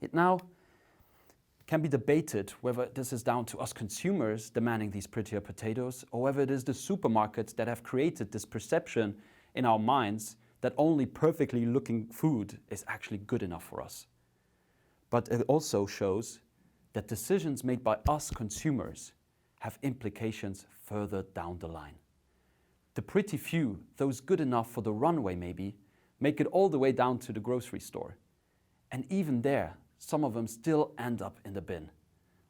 S18: It now can be debated whether this is down to us consumers demanding these prettier potatoes, or whether it is the supermarkets that have created this perception in our minds that only perfectly looking food is actually good enough for us. But it also shows that decisions made by us consumers have implications further down the line. The pretty few, those good enough for the runway maybe, make it all the way down to the grocery store. And even there, some of them still end up in the bin.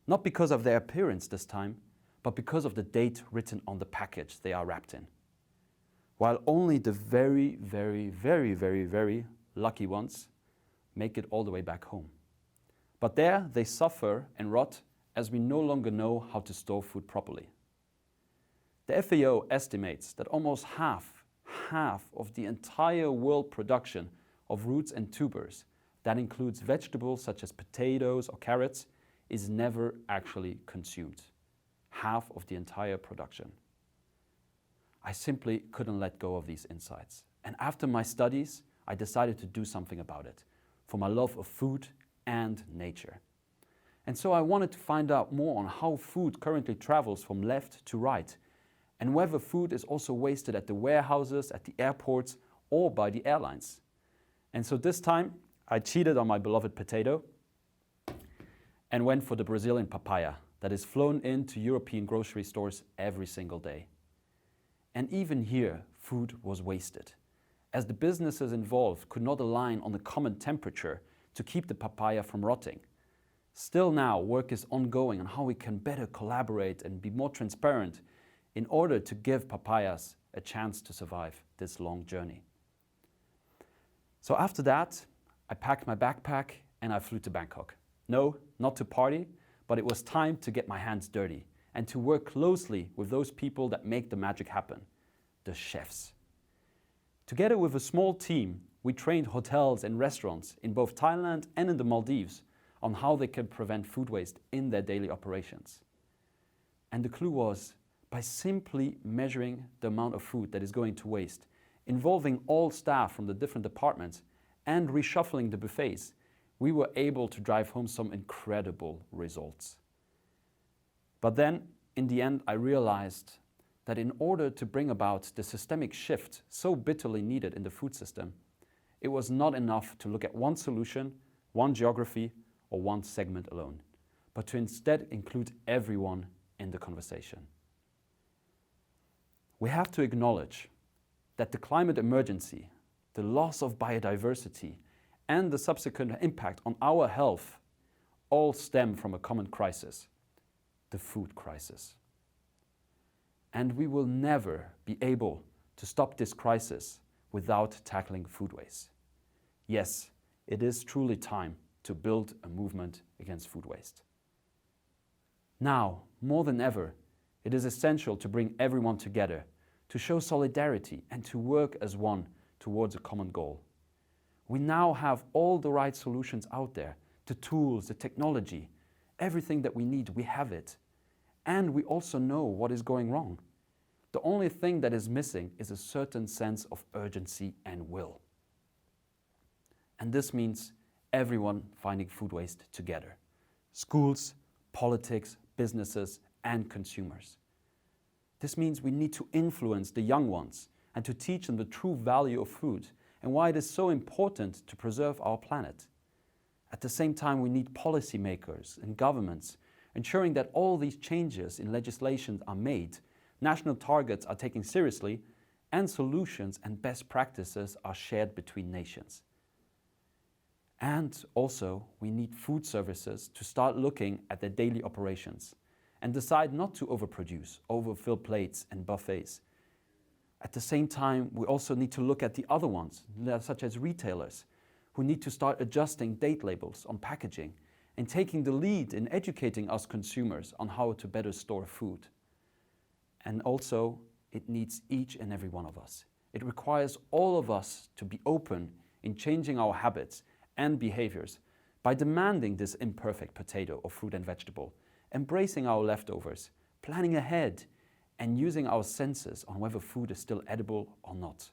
S18: Not because of their appearance this time, but because of the date written on the package they are wrapped in. While only the very, very, very, very, very lucky ones make it all the way back home. But there they suffer and rot as we no longer know how to store food properly. The FAO estimates that almost half of the entire world production of roots and tubers, that includes vegetables such as potatoes or carrots, is never actually consumed. Half of the entire production. I simply couldn't let go of these insights. And after my studies, I decided to do something about it, for my love of food and nature. And so I wanted to find out more on how food currently travels from left to right, and whether food is also wasted at the warehouses, at the airports, or by the airlines. And so this time, I cheated on my beloved potato and went for the Brazilian papaya that is flown into European grocery stores every single day. And even here, food was wasted, as the businesses involved could not align on a common temperature to keep the papaya from rotting. Still now, work is ongoing on how we can better collaborate and be more transparent in order to give papayas a chance to survive this long journey. So after that, I packed my backpack and I flew to Bangkok. No, not to party, but it was time to get my hands dirty and to work closely with those people that make the magic happen, the chefs. Together with a small team, we trained hotels and restaurants in both Thailand and in the Maldives on how they can prevent food waste in their daily operations. And the clue was, by simply measuring the amount of food that is going to waste, involving all staff from the different departments, and reshuffling the buffets, we were able to drive home some incredible results. But then, in the end, I realized that in order to bring about the systemic shift so bitterly needed in the food system, it was not enough to look at one solution, one geography, or one segment alone, but to instead include everyone in the conversation. We have to acknowledge that the climate emergency, the loss of biodiversity, and the subsequent impact on our health all stem from a common crisis, the food crisis. And we will never be able to stop this crisis without tackling food waste. Yes, it is truly time to build a movement against food waste. Now, more than ever, it is essential to bring everyone together, to show solidarity and to work as one towards a common goal. We now have all the right solutions out there, the tools, the technology, everything that we need, we have it. And we also know what is going wrong. The only thing that is missing is a certain sense of urgency and will. And this means everyone finding food waste together. Schools, politics, businesses, and consumers. This means we need to influence the young ones and to teach them the true value of food and why it is so important to preserve our planet. At the same time, we need policymakers and governments ensuring that all these changes in legislation are made, national targets are taken seriously, and solutions and best practices are shared between nations. And also, we need food services to start looking at their daily operations and decide not to overproduce, overfill plates and buffets. At the same time, we also need to look at the other ones, such as retailers, who need to start adjusting date labels on packaging and taking the lead in educating us consumers on how to better store food. And also, it needs each and every one of us. It requires all of us to be open in changing our habits and behaviors by demanding this imperfect potato or fruit and vegetable, embracing our leftovers, planning ahead, and using our senses on whether food is still edible or not.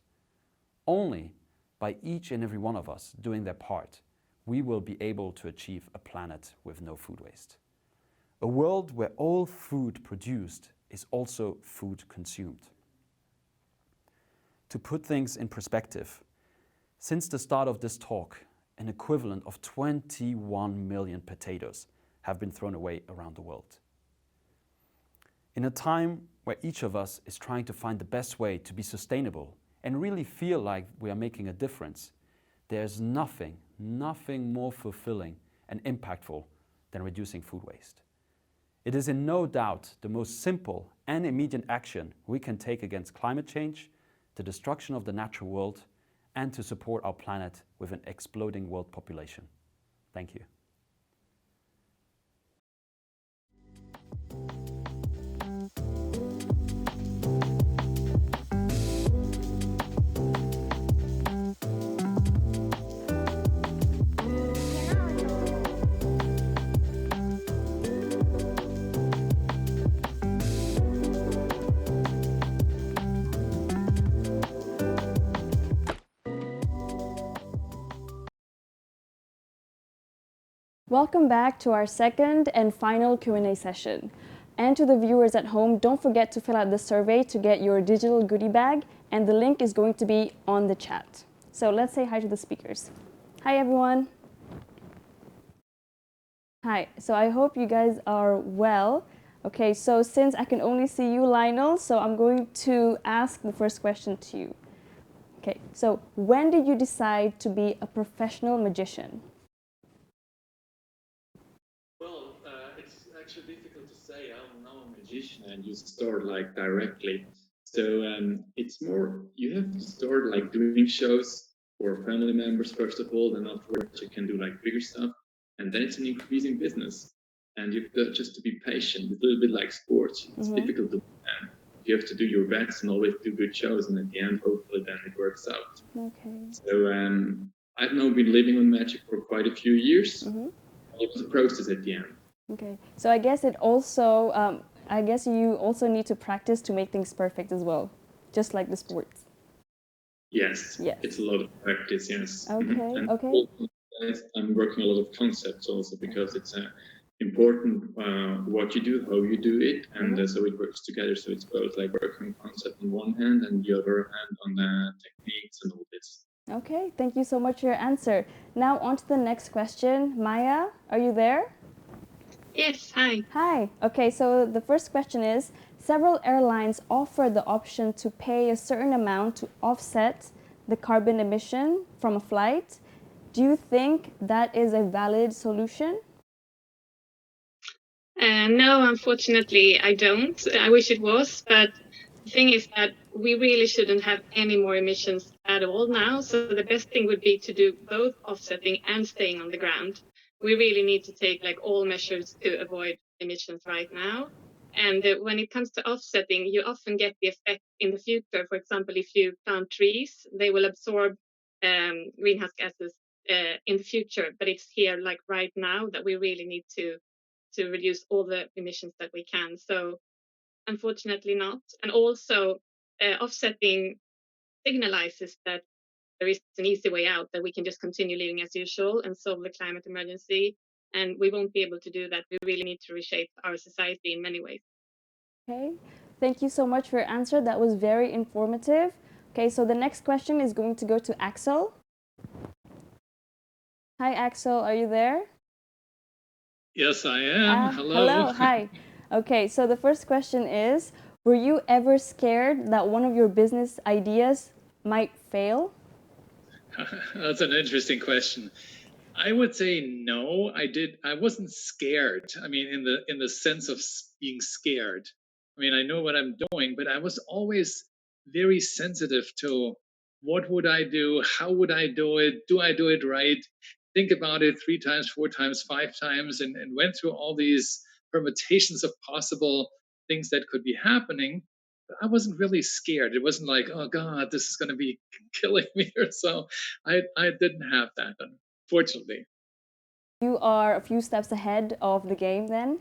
S18: Only by each and every one of us doing their part, we will be able to achieve a planet with no food waste. A world where all food produced is also food consumed. To put things in perspective, since the start of this talk, an equivalent of 21 million potatoes have been thrown away around the world. In a time where each of us is trying to find the best way to be sustainable and really feel like we are making a difference, there's nothing more fulfilling and impactful than reducing food waste. It is in no doubt the most simple and immediate action we can take against climate change, the destruction of the natural world, and to support our planet with an exploding world population. Thank you.
S2: Welcome back to our second and final Q&A session. And to the viewers at home, don't forget to fill out the survey to get your digital goodie bag, and the link is going to be on the chat. So let's say hi to the speakers. Hi everyone. Hi, so I hope you guys are well. Okay, so since I can only see you, Lionel, so I'm going to ask the first question to you. Okay, so when did you decide to be a professional magician?
S19: Well, it's actually difficult to say. I'm not a magician and you start like directly. So it's more, you have to start like doing shows for family members first of all, then afterwards you can do like bigger stuff. And then it's an increasing business. And you've got just to be patient. It's a little bit like sports. It's difficult to plan. You have to do your best and always do good shows. And at the end, hopefully then it works out.
S2: Okay.
S19: So I've now been living on magic for quite a few years. It was a process at the end.
S2: Okay, so I guess it also, I guess you also need to practice to make things perfect as well, just like the sports.
S19: Yes, it's a lot of practice, yes.
S2: Okay,
S19: And
S2: okay.
S19: also, I'm working a lot of concepts also because it's important what you do, how you do it, and so it works together. So it's both like working concept on one hand and the other hand on the techniques and all this.
S2: Okay, thank you so much for your answer. Now on to the next question. Maya, are you there?
S13: Yes, hi.
S2: Hi. Okay, so the first question is, several airlines offer the option to pay a certain amount to offset the carbon emission from a flight. Do you think that is a valid solution?
S13: No, unfortunately, I don't. I wish it was, but the thing is that we really shouldn't have any more emissions at all now. So the best thing would be to do both offsetting and staying on the ground. We really need to take like all measures to avoid emissions right now. And when it comes to offsetting, you often get the effect in the future. For example, if you plant trees, they will absorb
S20: greenhouse gases in the future, but it's here like right now that we really need to reduce all the emissions that we can. So unfortunately not. And also offsetting signalizes that there is an easy way out, that we can just continue living as usual and solve the climate emergency. And we won't be able to do that. We really need to reshape our society in many ways.
S2: Okay, thank you so much for your answer. That was very informative. Okay, so the next question is going to go to Axel. Hi, Axel, are you there?
S19: Yes, I am. Hello.
S2: Hello, hi. Okay, so the first question is, were you ever scared that one of your business ideas might fail?
S19: That's an interesting question. I would say no. I wasn't scared. I mean, in the sense of being scared. I mean, I know what I'm doing, but I was always very sensitive to what would I do? How would I do it? Do I do it right? Think about it 3 times, 4 times, 5 times, and went through all these permutations of possible things that could be happening. But I wasn't really scared. It wasn't like, oh God, this is going to be killing me or so. I didn't have that, unfortunately.
S2: You are a few steps ahead of the game then?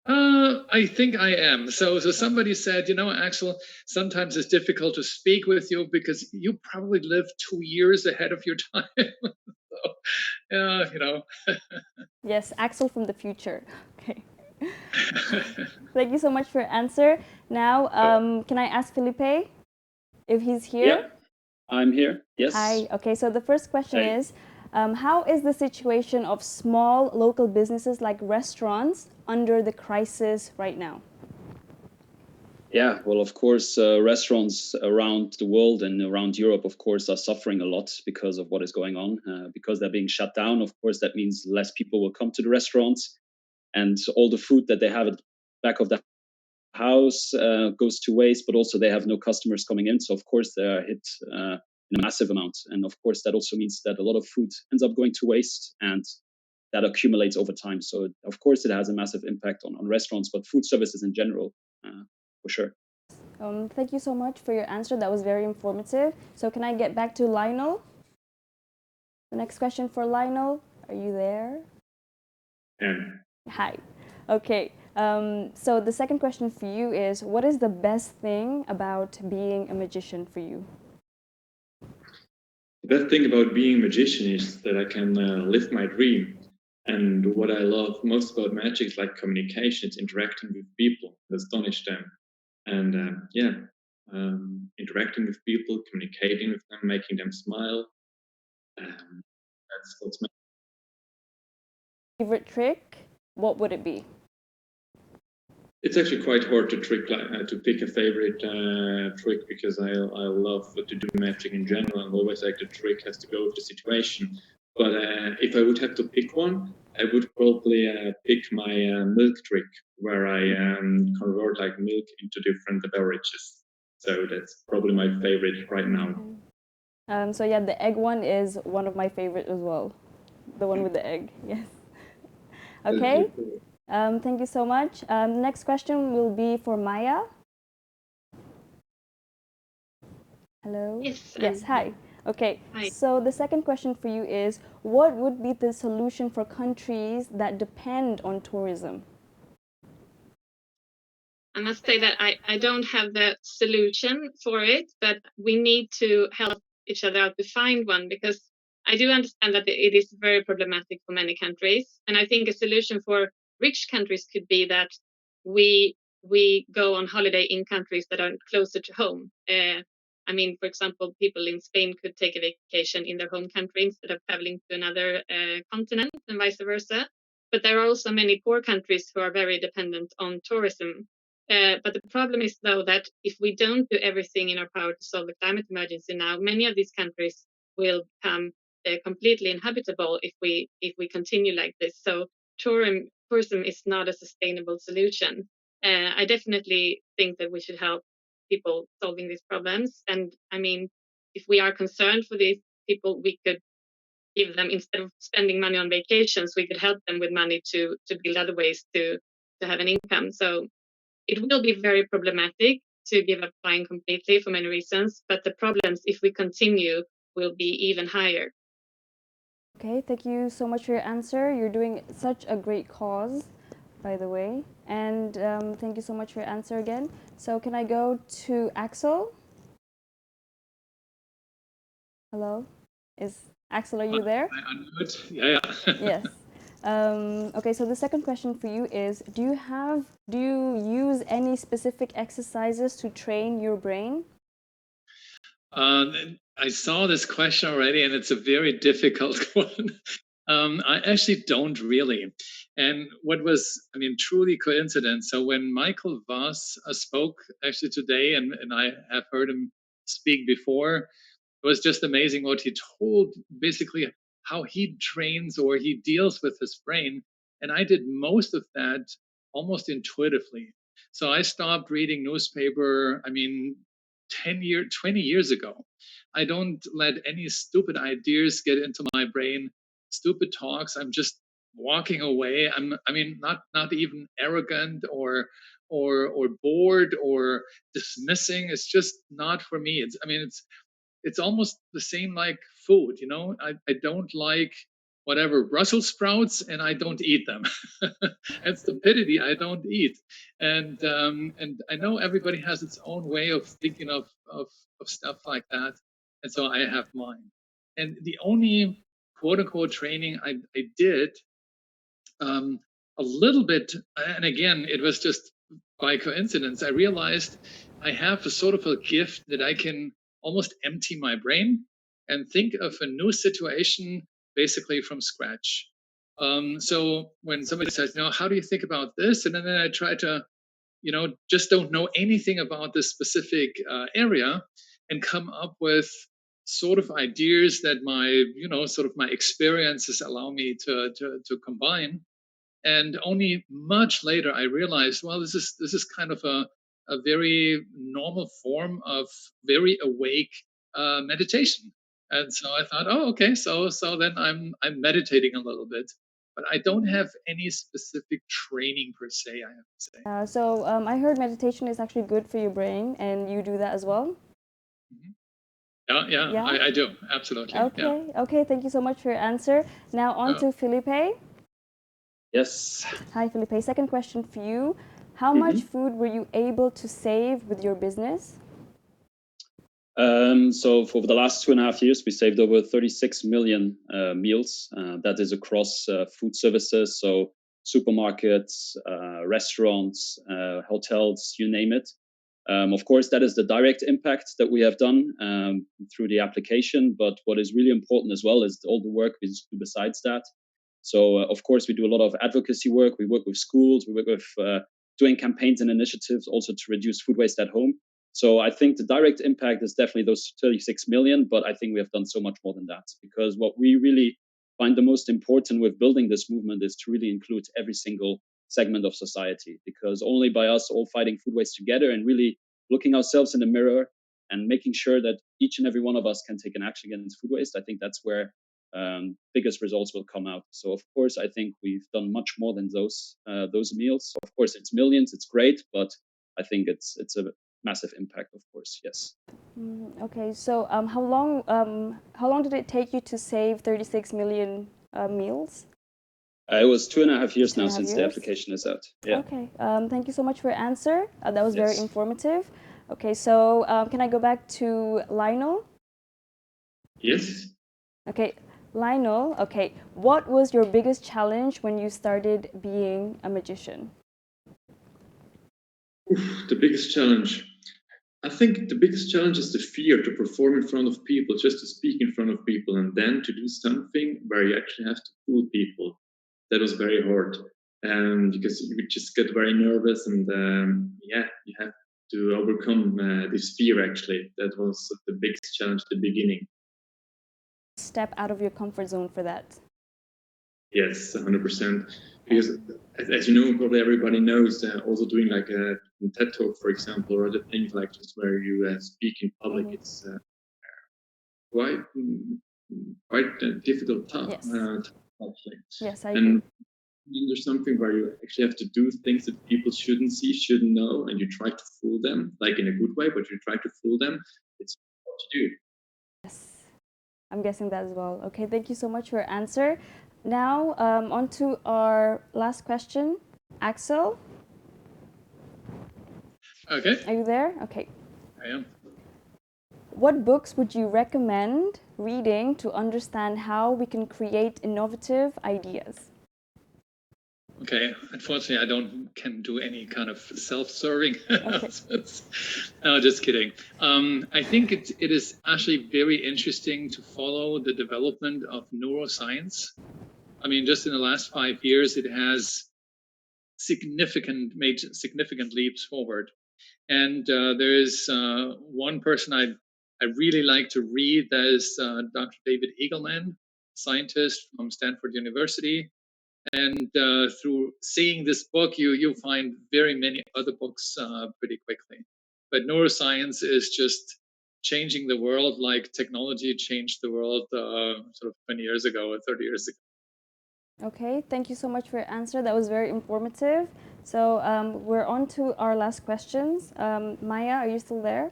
S19: I think I am. So somebody said, you know, Axel, sometimes it's difficult to speak with you because you probably live 2 years ahead of your time. So, yeah, you know.
S2: Yes, Axel from the future. Okay. Thank you so much for your answer. Now, can I ask Felipe if he's here?
S21: Yeah, I'm here. Yes.
S2: Hi. Okay, so the first question
S21: Hey.
S2: is, how is the situation of small local businesses like restaurants under the crisis right now?
S21: Yeah, well, of course, restaurants around the world and around Europe, of course, are suffering a lot because of what is going on. Because they're being shut down, of course, that means less people will come to the restaurants, and all the food that they have at the back of the house goes to waste, but also they have no customers coming in. So, of course, they are hit in a massive amount. And of course, that also means that a lot of food ends up going to waste, and that accumulates over time. So, of course, it has a massive impact on restaurants, but food services in general, for sure.
S2: Thank you so much for your answer. That was very informative. So can I get back to Lionel? The next question for Lionel. Are you there?
S19: Yeah.
S2: Hi. Okay. So the second question for you is, what is the best thing about being a magician for you?
S19: The best thing about being a magician is that I can live my dream. And what I love most about magic is like communication. It's interacting with people, astonish them. And interacting with people, communicating with them, making them smile. That's what's my
S2: Favorite trick? What would it be?
S19: It's actually quite hard to pick a favorite trick because I love to do magic in general, and always like the trick has to go with the situation. But if I would have to pick one, I would probably pick my milk trick, where I convert like milk into different beverages. So that's probably my favorite right now.
S2: So yeah, the egg one is one of my favorite as well. The one with the egg, yes. Okay. Thank you so much. Next question will be for Maya. Hello?
S20: Yes.
S2: Yes, hi. Okay,
S20: Hi.
S2: so the second question for you is, what would be the solution for countries that depend on tourism?
S20: I must say that I don't have the solution for it, but we need to help each other out to find one, because I do understand that it is very problematic for many countries. And I think a solution for rich countries could be that we go on holiday in countries that are closer to home. I mean, for example, people in Spain could take a vacation in their home country instead of traveling to another continent, and vice versa. But there are also many poor countries who are very dependent on tourism. But the problem is, though, that if we don't do everything in our power to solve the climate emergency now, many of these countries will become completely inhabitable if we continue like this. So tourism is not a sustainable solution. I definitely think that we should help people solving these problems. And I mean, if we are concerned for these people, we could give them, instead of spending money on vacations, we could help them with money to build other ways to have an income. So it will be very problematic to give up flying completely for many reasons, but the problems, if we continue, will be even higher.
S2: Okay, thank you so much for your answer. You're doing such a great cause, by the way. And thank you so much for your answer again. So can I go to Axel? Hello? Axel, are you there?
S19: I unmute. Yeah.
S2: Yes. Okay, so the second question for you is, do you use any specific exercises to train your brain?
S19: I saw this question already, and it's a very difficult one. I actually don't really. And what was, truly coincidence. So when Michael Voss spoke actually today, and I have heard him speak before, it was just amazing what he told, basically how he trains or he deals with his brain. And I did most of that almost intuitively. So I stopped reading newspaper, 20 years ago. I don't let any stupid ideas get into my brain, stupid talks. I'm just walking away. Not even arrogant or bored or dismissing. It's just not for me. It's almost the same like food, I don't like whatever Brussels sprouts, and I don't eat them. And stupidity I don't eat. And I know everybody has its own way of thinking of stuff like that, and so I have mine. And the only quote unquote training I did, a little bit, and again, it was just by coincidence, I realized I have a sort of a gift that I can almost empty my brain and think of a new situation basically from scratch. So when somebody says, how do you think about this? And then I try to, just don't know anything about this specific area and come up with sort of ideas that my, sort of my experiences allow me to combine. And only much later I realized, well, this is kind of a very normal form of very awake meditation. And so I thought, oh, okay, so then I'm meditating a little bit, but I don't have any specific training per se, I have to say.
S2: So I heard meditation is actually good for your brain, and you do that as well?
S19: Yeah. I do, absolutely.
S2: Okay, okay, thank you so much for your answer. Now on to Felipe.
S21: Yes.
S2: Hi, Felipe. Second question for you. How much food were you able to save with your business?
S21: So for the last 2.5 years, we saved over 36 million meals. That is across food services, so supermarkets, restaurants, hotels, you name it. Of course, that is the direct impact that we have done through the application. But what is really important as well is all the work we do besides that. So, of course, we do a lot of advocacy work. We work with schools. We work with doing campaigns and initiatives also to reduce food waste at home. So I think the direct impact is definitely those 36 million, but I think we have done so much more than that, because what we really find the most important with building this movement is to really include every single segment of society, because only by us all fighting food waste together and really looking ourselves in the mirror and making sure that each and every one of us can take an action against food waste, I think that's where biggest results will come out. So of course, I think we've done much more than those meals. Of course, it's millions, it's great, but I think it's a massive impact, of course. Yes.
S2: Okay, so how long did it take you to save 36 million meals?
S21: It was 2.5 years now since the application is out. Yeah.
S2: Okay, thank you so much for your answer. That was very informative. Okay, so can I go back to Lionel?
S19: Yes.
S2: Okay, Lionel, okay, what was your biggest challenge when you started being a magician?
S19: The biggest challenge. I think the biggest challenge is the fear to perform in front of people, just to speak in front of people, and then to do something where you actually have to fool people. That was very hard, because you would just get very nervous, and you have to overcome this fear. Actually, that was the biggest challenge at the beginning.
S2: Step out of your comfort zone for that.
S19: Yes, 100%. Because as you know, probably everybody knows, also doing like a TED Talk, for example, or other things like just where you speak in public, it's quite difficult task, actually.
S2: Yes, I
S19: agree. And there's something where you actually have to do things that people shouldn't see, shouldn't know, and you try to fool them, like in a good way, but you try to fool them. It's hard to do.
S2: Yes. I'm guessing that as well. Okay, thank you so much for your answer. Now, on to our last question. Axel?
S10: Okay.
S2: Are you there? Okay.
S10: I am.
S2: What books would you recommend reading to understand how we can create innovative ideas?
S10: Okay, unfortunately, can do any kind of self-serving.
S2: Okay.
S10: No, just kidding. I think it is actually very interesting to follow the development of neuroscience. I mean, just in the last 5 years, it has made significant leaps forward. And there is one person I really like to read. That is Dr. David Eagleman, scientist from Stanford University. And through seeing this book, you'll find very many other books pretty quickly. But neuroscience is just changing the world like technology changed the world sort of 20 years ago or 30 years ago.
S2: Okay, thank you so much for your answer. That was very informative. So we're on to our last questions. Maya, are you still there?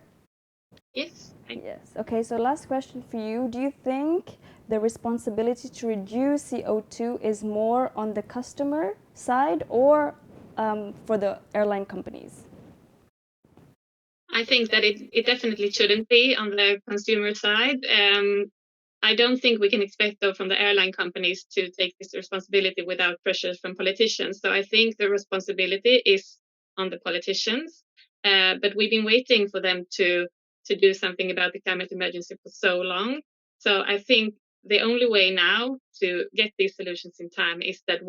S20: Yes.
S2: Yes. Okay, so last question for you. Do you think the responsibility to reduce CO2 is more on the customer side or for the airline companies?
S20: I think that it definitely shouldn't be on the consumer side. I don't think we can expect, though, from the airline companies to take this responsibility without pressures from politicians. So I think the responsibility is on the politicians. But we've been waiting for them to do something about the climate emergency for so long. So I think the only way now to get these solutions in time is that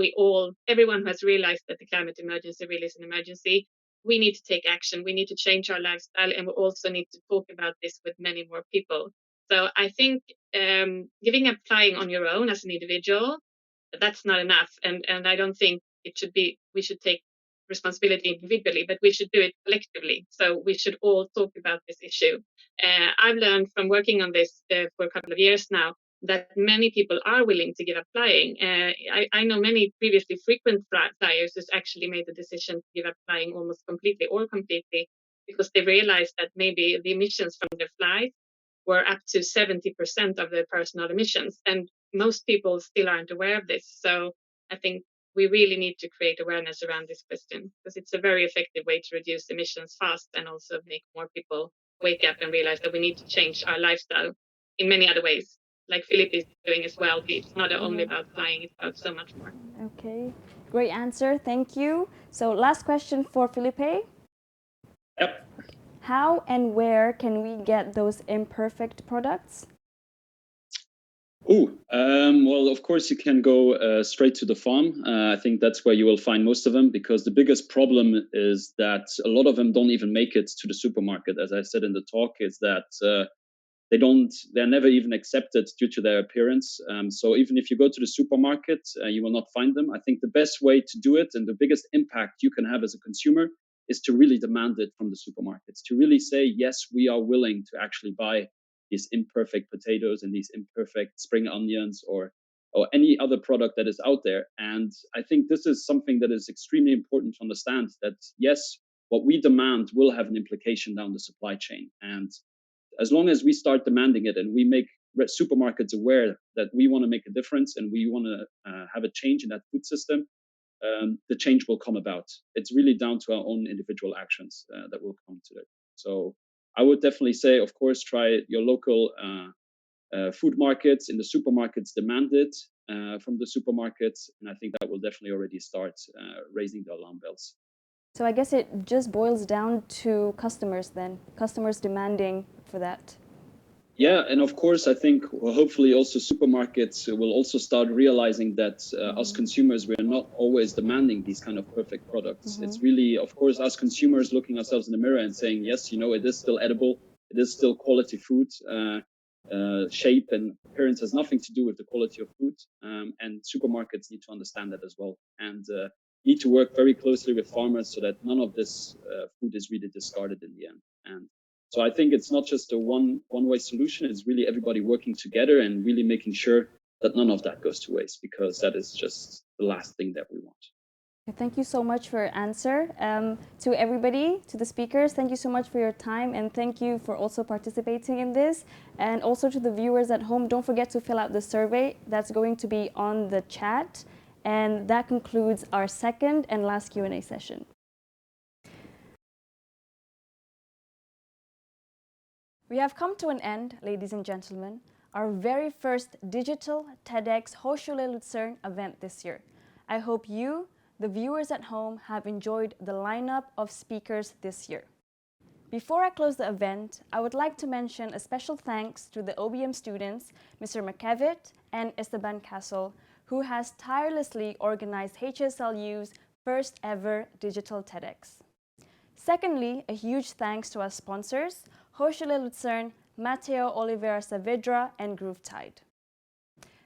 S20: everyone who has realized that the climate emergency really is an emergency, we need to take action. We need to change our lifestyle, and we also need to talk about this with many more people. So I think giving up flying on your own as an individual, that's not enough. And I don't think we should take responsibility individually, but we should do it collectively. So we should all talk about this issue. I've learned from working on this for a couple of years now that many people are willing to give up flying. I know many previously frequent flyers who's actually made the decision to give up flying almost completely because they realized that maybe the emissions from their flight were up to 70% of their personal emissions. And most people still aren't aware of this. So I think we really need to create awareness around this question because it's a very effective way to reduce emissions fast and also make more people wake up and realize that we need to change our lifestyle in many other ways, like Philip is doing as well. It's not only about flying, it's about so much more.
S2: Okay, great answer. Thank you. So last question for Felipe.
S21: Yep.
S2: How and where can we get those imperfect products?
S21: Well, of course, you can go straight to the farm. I think that's where you will find most of them because the biggest problem is that a lot of them don't even make it to the supermarket. As I said in the talk, is that they're never even accepted due to their appearance. So even if you go to the supermarket, you will not find them. I think the best way to do it and the biggest impact you can have as a consumer is to really demand it from the supermarkets, to really say, yes, we are willing to actually buy these imperfect potatoes and these imperfect spring onions or any other product that is out there. And I think this is something that is extremely important to understand that, yes, what we demand will have an implication down the supply chain. And as long as we start demanding it and we make supermarkets aware that we want to make a difference and we want to have a change in that food system, the change will come about. It's really down to our own individual actions that will come to it. So I would definitely say, of course, try your local food markets. In the supermarkets, demand it from the supermarkets. And I think that will definitely already start raising the alarm bells.
S2: So I guess it just boils down to customers then, customers demanding for that.
S21: Yeah, and of course, I think hopefully also supermarkets will also start realizing that us consumers, we are not always demanding these kind of perfect products. It's really, of course, us consumers looking ourselves in the mirror and saying, yes, it is still edible, it is still quality food. Shape and appearance has nothing to do with the quality of food, and supermarkets need to understand that as well, and need to work very closely with farmers so that none of this food is really discarded in the end. And so I think it's not just a one-way solution, it's really everybody working together and really making sure that none of that goes to waste, because that is just the last thing that we want.
S2: Thank you so much for your answer. To everybody, to the speakers, thank you so much for your time, and thank you for also participating in this. And also to the viewers at home, don't forget to fill out the survey that's going to be on the chat. And that concludes our second and last Q&A session. We have come to an end, ladies and gentlemen, our very first digital TEDxHochschuleLuzern event this year. I hope you, the viewers at home, have enjoyed the lineup of speakers this year. Before I close the event, I would like to mention a special thanks to the OBM students, Mr. McKevitt and Esteban Castle, who has tirelessly organized HSLU's first ever digital TEDx. Secondly, a huge thanks to our sponsors, HochschuleLuzern, Matteo Oliveira Saavedra, and Groovetide.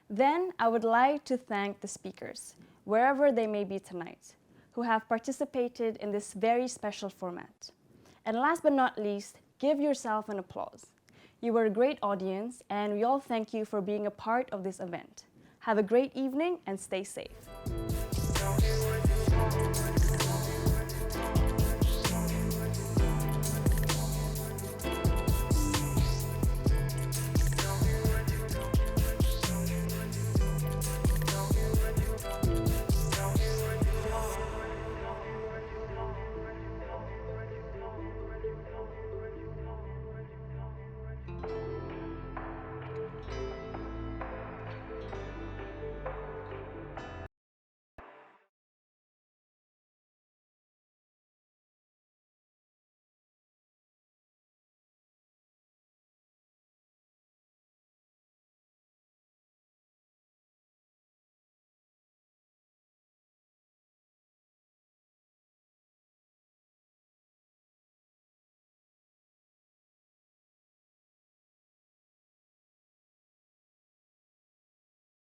S2: Then I would like to thank the speakers, wherever they may be tonight, who have participated in this very special format. And last but not least, give yourself an applause. You were a great audience, and we all thank you for being a part of this event. Have a great evening and stay safe.